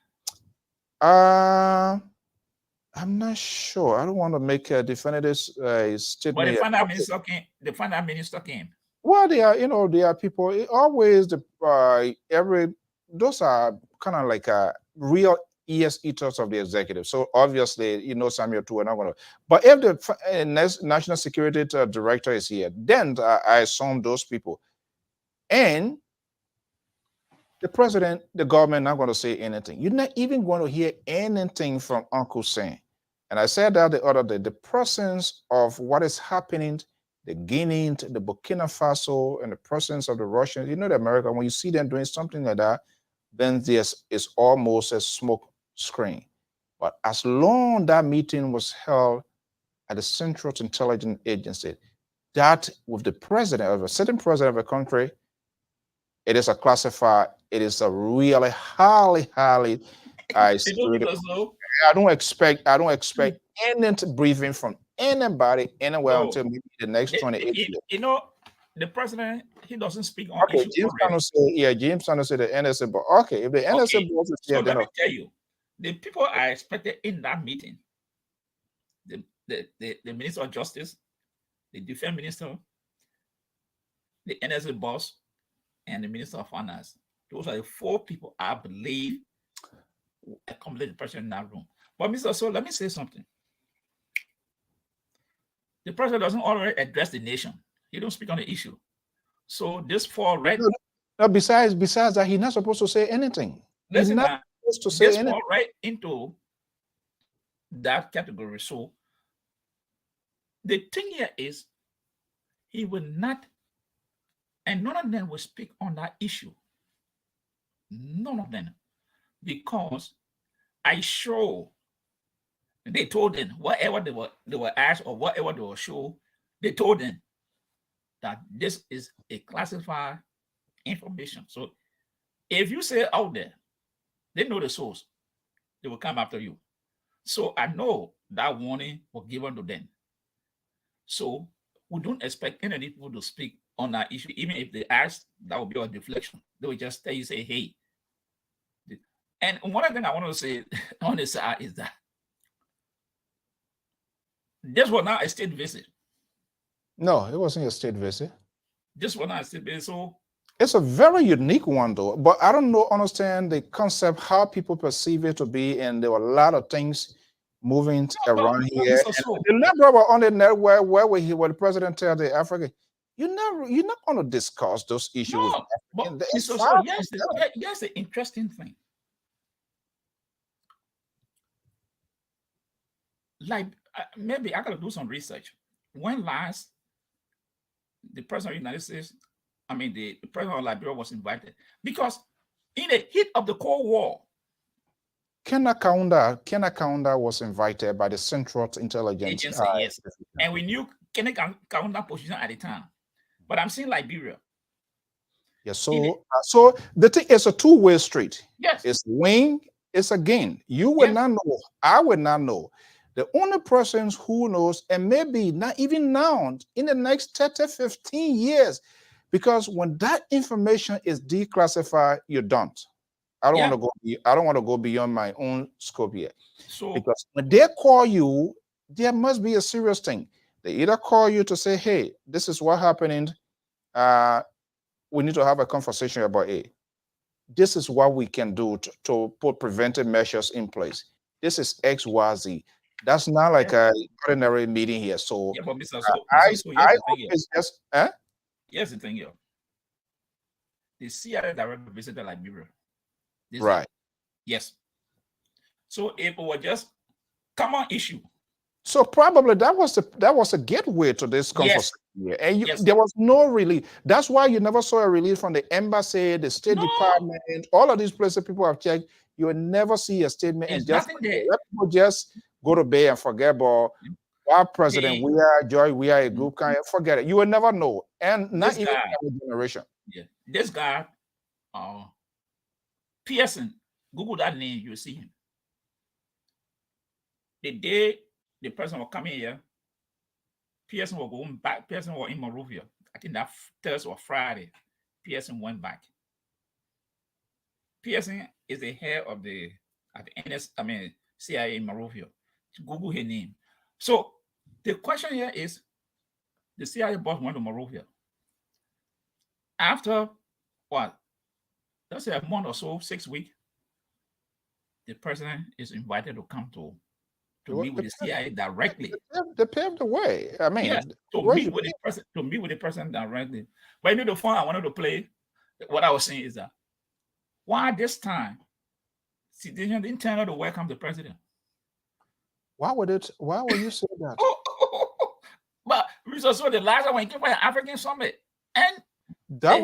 I'm not sure. I don't want to make a definitive statement. But the finance minister came. The finance minister came. Well, they are, they are people. Always those are kind of like real ears eaters of the executive. So obviously, Samuel too, we're not going to. But if the national security director is here, then I assume those people. And the president, the government, not going to say anything. You're not even going to hear anything from Uncle Sam. And I said that the other day, the presence of what is happening, the Guinea, the Burkina Faso, and the presence of the Russians, the American, when you see them doing something like that, then this is almost a smoke screen. But as long that meeting was held at the Central Intelligence Agency, that with the president of a certain president of a country, it is a classified, it is a really highly I don't expect any briefing from anybody anywhere until maybe the next 28 the president, he doesn't speak on issues. James Soe said the NSA, but okay, if the NSA boss is here, so let me tell you, the people are expected in that meeting, the Minister of Justice, the Defense Minister, the NSA boss, and the Minister of Finance. Those are the 4 people I believe accommodate the president in that room. But Mr. Soe, let me say something. The president doesn't already address the nation. He don't speak on the issue. So this fall right. No, besides that, he's not supposed to say anything. Listen, he's not supposed to say anything. Fall right into that category. So the thing here is, he will not, and none of them will speak on that issue. None of them, because I show. They told them whatever they were asked or whatever they were shown, they told them that this is a classified information. So if you say out there, they know the source, they will come after you. So I know that warning was given to them. So we don't expect any people to speak on that issue. Even if they ask, that would be a deflection. They would just tell you, say, hey. And one other thing I want to say on this side is that this was not a state visit. No, it wasn't a state visit. This was not a state visit. So it's a very unique one, though. But I don't understand the concept, how people perceive it to be, and there were a lot of things moving around here. The Liberal were on the network where the president tells the African, you're not going to discuss those issues. No, but yes, the interesting thing. Like maybe I gotta do some research. When last the president of the United States, the president of Liberia was invited? Because in the heat of the Cold War, Kenneth Kaunda was invited by the Central Intelligence Agency, yes, and we knew Kenneth Kaunda's position at the time. But I'm seeing Liberia. Yes, so the thing is a two-way street. Yes, it's win, it's a gain. You will not know. I will not know. The only persons who knows, and maybe not even now, in the next 30, 15 years, because when that information is declassified, you don't. I don't want to go beyond my own scope here. So because when they call you, there must be a serious thing. They either call you to say, hey, this is what happening. We need to have a conversation about it. This is what we can do to put preventive measures in place. This is X, Y, Z. That's not like an ordinary meeting here. So, but Mr. Here's the thing here. The CIA director visited Liberia. Right. Yes. So if it was just common issue. So probably that was a gateway to this conversation. Yes. And there was no relief. That's why you never saw a relief from the embassy, the State Department, all of these places people have checked. You will never see a statement. And just people just go to bed and forget about our president. We are Joy. We are a group. Kind of forget it. You will never know. And not even our generation. Yeah. This guy, Pearson. Google that name. You will see him. The day the president was coming here, Pearson was going back. Pearson was in Monrovia. I think that Thursday or Friday, Pearson went back. Pearson is the head of the CIA in Monrovia. Google his name. So the question here is, the CIA boss went to Monrovia. After what? Let's say a month or so, 6 weeks, the president is invited to come to meet with the CIA directly. They paved the way. I mean, yes, to meet with the president directly. But the fun I wanted to play, what I was saying is that why this time citizens didn't turn out to welcome the president? Why would you say that? But so the last time when he came for an African summit, and that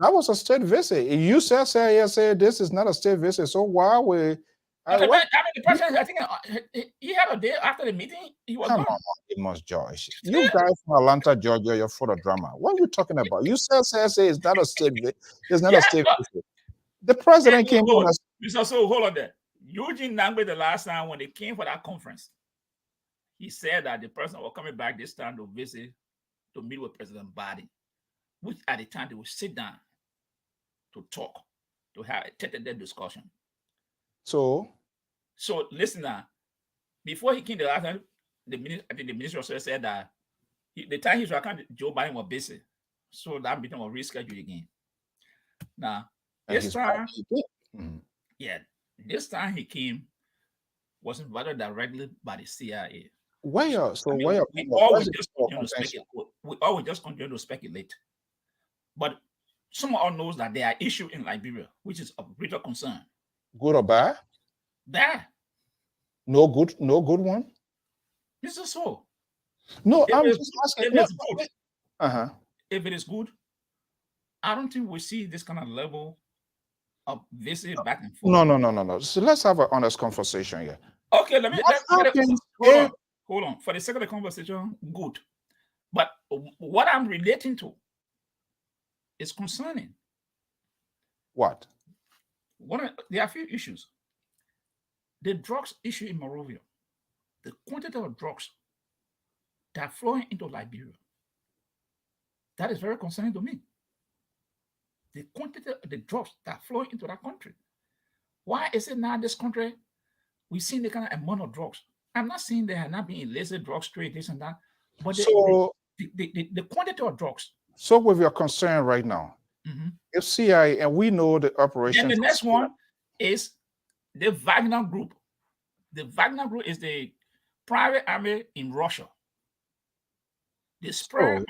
was a state visit. You said this is not a state visit. So why would the president, I think he had a day after the meeting. He was gone. Amos Joyce. You guys from Atlanta, Georgia, you're full of drama. What are you talking about? You said it's not a state visit. It's not a state visit. The president came on us. Mr. So hold on there. Eugene Nangbe, the last time when they came for that conference, he said that the president was coming back this time to visit, to meet with President Biden, which at the time they would sit down to talk, to have a tete-a-tete discussion. So listen now. Before he came the last time, the minister also said that the time he was coming, Joe Biden was busy, so that meeting was rescheduled again. Now this time, this time he came, was invited directly by the CIA. We always just continue to speculate. But someone knows that there are issues in Liberia, which is of greater concern. Good or bad? Bad. No good one? This is so. No, I'm just asking. If it's good, if it is good, I don't think we see this kind of level of visit back and forth. No. So let's have an honest conversation here. Okay, hold on. For the sake of the conversation, good. But what I'm relating to is concerning. What? There are a few issues. The drugs issue in Monrovia, the quantity of drugs that are flowing into Liberia. That is very concerning to me. The quantity of the drugs that flow into that country. Why is it now this country we've seen the kind of amount of drugs? I'm not saying there have not been illicit drugs, trade, this and that, but the quantity of drugs. So with your concern right now, if CIA, and we know the operation. And the next one is the Wagner Group. The Wagner Group is the private army in Russia. The spread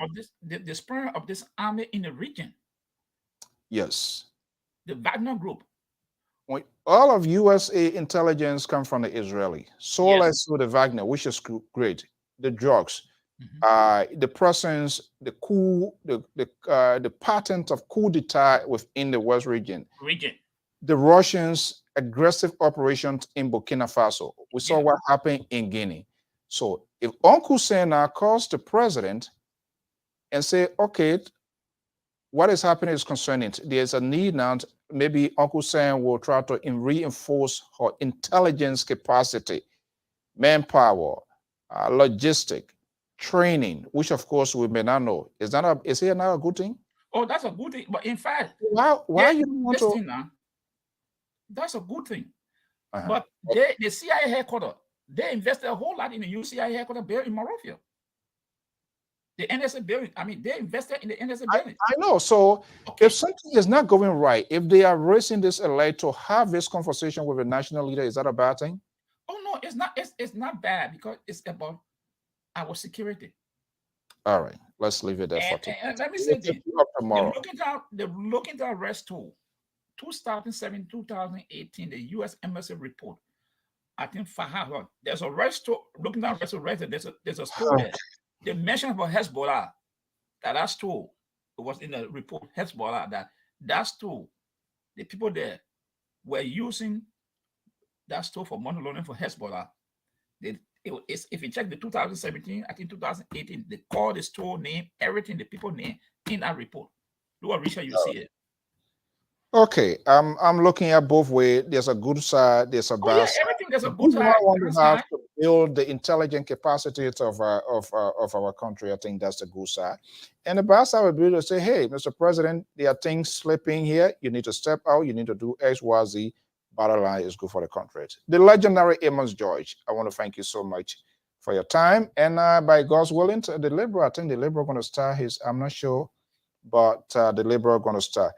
of this army in the region. Yes. The Wagner Group. When all of USA intelligence come from the Israeli. So let's do the Wagner, which is great. The drugs, the presence, the coup, the patent of coup d'etat within the West region. The Russians' aggressive operations in Burkina Faso. We saw what happened in Guinea. So if Uncle Sam now calls the president and say, okay, what is happening is concerning. There's a need now. Maybe Uncle Sam will try to reinforce her intelligence capacity, manpower, logistic, training, which of course we may not know. Is it not a good thing? Oh, that's a good thing. But in fact, why you want to? Now, that's a good thing. But the CIA headquarters, they invested a whole lot in the UCI headquarters building in Monrovia. The NSA building, I mean, they invested in the NSA building. I know. So if something is not going right, if they are raising this alert to have this conversation with a national leader, is that a bad thing? Oh, no, it's not. It's not bad because it's about our security. All right. Let's leave it there for today. And let me say this. They're looking to arrest tool. 2007, 2018, the U.S. Embassy report. I think Fahad, there's a arrest tool. Looking at arrest, there's a store there. They mentioned about Hezbollah, that's true. It was in the report, Hezbollah, that's true. The people there were using that store for money laundering for Hezbollah. If you check the 2017, I think 2018, they called the store name, everything, the people name in that report. Do a research, you see it. Okay, I'm looking at both ways. There's a good side, there's a bad side. Everything there's a good side. We have to build the intelligent capacity of our country. I think that's the good side. And the bad side would be to say, hey, Mr. President, there are things slipping here. You need to step out. You need to do X, Y, Z. Bottom line is good for the country. The legendary Amos George, I want to thank you so much for your time. And by God's willing, I think the Liberal going to start his, I'm not sure, but the Liberal going to start.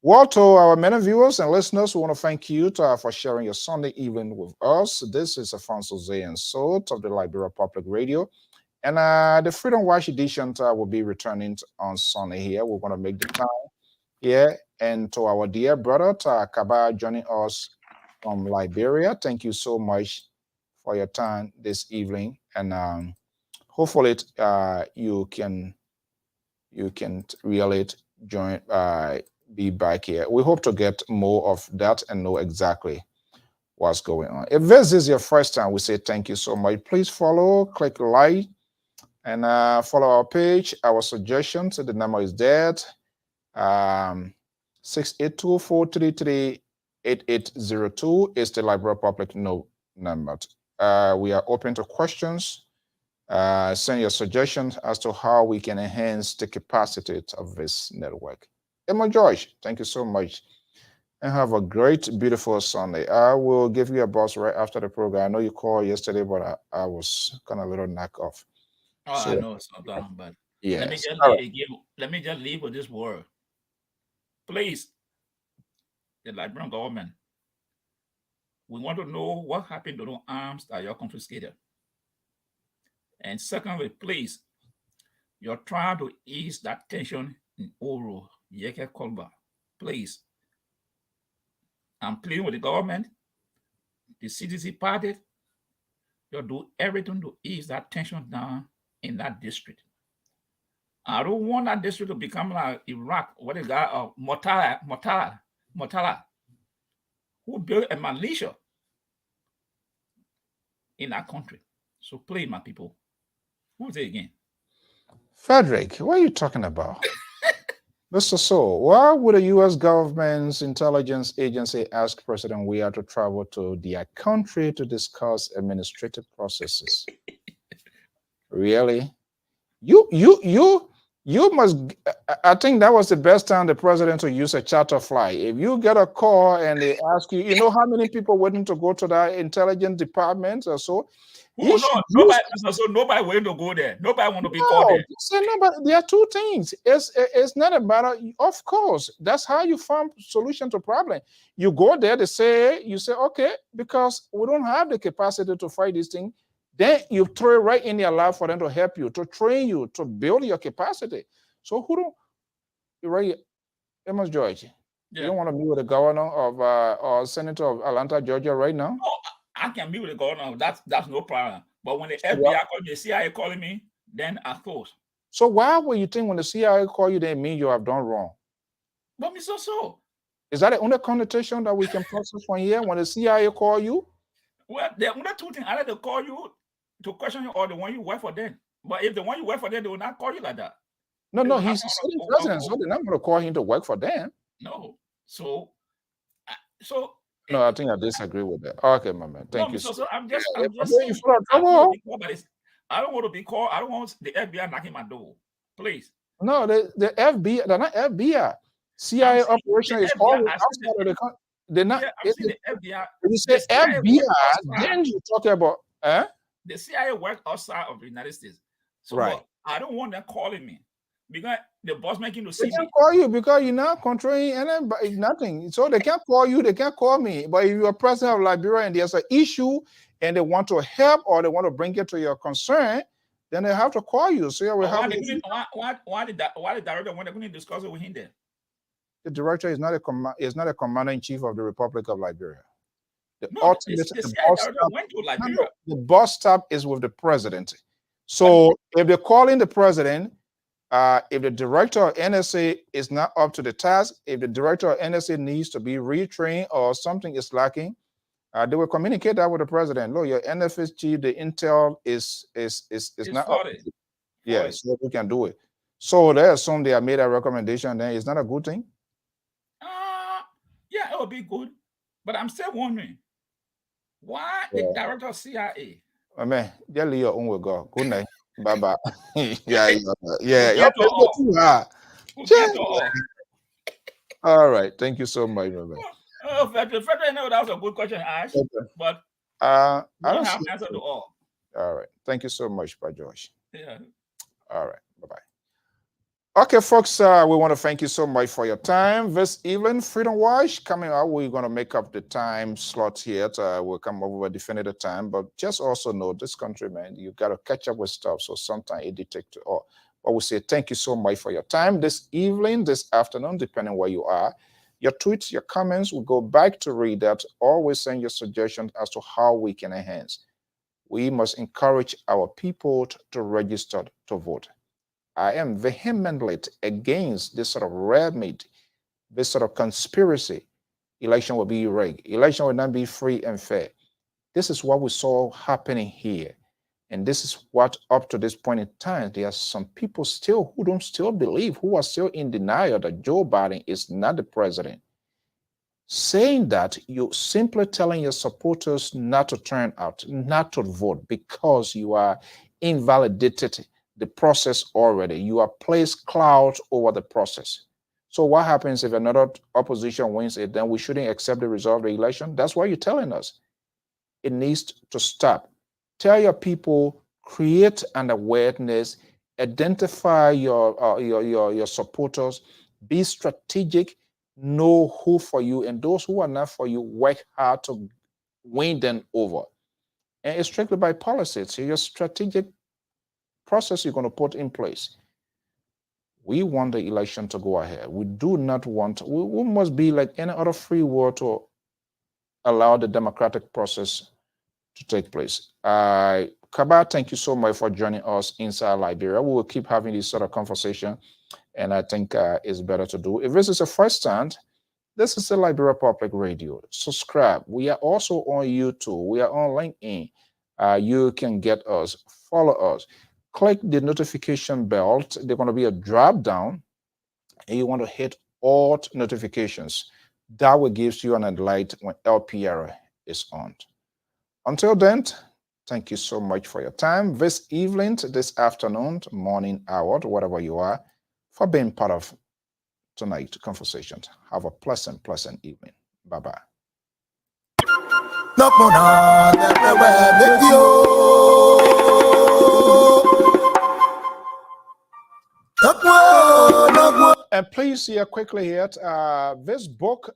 Well, to our many viewers and listeners, we want to thank you for sharing your Sunday evening with us. This is Zean Soe of the Liberia Public Radio. And the Freedom Watch edition will be returning on Sunday here. We're going to make the time here. And to our dear brother, Kaba, joining us from Liberia, thank you so much for your time this evening. And hopefully you can really join be back here. We hope to get more of that and know exactly what's going on. If this is your first time, we say thank you so much. Please follow, click like, and follow our page. Our suggestions, the number is there. 682-433-8802 is the Liberia Public number. We are open to questions. Send your suggestions as to how we can enhance the capacity of this network. Emma George, thank you so much. And have a great, beautiful Sunday. I will give you a buzz right after the program. I know you called yesterday, but I was kind of a little knock off. Oh, so, I know it's not done, but yes. Let me just leave with this word. Please, the Liberian government, we want to know what happened to the arms that you confiscated. And secondly, please, you're trying to ease that tension in Oro. Yeke Kolba, please. I'm pleading with the government, the CDC party, you'll do everything to ease that tension down in that district. I don't want that district to become like Iraq, what they got, Motala, who built a militia in that country. So please, my people. Who's it again? Frederick, what are you talking about? Mr. Soe, why would a U.S. government's intelligence agency ask President Weah to travel to their country to discuss administrative processes? Really? You You must, I think that was the best time the president to use a charter flight. If you get a call and they ask you, you know how many people waiting to go to that intelligence department or so? Who no, nobody, so nobody waiting to go there. Nobody want to be called there. Say nobody. There are two things. It's not a matter. Of course, that's how you find solution to problem. You go there, they say, you say, okay, because we don't have the capacity to fight this thing. Then you throw it right in their lap for them to help you, to train you, to build your capacity. So who don't, right, Amos George, you don't want to meet with the governor of or senator of Atlanta, Georgia right now? No, I can meet with the governor. That's no problem. But when the FBI call me, the CIA calling me, then I close. So why would you think when the CIA call you, they mean you have done wrong? But Mr. So. Is that the only connotation that we can process from here when the CIA call you? Well, there are only two things. Either they call you to question you or the one you work for them. But if the one you work for them, they will not call you like that. No, he's the sitting president, so they're not going to call him to work for them. No. So. No, I think I disagree with that. Okay, my man. Thank you. So I'm just saying. I don't want to be called. I don't want the FBI knocking my door. Please. No, the FBI, they're not FBI. CIA operation is always outside of the country. They're not. The FBI. When you say FBI, then you talk about the CIA work outside of the United States. So right. I don't want them calling me because the boss making to see me. They can't call you because you're not controlling anybody, nothing. So they can't call you. They can't call me. But if you're president of Liberia and there's an issue and they want to help or they want to bring it to your concern, then they have to call you. So why the director when they're going to discuss it with him then? The director is not a commander in chief of the Republic of Liberia. The boss staff is with the president. So if they're calling the president, if the director of NSA is not up to the task, if the director of NSA needs to be retrained or something is lacking, they will communicate that with the president. Look, your NFS chief, the intel is not up. Yeah, so we can do it. So they assume they have made a recommendation. Then it's not a good thing. Yeah, it would be good, but I'm still wondering why the director of CIA. Oh, man, just leave your own with God. Good night. Bye bye. Yeah. All right. Thank you so much, my man. That was a good question, Ash. Okay. But I don't have answer to all. All right. Thank you so much, by Josh. Yeah. All right. Bye-bye. Okay, folks, we want to thank you so much for your time. This evening, Freedom Watch coming up. We're going to make up the time slot here. We'll come up with a definitive time. But just also know this country, man, you got to catch up with stuff. So sometimes it detects all. But we say thank you so much for your time this evening, this afternoon, depending where you are. Your tweets, your comments, we'll go back to read that. Always send your suggestions as to how we can enhance. We must encourage our people to register to vote. I am vehemently against this sort of red meat, this sort of conspiracy. Election will be rigged. Election will not be free and fair. This is what we saw happening here. And this is what, up to this point in time, there are some people still who don't still believe, who are still in denial that Joe Biden is not the president. Saying that, you're simply telling your supporters not to turn out, not to vote, because you are invalidated the process already. You are placed clouds over the process. So what happens if another opposition wins it? Then we shouldn't accept the result of the election. That's what you're telling us. It needs to stop. Tell your people, create an awareness, identify your supporters, be strategic, know who for you, and those who are not for you, work hard to win them over. And it's strictly by policy. So your strategic process you're going to put in place. We want the election to go ahead. We do not want, we must be like any other free world to allow the democratic process to take place. Kaba, thank you so much for joining us inside Liberia. We will keep having this sort of conversation, and I think it's better to do. If this is the first time, this is the Liberia Public Radio. Subscribe. We are also on YouTube. We are on LinkedIn. You can get us, follow us. Click the notification bell. There's going to be a drop down, and you want to hit all notifications. That will give you an alert when LPR is on. Until then, Thank you so much for your time this evening, this afternoon, morning hour, whatever you are, for being part of tonight's conversation. Have a pleasant evening. Bye-bye. And please here quickly here, this book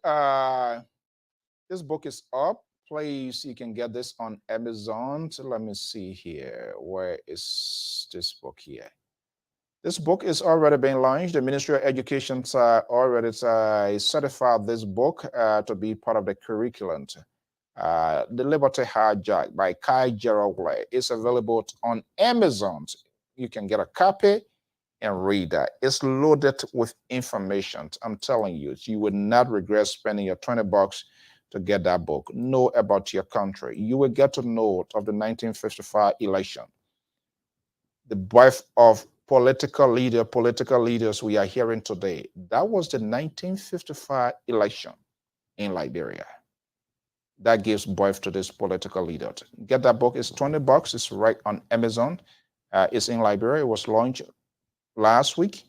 is up. Please, you can get this on Amazon. So let me see here. Where is this book here? This book is already being launched. The Ministry of Education already certified this book to be part of the curriculum. The Liberty Hijack by Kai Gerald Glay is available on Amazon. You can get a copy and read that. It's loaded with information. I'm telling you, you would not regret spending your $20 to get that book. Know about your country. You will get to know of the 1955 election. The birth of political leaders we are hearing today. That was the 1955 election in Liberia. That gives birth to this political leader. Get that book. It's $20. It's right on Amazon. It's in Liberia. It was launched last week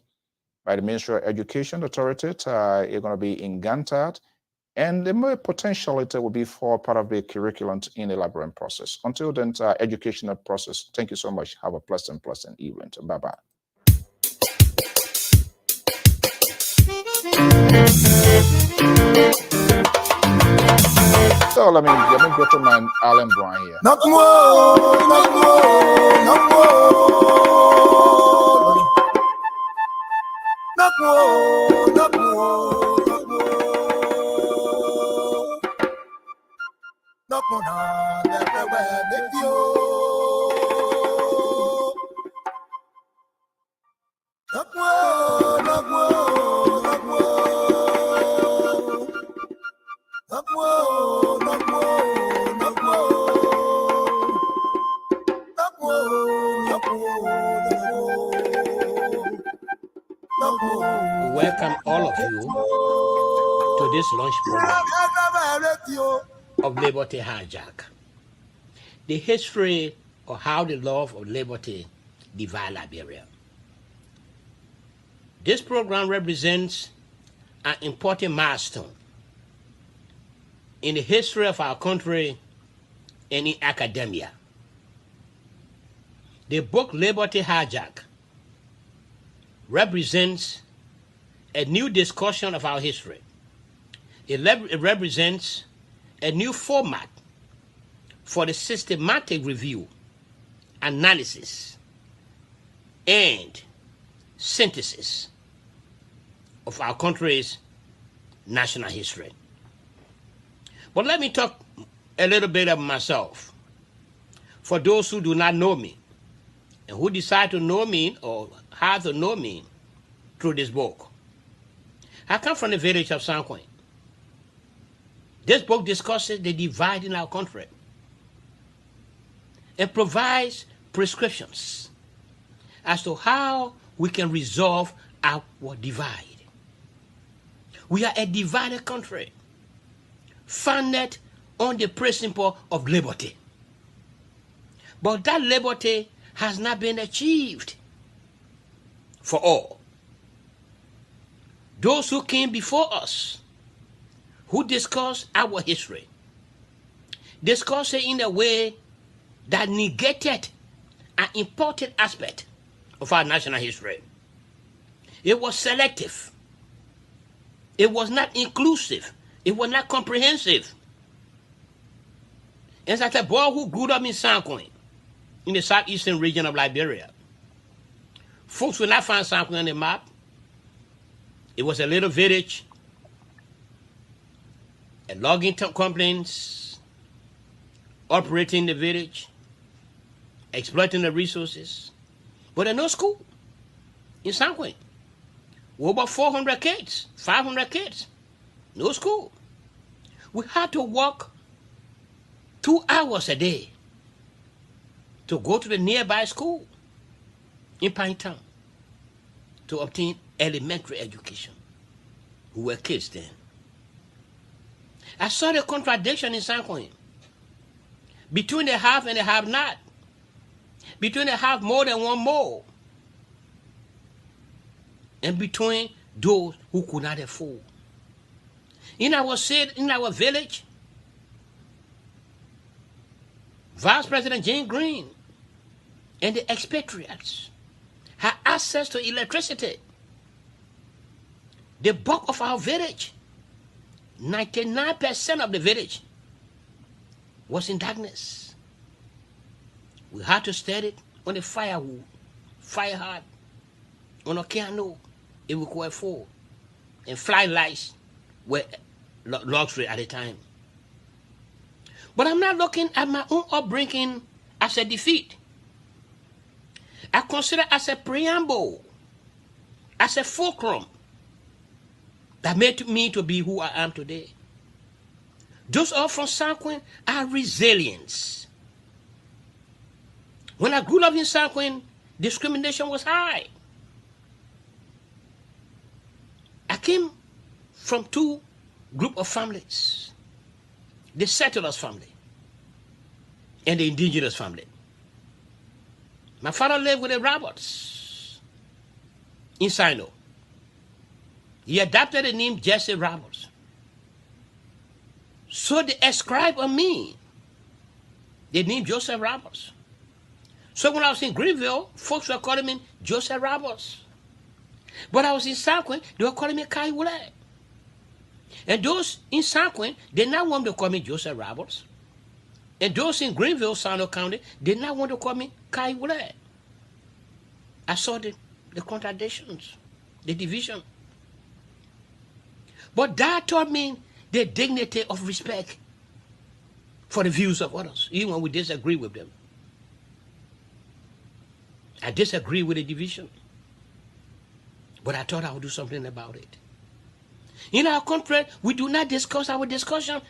by the Ministry of Education Authority. It's going to be in Gantad, and the more potential it will be for part of the curriculum in the Liberian process. Until then, educational process. Thank you so much. Have a pleasant evening. Bye-bye. So let me go to my Alan Brown here. Welcome all of you to this launch program of Liberty Hijack. The history of how the love of liberty divided Liberia. This program represents an important milestone in the history of our country and in academia. The book Liberty Hijack represents a new discussion of our history. It represents a new format for the systematic review, analysis, and synthesis of our country's national history. But let me talk a little bit of myself. For those who do not know me, and who decide to know me or have to know me through this book. I come from the village of Sanquin. This book discusses the divide in our country. It provides prescriptions as to how we can resolve our divide. We are a divided country, founded on the principle of liberty. But that liberty has not been achieved for all. Those who came before us, who discussed our history, discussed it in a way that negated an important aspect of our national history. It was selective. It was not inclusive. It was not comprehensive. It's like a boy who grew up in Sanquin, in the southeastern region of Liberia. Folks will not find Sanquin on the map. It was a little village, a logging companies operating the village, exploiting the resources. But there's no school in Sanquin. We're about 400 kids, 500 kids, no school. We had to walk 2 hours a day to go to the nearby school in Pine Town to obtain elementary education. We were kids then. I saw the contradiction in Sanquin between the have and the have not, between the have more than one more, and between those who could not afford. In our city, in our village, Vice President Jane Green and the expatriates had access to electricity. The bulk of our village, 99% of the village, was in darkness. We had to start it on a firewood, fire hard, on a candle, if we could afford. And fly lights were luxury at the time. But I'm not looking at my own upbringing as a defeat. I consider it as a preamble, as a fulcrum that made me to be who I am today. Those all from Sanquin are resilience. When I grew up in Sanquin, discrimination was high. I came from two group of families, the settlers family and the indigenous family. My father lived with the Roberts in Sino. He adopted the name Jesse Roberts. So they ascribed on me the name Joseph Roberts. So when I was in Greenville, folks were calling me Joseph Roberts. But I was in Sanquin, they were calling me Kai Wule. And those in Sanquin did not want to call me Joseph Roberts. And those in Greenville, Sano County, did not want to call me Kai Wule. I saw the contradictions, the division. But that taught me the dignity of respect for the views of others, even when we disagree with them. I disagree with the division, but I thought I would do something about it. In our country, we do not discuss our discussion,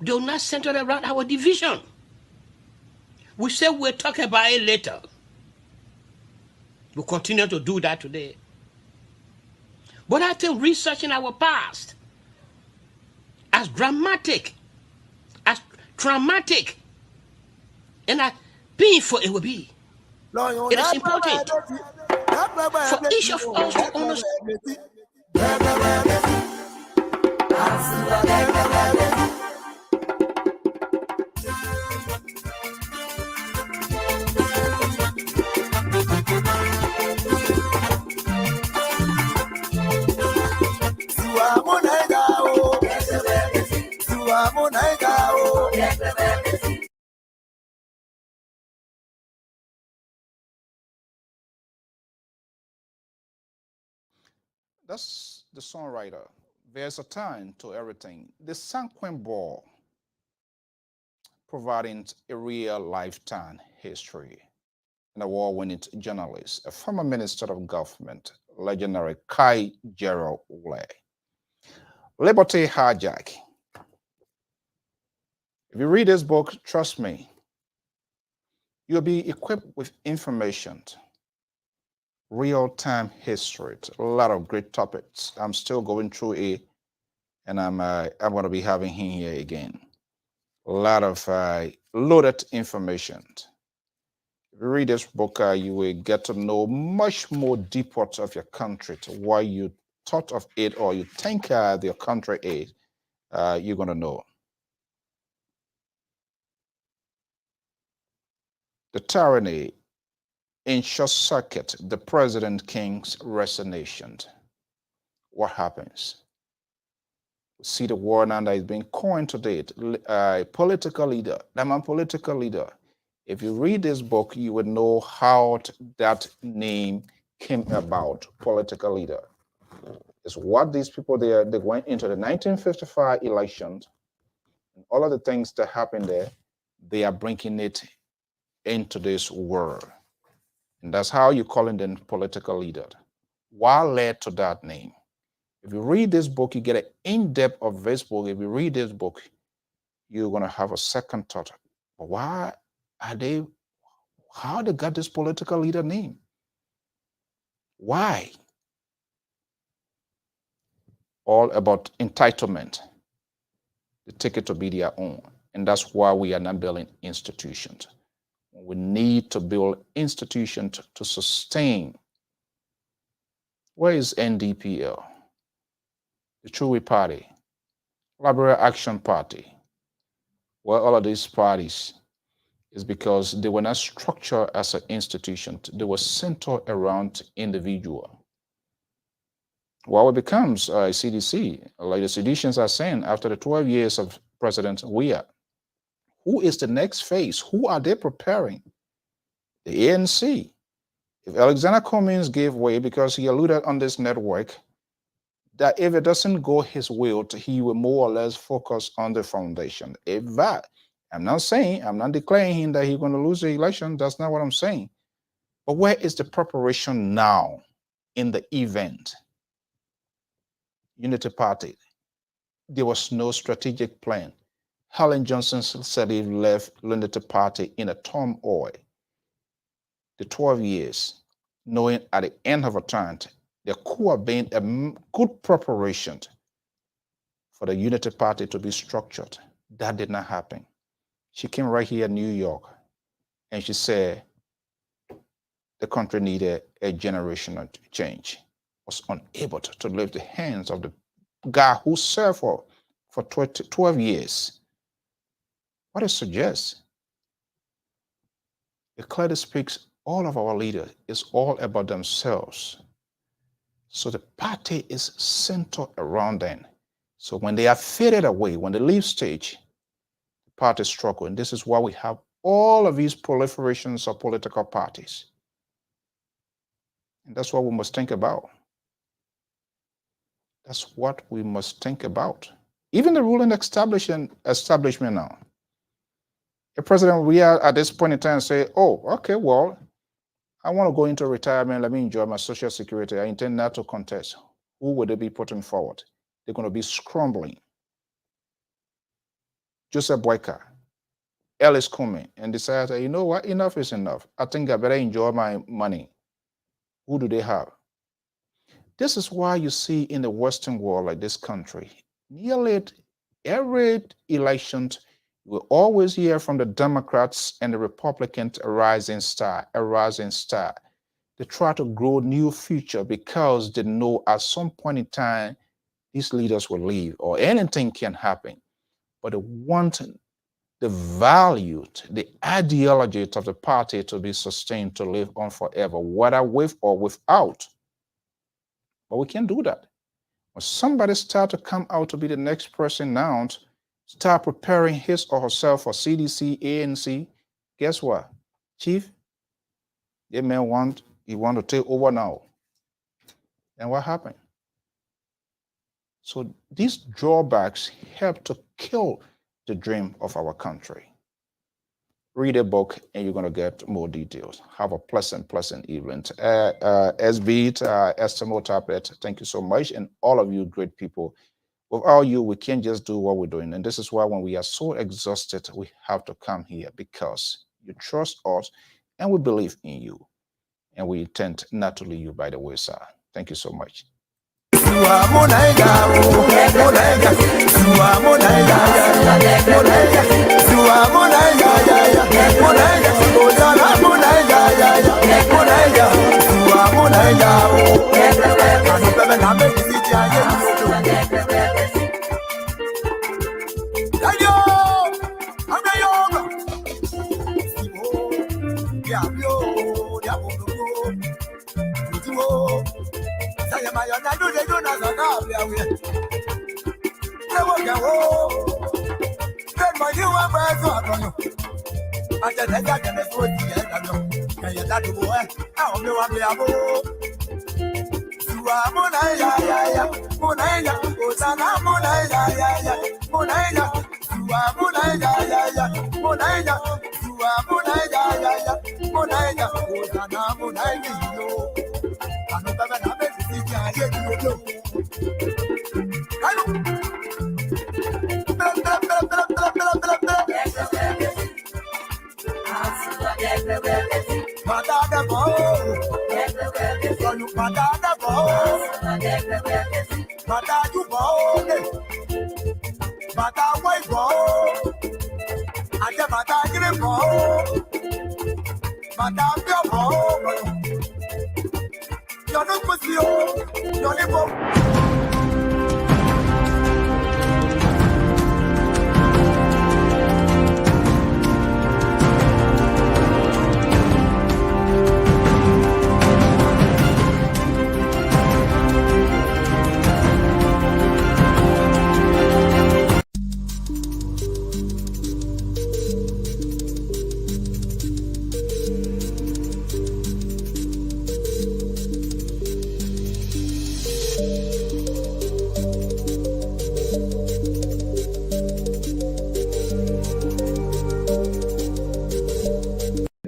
do not center around our division. We say we'll talk about it later. We continue to do that today. But I think researching our past, as dramatic, as traumatic, and as painful it will be, it is important for each of us to understand. That's the songwriter. There's a time to everything. The Sanquin Ball, providing a real lifetime history. An award-winning journalist, a former minister of government, legendary Kai Gerald Wule. Liberty Hijack. If you read this book, trust me, you'll be equipped with information, real-time history, a lot of great topics. I'm still going through it, and I'm going to be having him here again. A lot of loaded information. If you read this book, you will get to know much more deep parts of your country, to why you thought of it or you think your country is. You're going to know. The tyranny in short circuit, the President King's resignation. What happens? We see the war now that is being coined today. A political leader, that man, political leader. If you read this book, you would know how that name came about, political leader. It's what these people, they went into the 1955 elections, and all of the things that happened there, they are bringing it into this world. And that's how you call them political leader. What led to that name? If you read this book, you get an in-depth of this book. If you read this book, you're going to have a second thought. But why are they, how they got this political leader name? Why? All about entitlement. They take it to be their own. And that's why we are not building institutions. We need to build institutions to sustain. Where is NDPL? The Chewy Party, Liberal Action Party? Well, all of these parties is because they were not structured as an institution. They were centered around individual. Well, it becomes a CDC, like the seditions are saying, after the 12 years of President Weah. Who is the next phase? Who are they preparing? The ANC. If Alexander Cummings gave way, because he alluded on this network, that if it doesn't go his will, he will more or less focus on the foundation. If that, I'm not declaring that he's going to lose the election. That's not what I'm saying. But where is the preparation now in the event? Unity Party. There was no strategic plan. Helen Johnson said he left Unity Party in a turmoil. The 12 years, knowing at the end of a time, there could have been a good preparation for the Unity Party to be structured. That did not happen. She came right here in New York and she said the country needed a generational change. Was unable to lift the hands of the guy who served for 12 years. What it suggests, it clearly speaks all of our leaders is all about themselves. So the party is centered around them. So when they are faded away, when they leave stage, the party struggle. And this is why we have all of these proliferations of political parties. And that's what we must think about. That's what we must think about. Even the ruling establishment now. The president, we are at this point in time say, oh, okay, well, I want to go into retirement. Let me enjoy my Social Security. I intend not to contest. Who would they be putting forward? They're going to be scrambling. Joseph Boyka, Ellis Kumi, and decided, you know what, enough is enough. I think I better enjoy my money. Who do they have? This is why you see in the Western world, like this country, nearly every election, you will always hear from the Democrats and the Republicans a rising star. They try to grow new future because they know at some point in time, these leaders will leave or anything can happen. But they want the value, the ideology of the party to be sustained, to live on forever, whether with or without. But we can't do that. When somebody starts to come out to be the next person now, start preparing his or herself for CDC, ANC, guess what? Chief, they may want to take over now. And what happened? So these drawbacks help to kill the dream of our country. Read a book and you're going to get more details. Have a pleasant evening. SB, Estimo Tablet, thank you so much. And all of you great people. Without you, we can't just do what we're doing. And this is why when we are so exhausted, we have to come here because you trust us and we believe in you. And we intend not to leave you by the wayside. Thank you so much.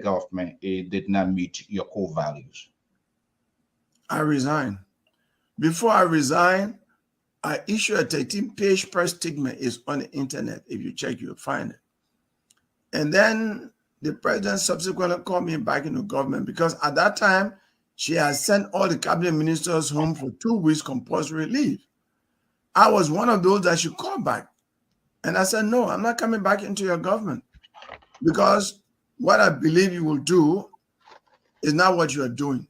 Government, it did not meet your core values? I resigned. Before I resigned, I issued a 13-page press statement. It's on the internet. If you check, you'll find it. And then the president subsequently called me back into government because at that time, she had sent all the cabinet ministers home for 2 weeks compulsory leave. I was one of those that she called back. And I said, no, I'm not coming back into your government because what I believe you will do is not what you are doing.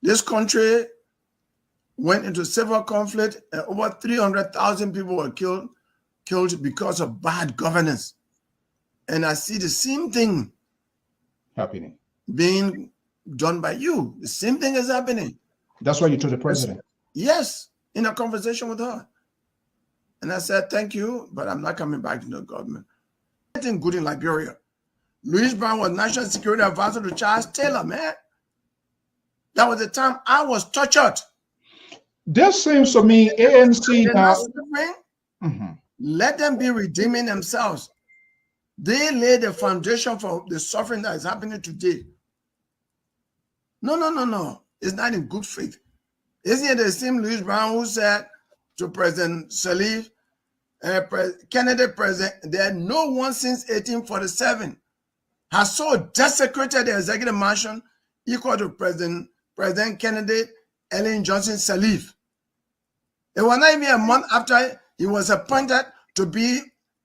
This country went into civil conflict and over 300,000 people were killed because of bad governance. And I see the same thing Happening. being done by you. The same thing is happening. That's why you told the president? Yes, in a conversation with her. And I said, thank you, but I'm not coming back to the government. Anything good in Liberia. Louis Brown was National Security Advisor to Charles Taylor, man. That was the time I was tortured. This seems to me ANC now. Let them be redeeming themselves. They laid the foundation for the suffering that is happening today. No. It's not in good faith. Isn't it the same Louis Brown who said to President Salif, Kennedy president, that no one since 1847 has so desecrated the executive mansion equal to President Kennedy, Ellen Johnson Sirleaf. It was not even a month after he was appointed to be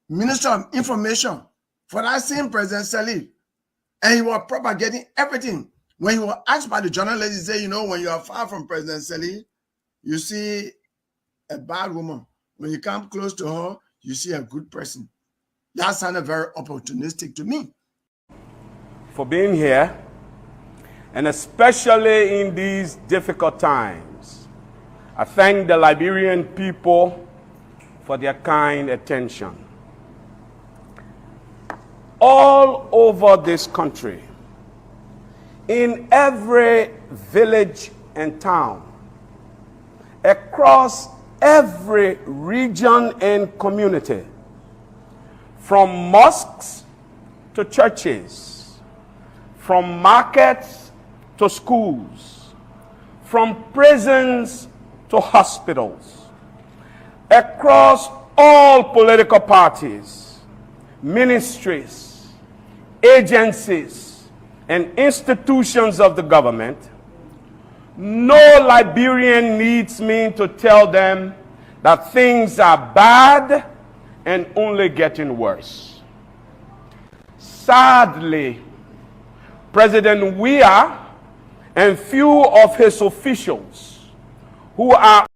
Minister of Information for that same President Sirleaf. And he was propagating everything. When he was asked by the journalist, he said, you know, when you are far from President Sirleaf, you see a bad woman. When you come close to her, you see a good person. That sounded very opportunistic to me. For being here, and especially in these difficult times, I thank the Liberian people for their kind attention. All over this country, in every village and town, across every region and community, from mosques to churches, from markets to schools, from prisons to hospitals, across all political parties, ministries, agencies, and institutions of the government, no Liberian needs me to tell them that things are bad and only getting worse. Sadly, President Weah and few of his officials who are